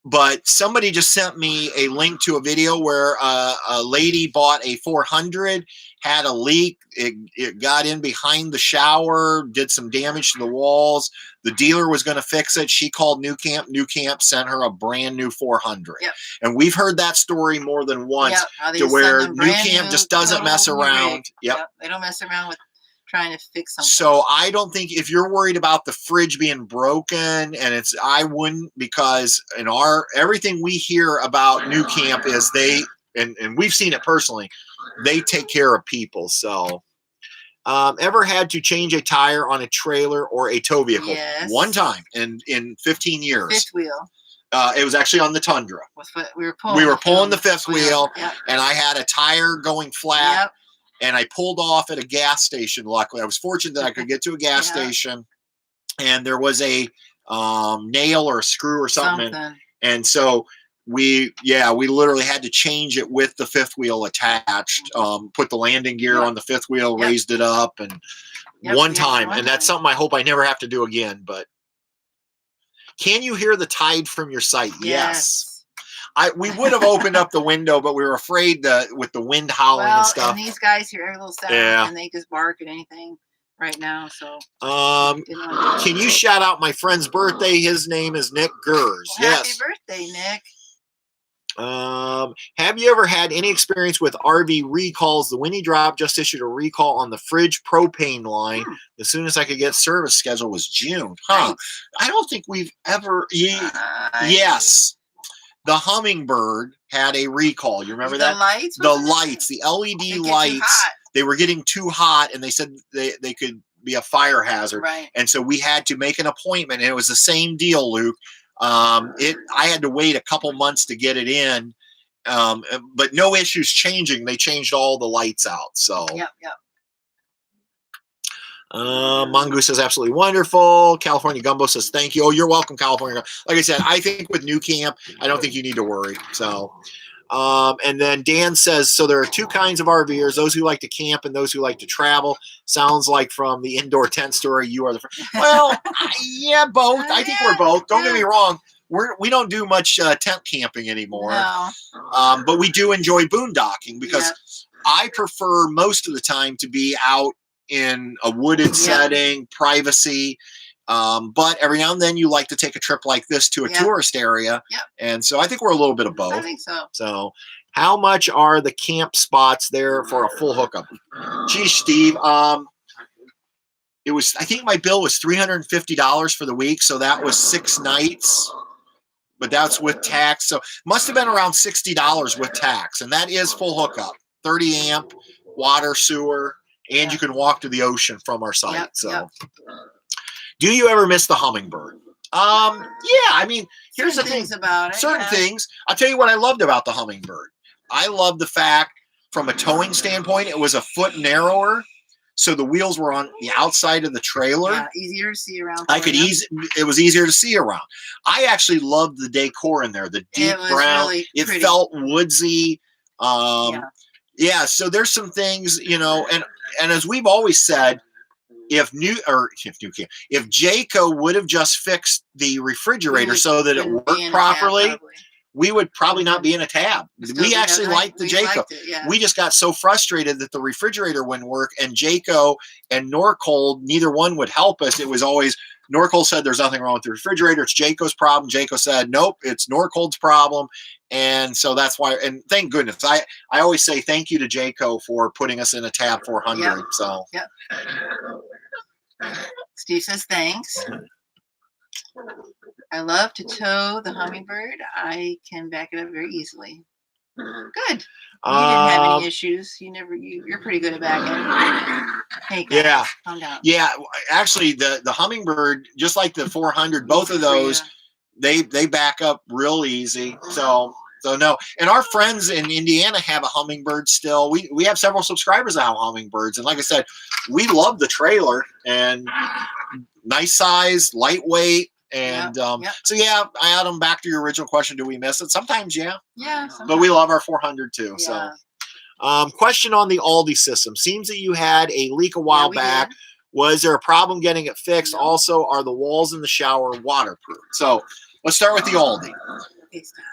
Speaker 1: But somebody just sent me a link to a video where a lady bought a 400, had a leak. It got in behind the shower, did some damage to the walls. The dealer was going to fix it. She called New Camp. New Camp sent her a brand new 400.
Speaker 2: Yep.
Speaker 1: And we've heard that story more than once, to where New Camp just doesn't mess around. Yep.
Speaker 2: They don't mess around with trying to fix something.
Speaker 1: So I don't think, if you're worried about the fridge being broken, and I wouldn't, because in everything we hear about New Camp is and we've seen it personally, they take care of people. So ever had to change a tire on a trailer or a tow vehicle?
Speaker 2: Yes.
Speaker 1: One time in 15 years.
Speaker 2: Fifth wheel.
Speaker 1: It was actually on the Tundra.
Speaker 2: We were pulling
Speaker 1: the fifth wheel, and I had a tire going flat.
Speaker 2: Yep.
Speaker 1: And I pulled off at a gas station. Luckily, I was fortunate that I could get to a gas station, and there was a nail or a screw or something. And so we literally had to change it with the fifth wheel attached. Put the landing gear on the fifth wheel, raised it up, and one time. And that's something I hope I never have to do again. But can you hear the tide from your site? Yes. We would have opened up the window, but we were afraid with the wind howling and stuff.
Speaker 2: And these guys hear every little sound, and they just bark at anything right now. So,
Speaker 1: can you shout out my friend's birthday? His name is Nick Gers.
Speaker 2: Happy birthday, Nick.
Speaker 1: Have you ever had any experience with RV recalls? The Winnie Drop just issued a recall on the fridge propane line. The soonest I could get service scheduled was June. I don't think we've ever. Yes. The Hummingbird had a recall. You remember that?
Speaker 2: Lights?
Speaker 1: The lights, the LED lights. They were getting too hot, and they said they could be a fire hazard.
Speaker 2: Right.
Speaker 1: And so we had to make an appointment, and it was the same deal, Luke. I had to wait a couple months to get it in, but no issues changing. They changed all the lights out. So.
Speaker 2: Yep.
Speaker 1: Mongoose says absolutely wonderful. California Gumbo says thank you. Oh, you're welcome, California. Like I said, I think with New Camp, I don't think you need to worry. So, and then Dan says, so there are two kinds of RVers: those who like to camp and those who like to travel. Sounds like from the indoor tent story, you are the first. Well, yeah, both. I think we're both. Don't get me wrong. We don't do much tent camping anymore.
Speaker 2: No.
Speaker 1: But we do enjoy boondocking, because I prefer most of the time to be out in a wooded setting, privacy. But every now and then you like to take a trip like this to a tourist area. Yep. And so I think we're a little bit of both.
Speaker 2: I think so.
Speaker 1: So how much are the camp spots there for a full hookup? Geez, Steve, I think my bill was $350 for the week. So that was 6 nights, but that's with tax. So must have been around $60 with tax. And that is full hookup, 30 amp, water, sewer. And you can walk to the ocean from our site. Do you ever miss the Hummingbird? I mean, here's the thing
Speaker 2: about it.
Speaker 1: Certain things. I'll tell you what I loved about the Hummingbird. I love the fact, from a towing standpoint, it was a foot narrower, so the wheels were on the outside of the trailer.
Speaker 2: Yeah, easier to see around.
Speaker 1: It was easier to see around. I actually loved the decor in there. The deep brown.
Speaker 2: Really
Speaker 1: it felt woodsy. So there's some things, and as we've always said, if Jayco would have just fixed the refrigerator so that it worked properly, we would probably not be in a tab. We actually liked the Jayco. We just got so frustrated that the refrigerator wouldn't work, and Jayco and Norcold, neither one would help us. It was always, Norcold said there's nothing wrong with the refrigerator. It's Jayco's problem. Jayco said, nope, it's Norcold's problem. And so that's why, and thank goodness. I always say thank you to Jayco for putting us in a Tab 400.
Speaker 2: Yep.
Speaker 1: So.
Speaker 2: Yep. Steve says thanks. I love to tow the Hummingbird. I can back it up very easily. Good. You didn't have any issues. You're pretty good at backing. Hey guys,
Speaker 1: yeah.
Speaker 2: calm down.
Speaker 1: Yeah. Actually, the Hummingbird, just like the 400, both of those, they back up real easy. So no. And our friends in Indiana have a Hummingbird still. We have several subscribers that have Hummingbirds, and like I said, we love the trailer and nice size, lightweight. And so yeah, Adam, back to your original question, do we miss it? Sometimes, yeah.
Speaker 2: Yeah. Sometimes.
Speaker 1: But we love our 400 too.
Speaker 2: Yeah.
Speaker 1: So question on the Aldi system. Seems that you had a leak a while back.
Speaker 2: Did.
Speaker 1: Was there a problem getting it fixed?
Speaker 2: No.
Speaker 1: Also, are the walls in the shower waterproof? So let's start with the Aldi.
Speaker 2: Okay, stop.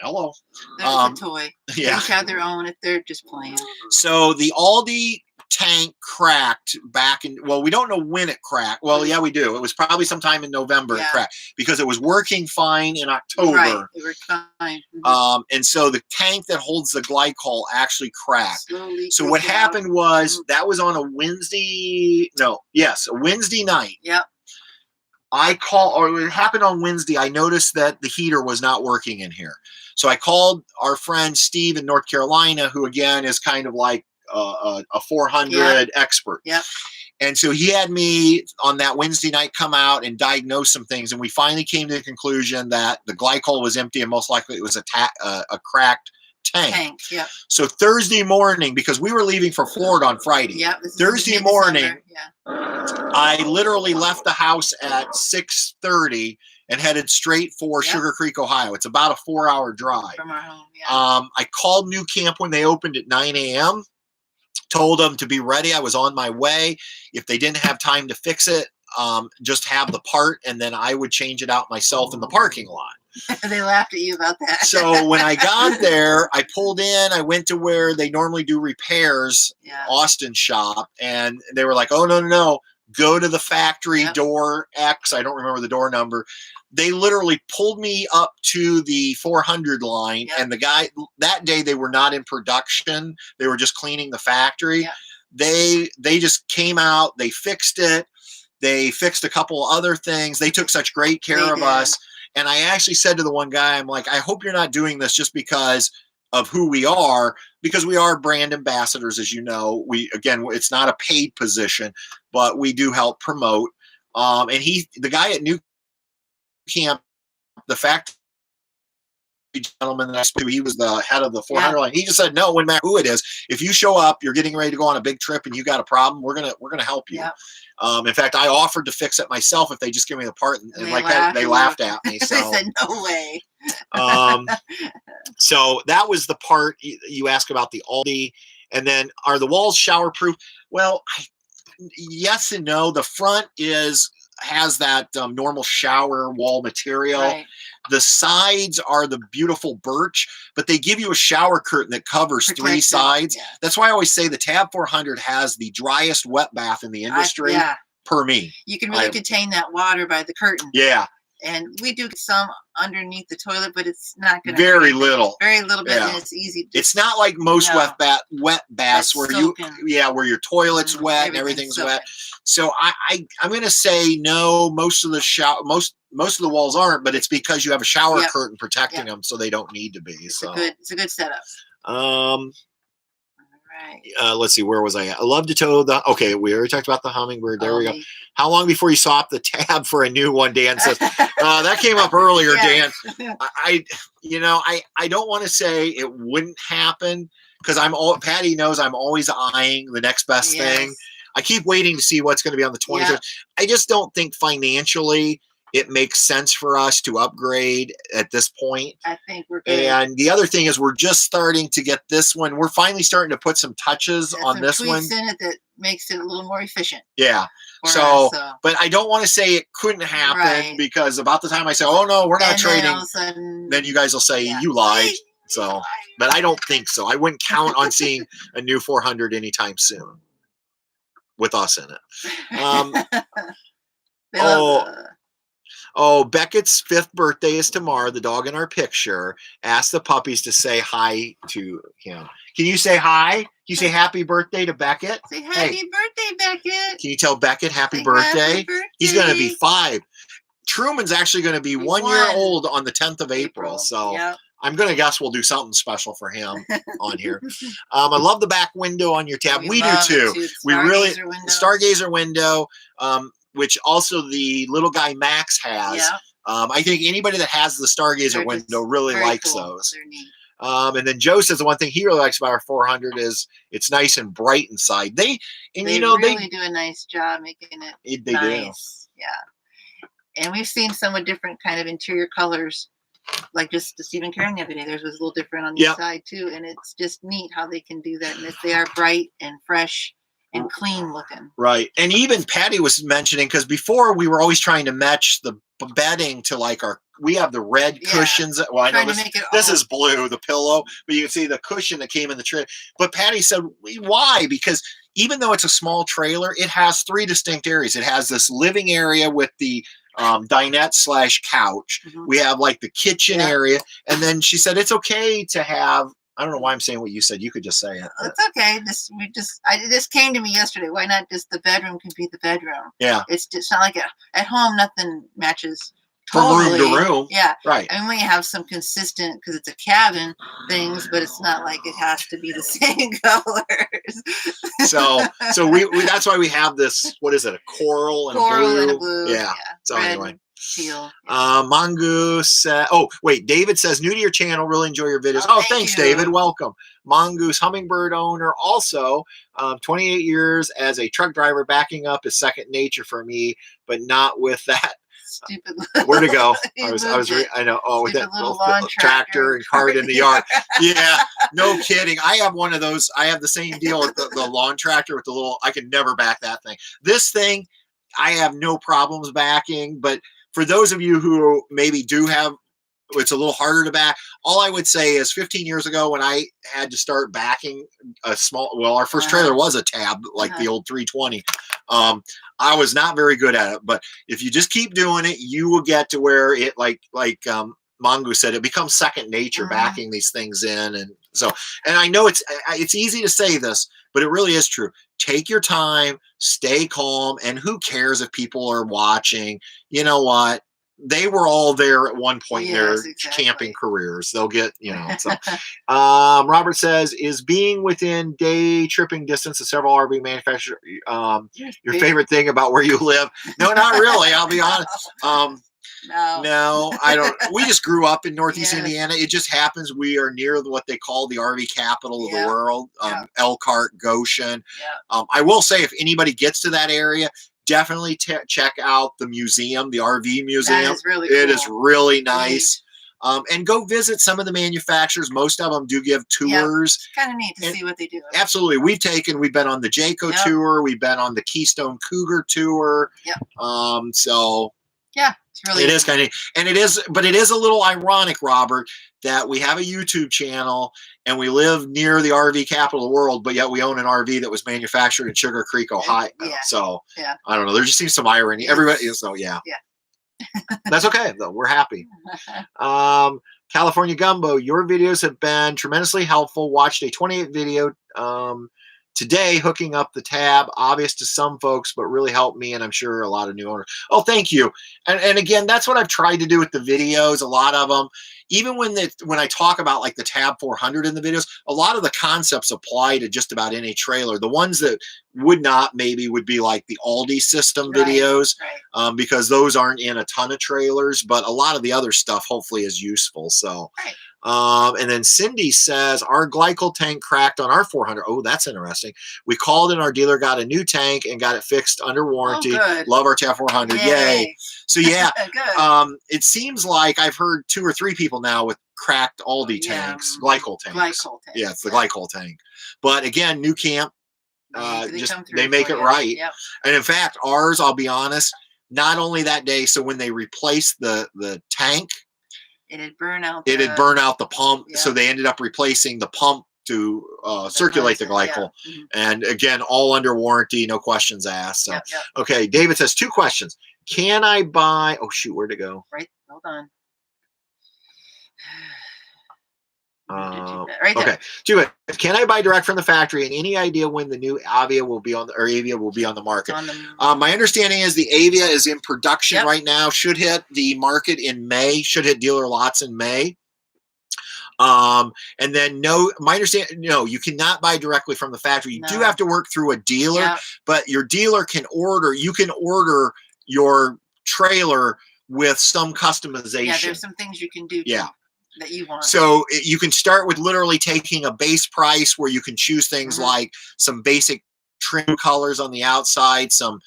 Speaker 1: Hello.
Speaker 2: There's a toy.
Speaker 1: Yeah.
Speaker 2: Each have their own if they're just playing.
Speaker 1: So the Aldi tank cracked back in, well, we don't know when it cracked. Well, yeah, we do. It was probably sometime in November it cracked because it was working fine in October.
Speaker 2: Right, they were fine. Mm-hmm.
Speaker 1: And so the tank that holds the glycol actually cracked.
Speaker 2: Slowly
Speaker 1: so what happened was that was on a Wednesday night.
Speaker 2: Yep.
Speaker 1: It happened on Wednesday. I noticed that the heater was not working in here. So I called our friend Steve in North Carolina, who again is kind of like a 400 expert.
Speaker 2: Yep.
Speaker 1: And so he had me on that Wednesday night come out and diagnose some things. And we finally came to the conclusion that the glycol was empty and most likely it was a cracked tank.
Speaker 2: Yep.
Speaker 1: So Thursday morning, because we were leaving for Florida on Friday.
Speaker 2: Yep.
Speaker 1: Thursday morning, I literally left the house at 6:30 and headed straight for Sugar Creek, Ohio. It's about a 4-hour drive.
Speaker 2: From our home,
Speaker 1: I called New Camp when they opened at 9 a.m., told them to be ready. I was on my way. If they didn't have time to fix it, just have the part, and then I would change it out myself in the parking lot.
Speaker 2: They laughed at you about that.
Speaker 1: So when I got there, I pulled in. I went to where they normally do repairs, Austin shop, and they were like, oh, no. Go to the factory door X. I don't remember the door number. They literally pulled me up to the 400 line, and the guy that day, they were not in production. They were just cleaning the factory. They just came out. They fixed it. They fixed a couple other things. They took such great care of us. And I actually said to the one guy, I'm like, I hope you're not doing this just because of who we are, because we are brand ambassadors, as you know. It's not a paid position, but we do help promote. And the guy at New Camp, the factory gentleman that I spoke to, he was the head of the 400 line. He just said, no, no matter who it is, if you show up, you're getting ready to go on a big trip and you got a problem, we're gonna help you. In fact, I offered to fix it myself if they just give me the part, and like that, they laughed at me. So
Speaker 2: they said, no way.
Speaker 1: So that was the part you asked about the Aldi. And then, are the walls shower proof? Well, yes and no. The front has that normal shower wall material.
Speaker 2: Right.
Speaker 1: The sides are the beautiful birch, but they give you a shower curtain that covers 3 sides. That's why I always say the Tab 400 has the driest wet bath in the industry per me.
Speaker 2: You can really contain that water by the curtain.
Speaker 1: Yeah.
Speaker 2: And we do some underneath the toilet, but it's not going to
Speaker 1: very little bit,
Speaker 2: and it's easy.
Speaker 1: It's not like most wet baths where where your toilet's wet and everything's wet. So I'm going to say no. Most of the most of the walls aren't, but it's because you have a shower curtain protecting them, so they don't need to be.
Speaker 2: It's a good setup.
Speaker 1: Right. Let's see, where was I at? I love to tow okay, we already talked about the Hummingbird. There we go. How long before you swap the Tab for a new one? Dan says that came up earlier. Dan, I don't want to say it wouldn't happen because Patty knows I'm always eyeing the next best thing. I keep waiting to see what's going to be on the 23rd. I just don't think financially it makes sense for us to upgrade at this point.
Speaker 2: I think we're good.
Speaker 1: And the other thing is we're just starting to get this one. We're finally starting to put some touches on this one.
Speaker 2: In it that makes it a little more efficient.
Speaker 1: Yeah. So, but I don't want to say it couldn't happen because about the time I say, oh no, we're not trading, then you guys will say you lied. So, but I don't think so. I wouldn't count on seeing a new 400 anytime soon with us in it.
Speaker 2: They love
Speaker 1: Oh, Beckett's 5th birthday is tomorrow. The dog in our picture. Ask the puppies to say hi to him. Can you say hi? Can you say happy birthday to Beckett?
Speaker 2: Say happy birthday, Beckett.
Speaker 1: Can you tell Beckett happy
Speaker 2: Say
Speaker 1: birthday?
Speaker 2: happy birthday?
Speaker 1: He's going to be 5. Truman's actually going to be 1 year old on the 10th of April. So
Speaker 2: yep.
Speaker 1: I'm going to guess we'll do something special for him on here. I love the back window on your tab. We do too. We really Stargazer window, which also the little guy Max has.
Speaker 2: Yeah.
Speaker 1: I think anybody that has the Stargazer window really likes those.
Speaker 2: They're neat.
Speaker 1: And then Joe says the one thing he really likes about our 400 is it's nice and bright inside. They really
Speaker 2: do a nice job making it
Speaker 1: they
Speaker 2: nice. Do. Yeah. And we've seen some with different kind of interior colors, like just the Stephen Karen the other day. Theirs was a little different on the side too, and it's just neat how they can do that. And they are bright and fresh and clean looking.
Speaker 1: Right. And even Patty was mentioning, because before we were always trying to match the bedding to like we have the red cushions. Well, I know this is blue, the pillow, but you can see the cushion that came in the trailer. But Patty said, why? Because even though it's a small trailer, it has 3 distinct areas. It has this living area with the dinette / couch. We have like the kitchen area. And then she said, it's okay to have, I don't know why I'm saying what you said. You could just say it.
Speaker 2: It's okay. This came to me yesterday. Why not just the bedroom can be the bedroom?
Speaker 1: Yeah.
Speaker 2: It's not like at home, nothing matches
Speaker 1: from room to room.
Speaker 2: Yeah.
Speaker 1: Right.
Speaker 2: I mean, when you have some consistent, because it's a cabin, things, but it's not like it has to be the same colors.
Speaker 1: So we that's why we have this, what is it, a coral and a blue? Yeah. So
Speaker 2: red,
Speaker 1: anyway.
Speaker 2: Teal.
Speaker 1: Mongoose said, oh, wait, David says, new to your channel, really enjoy your videos. Oh, thanks, David. Welcome. Mongoose, hummingbird owner, also 28 years as a truck driver. Backing up is second nature for me, but not with that.
Speaker 2: Stupid.
Speaker 1: Where to go? I know. Oh, with that little tractor and cart in the yard. Yeah, no kidding. I have one of those. I have the same deal with the lawn tractor with the little. I can never back that thing. This thing, I have no problems backing. But for those of you who maybe do have, it's a little harder to back. All I would say is 15 years ago when I had to start backing a small, well, our first trailer was a tab, like the old 320. I was not very good at it, but if you just keep doing it, you will get to where it, like Mongoose said, it becomes second nature backing these things in. And so, and I know it's easy to say this, but it really is true. Take your time, stay calm, and who cares if people are watching? You know what? They were all there at one point in their camping careers. They'll get, So, Robert says, is being within day tripping distance of several RV manufacturers your favorite thing about where you live? No, not really. I'll be honest. No, I don't. We just grew up in Northeast Indiana. It just happens we are near what they call the RV capital of the world, Elkhart, Goshen. I will say, if anybody gets to that area, definitely check out the museum, the RV museum.
Speaker 2: That is really cool.
Speaker 1: It is really nice. And go visit some of the manufacturers. Most of them do give tours.
Speaker 2: It's kind of neat to see what they do.
Speaker 1: Absolutely. We've been on the Jayco tour. We've been on the Keystone Cougar tour. So
Speaker 2: yeah, it's really
Speaker 1: it is kind of, and it is, but it is a little ironic, Robert, that we have a YouTube channel and we live near the RV capital of the world, but yet we own an RV that was manufactured in Sugar Creek, Ohio. So I don't know. There just seems some irony. Everybody is, that's okay though. We're happy. California Gumbo, your videos have been tremendously helpful. Watched a 28 video today, hooking up the tab. Obvious to some folks, but really helped me, and I'm sure a lot of new owners. Oh, thank you. And again, that's what I've tried to do with the videos. A lot of them, even when I talk about like the Tab 400 in the videos, a lot of the concepts apply to just about any trailer. The ones that would not maybe would be like the Aldi system videos, because those aren't in a ton of trailers, but a lot of the other stuff hopefully is useful. So and then Cindy says, our glycol tank cracked on our 400. Oh, that's interesting. We called and our dealer got a new tank and got it fixed under warranty. Love our Tab 400. Yay. So yeah, it seems like I've heard 2 or 3 people now with cracked Aldi tanks, glycol tanks. Yeah, it's the glycol tank. But again, new camp, they make it right. And in fact, ours, I'll be honest, not only that day, so when they replaced the tank,
Speaker 2: it had burned out
Speaker 1: the pump. So they ended up replacing the pump to circulate the glycol. And again, all under warranty, no questions asked. So okay, David says 2 questions. Can I buy? Oh shoot, where'd it go?
Speaker 2: Right. Hold on.
Speaker 1: Right
Speaker 2: there.
Speaker 1: Okay, do it. Can I buy direct from the factory? And any idea when the new Avia will be on the market? My understanding is the Avia is in production right now. Should hit the market in May. Should hit dealer lots in May. And then my understanding, you cannot buy directly from the factory. You do have to work through a dealer, but your dealer can order. You can order your trailer with some customization.
Speaker 2: Yeah, there's some things you can do. That you want.
Speaker 1: So you can start with literally taking a base price where you can choose things like some basic trim colors on the outside, some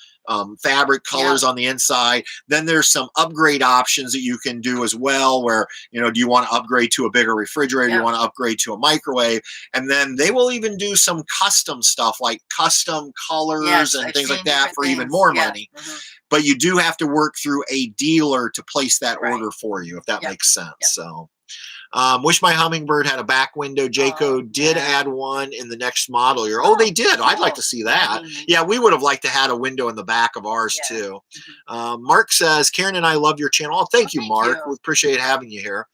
Speaker 1: fabric colors on the inside. Then there's some upgrade options that you can do as well where, do you want to upgrade to a bigger refrigerator? Do you want to upgrade to a microwave? And then they will even do some custom stuff like custom colors and things like that for even more money. But you do have to work through a dealer to place that order for you, if that makes sense. So. Wish my Hummingbird had a back window. Jayco did add one in the next model year. Oh, they did. I'd like to see that. Yeah, we would have liked to had a window in the back of ours too. Mark says, Karen and I love your channel. Oh, thank you, Mark. We appreciate having you here.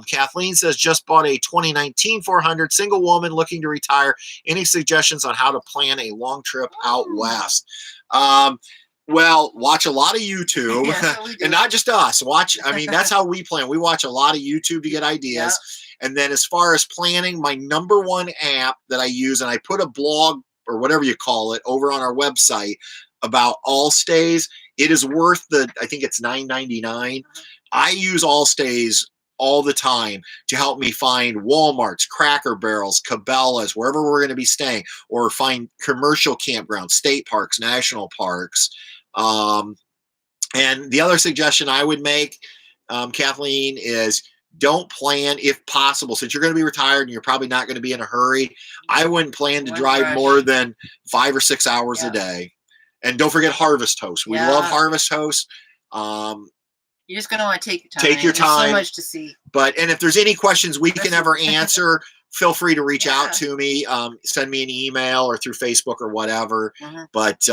Speaker 1: Kathleen says, just bought a 2019 400, single woman looking to retire. Any suggestions on how to plan a long trip out west? Well, watch a lot of YouTube, and not just us. That's how we plan. We watch a lot of YouTube to get ideas. And then as far as planning, my number one app that I use, and I put a blog or whatever you call it over on our website about All Stays. It is worth I think it's $9.99. I use All Stays all the time to help me find Walmarts, Cracker Barrels, Cabela's, wherever we're going to be staying, or find commercial campgrounds, state parks, national parks. And the other suggestion I would make, Kathleen, is don't plan, if possible, since you're going to be retired and you're probably not going to be in a hurry. I wouldn't plan to drive more than 5 or 6 hours a day. And don't forget Harvest Host. We love Harvest Host.
Speaker 2: You're just going to want to take your time.
Speaker 1: Take your time.
Speaker 2: There's so much to see.
Speaker 1: And if there's any questions we can ever answer, feel free to reach out to me. Send me an email or through Facebook or whatever. But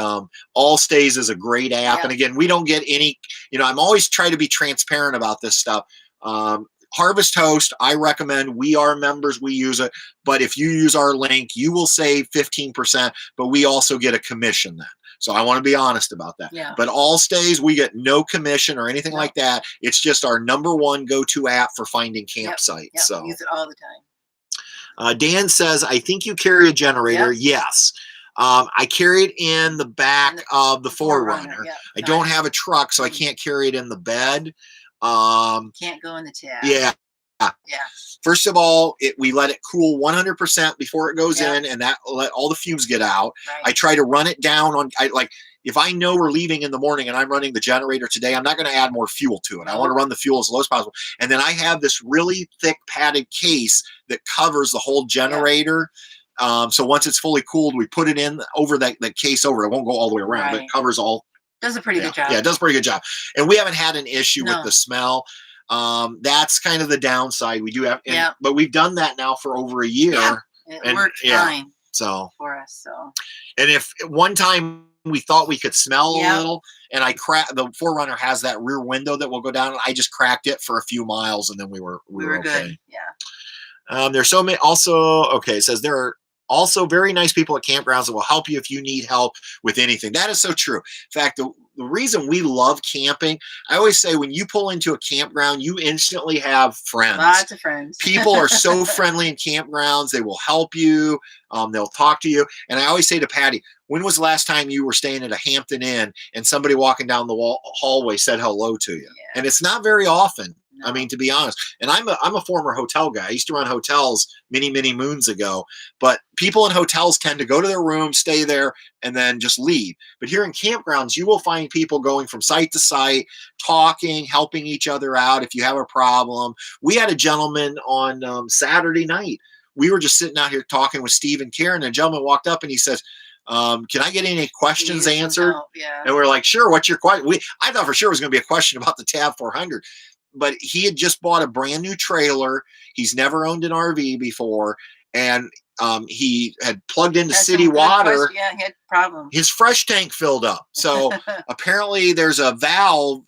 Speaker 1: All Stays is a great app. And again, we don't get any, I'm always trying to be transparent about this stuff. Harvest Host, I recommend. We are members. We use it. But if you use our link, you will save 15%, but we also get a commission then. So I want to be honest about that. But All Stays, we get no commission or anything like that. It's just our number one go-to app for finding campsites. So
Speaker 2: use it all the time.
Speaker 1: Dan says, I think you carry a generator. Yes. I carry it in the back of the 4Runner. I don't have a truck, so I can't carry it in the bed.
Speaker 2: Can't go in the tab.
Speaker 1: Yeah. First of all, we let it cool 100% before it goes in, and that let all the fumes get out. I try to run it down if I know we're leaving in the morning and I'm running the generator today, I'm not going to add more fuel to it. I want to run the fuel as low as possible. And then I have this really thick padded case that covers the whole generator. So once it's fully cooled, we put it in over that case over. It won't go all the way around, but it covers all.
Speaker 2: Does a pretty good job.
Speaker 1: Yeah, it does a pretty good job. And we haven't had an issue with the smell. That's kind of the downside. We do have, but we've done that now for over a year.
Speaker 2: It worked fine.
Speaker 1: So
Speaker 2: for us. So,
Speaker 1: and if one time we thought we could smell a little, and the 4Runner has that rear window that will go down, and I just cracked it for a few miles, and then we were okay.
Speaker 2: Good. Yeah.
Speaker 1: There's so many. Also, it says there are also very nice people at campgrounds that will help you if you need help with anything. That is so true. In fact, the reason we love camping, I always say when you pull into a campground, you instantly have friends.
Speaker 2: Lots of friends.
Speaker 1: People are so friendly in campgrounds. They will help you. They'll talk to you. And I always say to Patty, when was the last time you were staying at a Hampton Inn and somebody walking down the hallway said hello to you? And it's not very often. No. I mean, to be honest, and I'm a former hotel guy. I used to run hotels many, many moons ago, but people in hotels tend to go to their room, stay there, and then just leave. But here in campgrounds, you will find people going from site to site, talking, helping each other out if you have a problem. We had a gentleman on Saturday night. We were just sitting out here talking with Steve and Karen, and a gentleman walked up and he says, can I get any questions answered? And we're like, sure, what's your question? I thought for sure it was going to be a question about the Tab 400. But he had just bought a brand new trailer. He's never owned an RV before. And he had plugged into
Speaker 2: Had
Speaker 1: city
Speaker 2: some good
Speaker 1: water.
Speaker 2: Yeah, he had problems.
Speaker 1: His fresh tank filled up. So apparently there's a valve.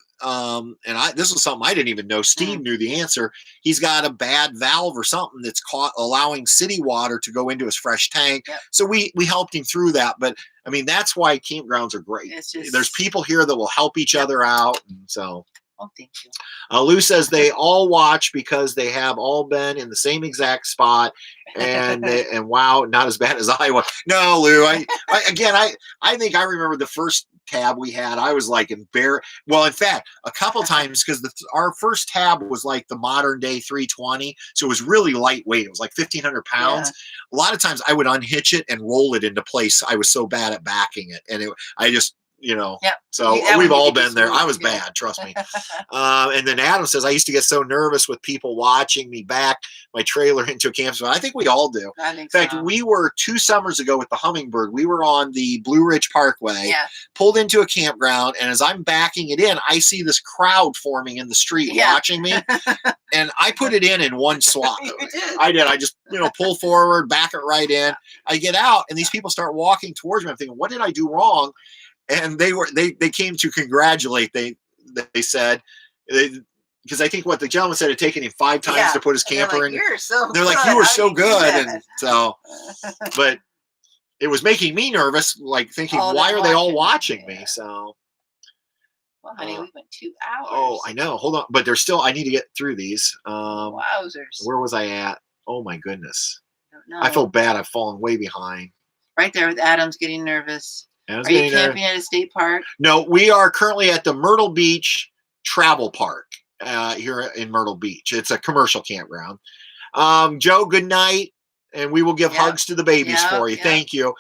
Speaker 1: This is something I didn't even know. Steve knew the answer. He's got a bad valve or something that's allowing city water to go into his fresh tank.
Speaker 2: Yep.
Speaker 1: So we helped him through that. But I mean, that's why campgrounds are great. There's people here that will help each other out. And so.
Speaker 2: Oh, thank you.
Speaker 1: Lou says they all watch because they have all been in the same exact spot, and wow, not as bad as I was. No, Lou, I think I remember the first tab we had. I was like embarrassed. Well, in fact, a couple times because our first tab was like the modern day 320, so it was really lightweight. It was like 1,500 pounds. Yeah. A lot of times I would unhitch it and roll it into place. I was so bad at backing it, and I just.
Speaker 2: Yep.
Speaker 1: So we've all been there. I was bad, trust me. And then Adam says, I used to get so nervous with people watching me back my trailer into a campsite. I think we all do. In fact, we were 2 summers ago with the Hummingbird. We were on the Blue Ridge Parkway, pulled into a campground. And as I'm backing it in, I see this crowd forming in the street watching me. And I put it in one swat. I did. I just, pull forward, back it right in. I get out and these people start walking towards me. I'm thinking, what did I do wrong? And they came to congratulate. They said, because I think what the gentleman said, it had taken him 5 times to put his camper in. They're like, you were so good. And so, but it was making me nervous, like thinking, why are they all watching me? So.
Speaker 2: Well, honey, we went 2 hours.
Speaker 1: Oh, I know. Hold on. But there's still, I need to get through these.
Speaker 2: Wowzers.
Speaker 1: Where was I at? Oh my goodness.
Speaker 2: Don't know.
Speaker 1: I feel bad. I've fallen way behind.
Speaker 2: Right there with Adam's getting nervous. Are you camping at a state park?
Speaker 1: No, we are currently at the Myrtle Beach Travel Park here in Myrtle Beach. It's a commercial campground. Joe, good night. And we will give hugs to the babies for you. Thank you.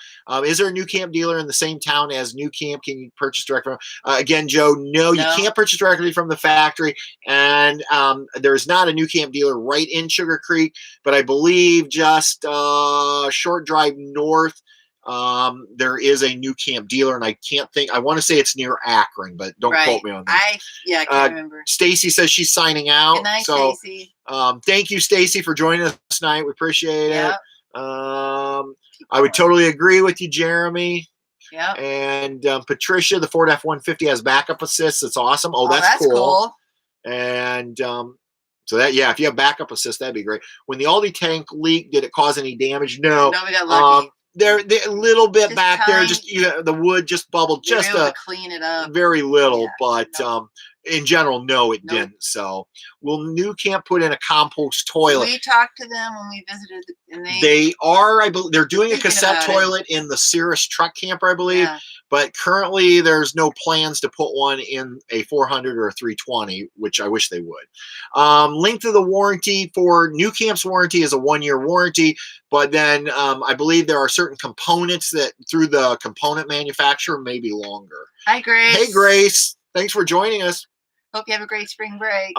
Speaker 1: Is there a new camp dealer in the same town as New Camp? Can you purchase directly from? Again, Joe, no, you can't purchase directly from the factory. And there's not a New Camp dealer right in Sugar Creek, but I believe just a short drive north. There is a New Camp dealer, and I can't think. I want to say it's near Akron, but don't quote me on that.
Speaker 2: I can't remember.
Speaker 1: Stacy says she's signing out.
Speaker 2: Good night,
Speaker 1: so,
Speaker 2: Stacy.
Speaker 1: Thank you, Stacy, for joining us tonight. We appreciate it. I would totally agree with you, Jeremy.
Speaker 2: Yeah.
Speaker 1: And Patricia, the Ford F-150 has backup assist. It's awesome. Oh, that's cool. And so that, if you have backup assist, that'd be great. When the Aldi tank leaked, did it cause any damage? No.
Speaker 2: No, we got lucky.
Speaker 1: They're a little bit back there. Just the wood just bubbled. Just
Speaker 2: to clean it up.
Speaker 1: Very little, but in general, no, it didn't. So, will New Camp put in a compost toilet?
Speaker 2: We talked to them when we visited, and
Speaker 1: they are. I believe they're doing a cassette toilet in the Cirrus truck camper, I believe. Yeah. But currently, there's no plans to put one in a 400 or a 320, which I wish they would. Length of the warranty for New Camp's warranty is a 1-year warranty, but then I believe there are certain components that through the component manufacturer may be longer.
Speaker 2: Hi, Grace.
Speaker 1: Hey, Grace. Thanks for joining us.
Speaker 2: Hope you have a great spring break.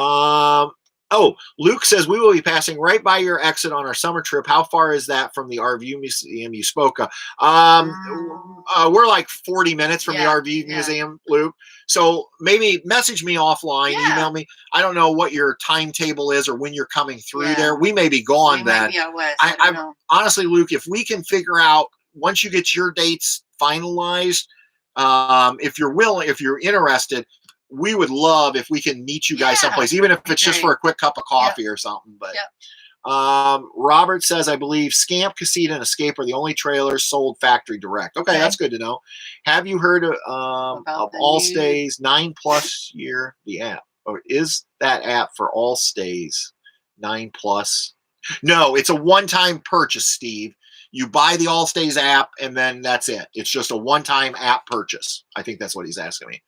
Speaker 1: Luke says we will be passing right by your exit on our summer trip. How far is that from the RV museum you spoke of? We're like 40 minutes from the RV museum, Luke. So maybe message me offline, email me. I don't know what your timetable is or when you're coming through there. We may be gone then. I honestly, Luke, if we can figure out once you get your dates finalized, if you're willing, if you're interested, we would love if we can meet you guys someplace, even if it's just for a quick cup of coffee or something. But Robert says, I believe Scamp, Casita, and Escape are the only trailers sold factory direct. Okay, that's good to know. Have you heard of All Stays 9+ year, the app? Or is that app for All Stays 9+? No, it's a one-time purchase, Steve. You buy the All Stays app, and then that's it. It's just a one-time app purchase. I think that's what he's asking me.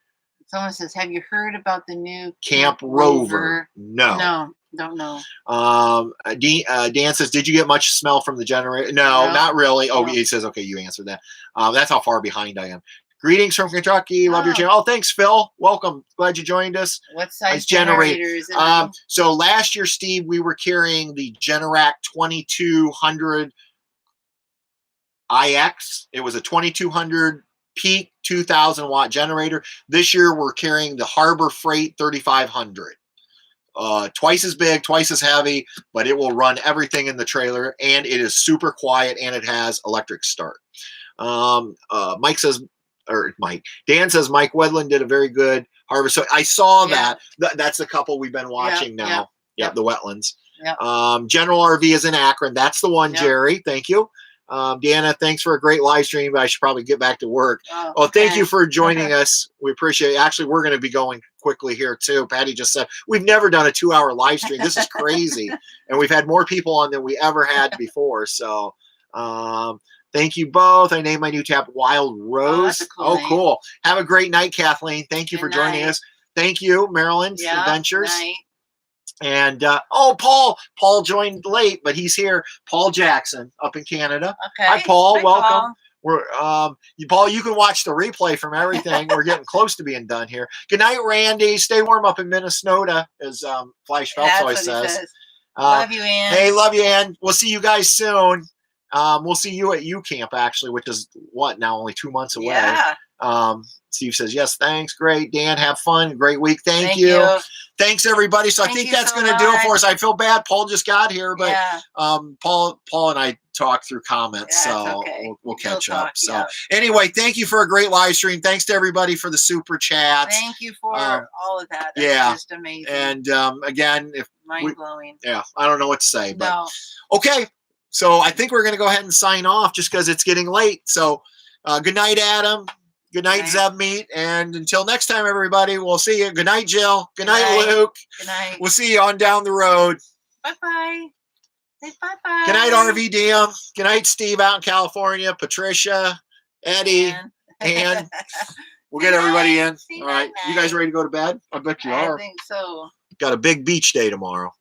Speaker 2: Someone says, have you heard about the new
Speaker 1: Camp Rover? No,
Speaker 2: don't know.
Speaker 1: Dan says, did you get much smell from the generator? No, not really. Oh, he says, okay, you answered that. That's how far behind I am. Greetings from Kentucky. Love your channel. Oh, thanks, Phil. Welcome. Glad you joined us.
Speaker 2: What size generator is it?
Speaker 1: So last year, Steve, we were carrying the Generac 2200 IX. It was a 2200 peak 2,000 watt generator. This year we're carrying the Harbor Freight 3500. twice as big, twice as heavy, but it will run everything in the trailer, and it is super quiet, and it has electric start. Mike says, or Mike, Dan says Mike Wedlin did a very good harvest. So I saw that. That's the couple we've been watching now. Yep, the Wetlands. Yep. General RV is in Akron. That's the one, Jerry. Thank you. Deanna, thanks for a great live stream, but I should probably get back to work. Oh, thank you for joining us. We appreciate it. Actually, we're going to be going quickly here too. Patty just said, we've never done a 2-hour live stream. This is crazy. And we've had more people on than we ever had before. So thank you both. I named my new tab Wild Rose. Cool. Have a great night, Kathleen. Thank you for joining us. Thank you, Maryland's Adventures.
Speaker 2: Night.
Speaker 1: And Paul joined late, but he's here. Paul Jackson up in Canada.
Speaker 2: Okay.
Speaker 1: Hi, Paul. Welcome.
Speaker 2: Paul.
Speaker 1: We're Paul, you can watch the replay from everything. We're getting close to being done here. Good night, Randy. Stay warm up in Minnesota, as Flash Phelps always says.
Speaker 2: Love you, Ann.
Speaker 1: Hey, love you, Ann. We'll see you guys soon. We'll see you at U Camp, actually, which is now only 2 months away.
Speaker 2: Yeah.
Speaker 1: Steve says, yes, thanks. Great. Dan, have fun. Great week. Thank you. Thanks, everybody. So I think that's going to do it for us. I feel bad. Paul just got here, but Paul and I talked through comments, so we'll catch up. So anyway, thank you for a great live stream. Thanks to everybody for the super chats.
Speaker 2: Thank you for all of that. That's just amazing.
Speaker 1: And again,
Speaker 2: mind-blowing.
Speaker 1: I don't know what to say, but okay. So I think we're going to go ahead and sign off just because it's getting late. So good night, Adam. Good night, Zeb Meat. And until next time, everybody, we'll see you. Good night, Jill. Good night, Luke.
Speaker 2: Good night.
Speaker 1: We'll see you on down the road.
Speaker 2: Bye-bye. Say bye-bye.
Speaker 1: Good night, RVDM. Good night, Steve out in California. Patricia, Eddie, Ann. We'll get everybody in. All right. You guys ready to go to bed? I bet you are.
Speaker 2: I think so.
Speaker 1: Got a big beach day tomorrow.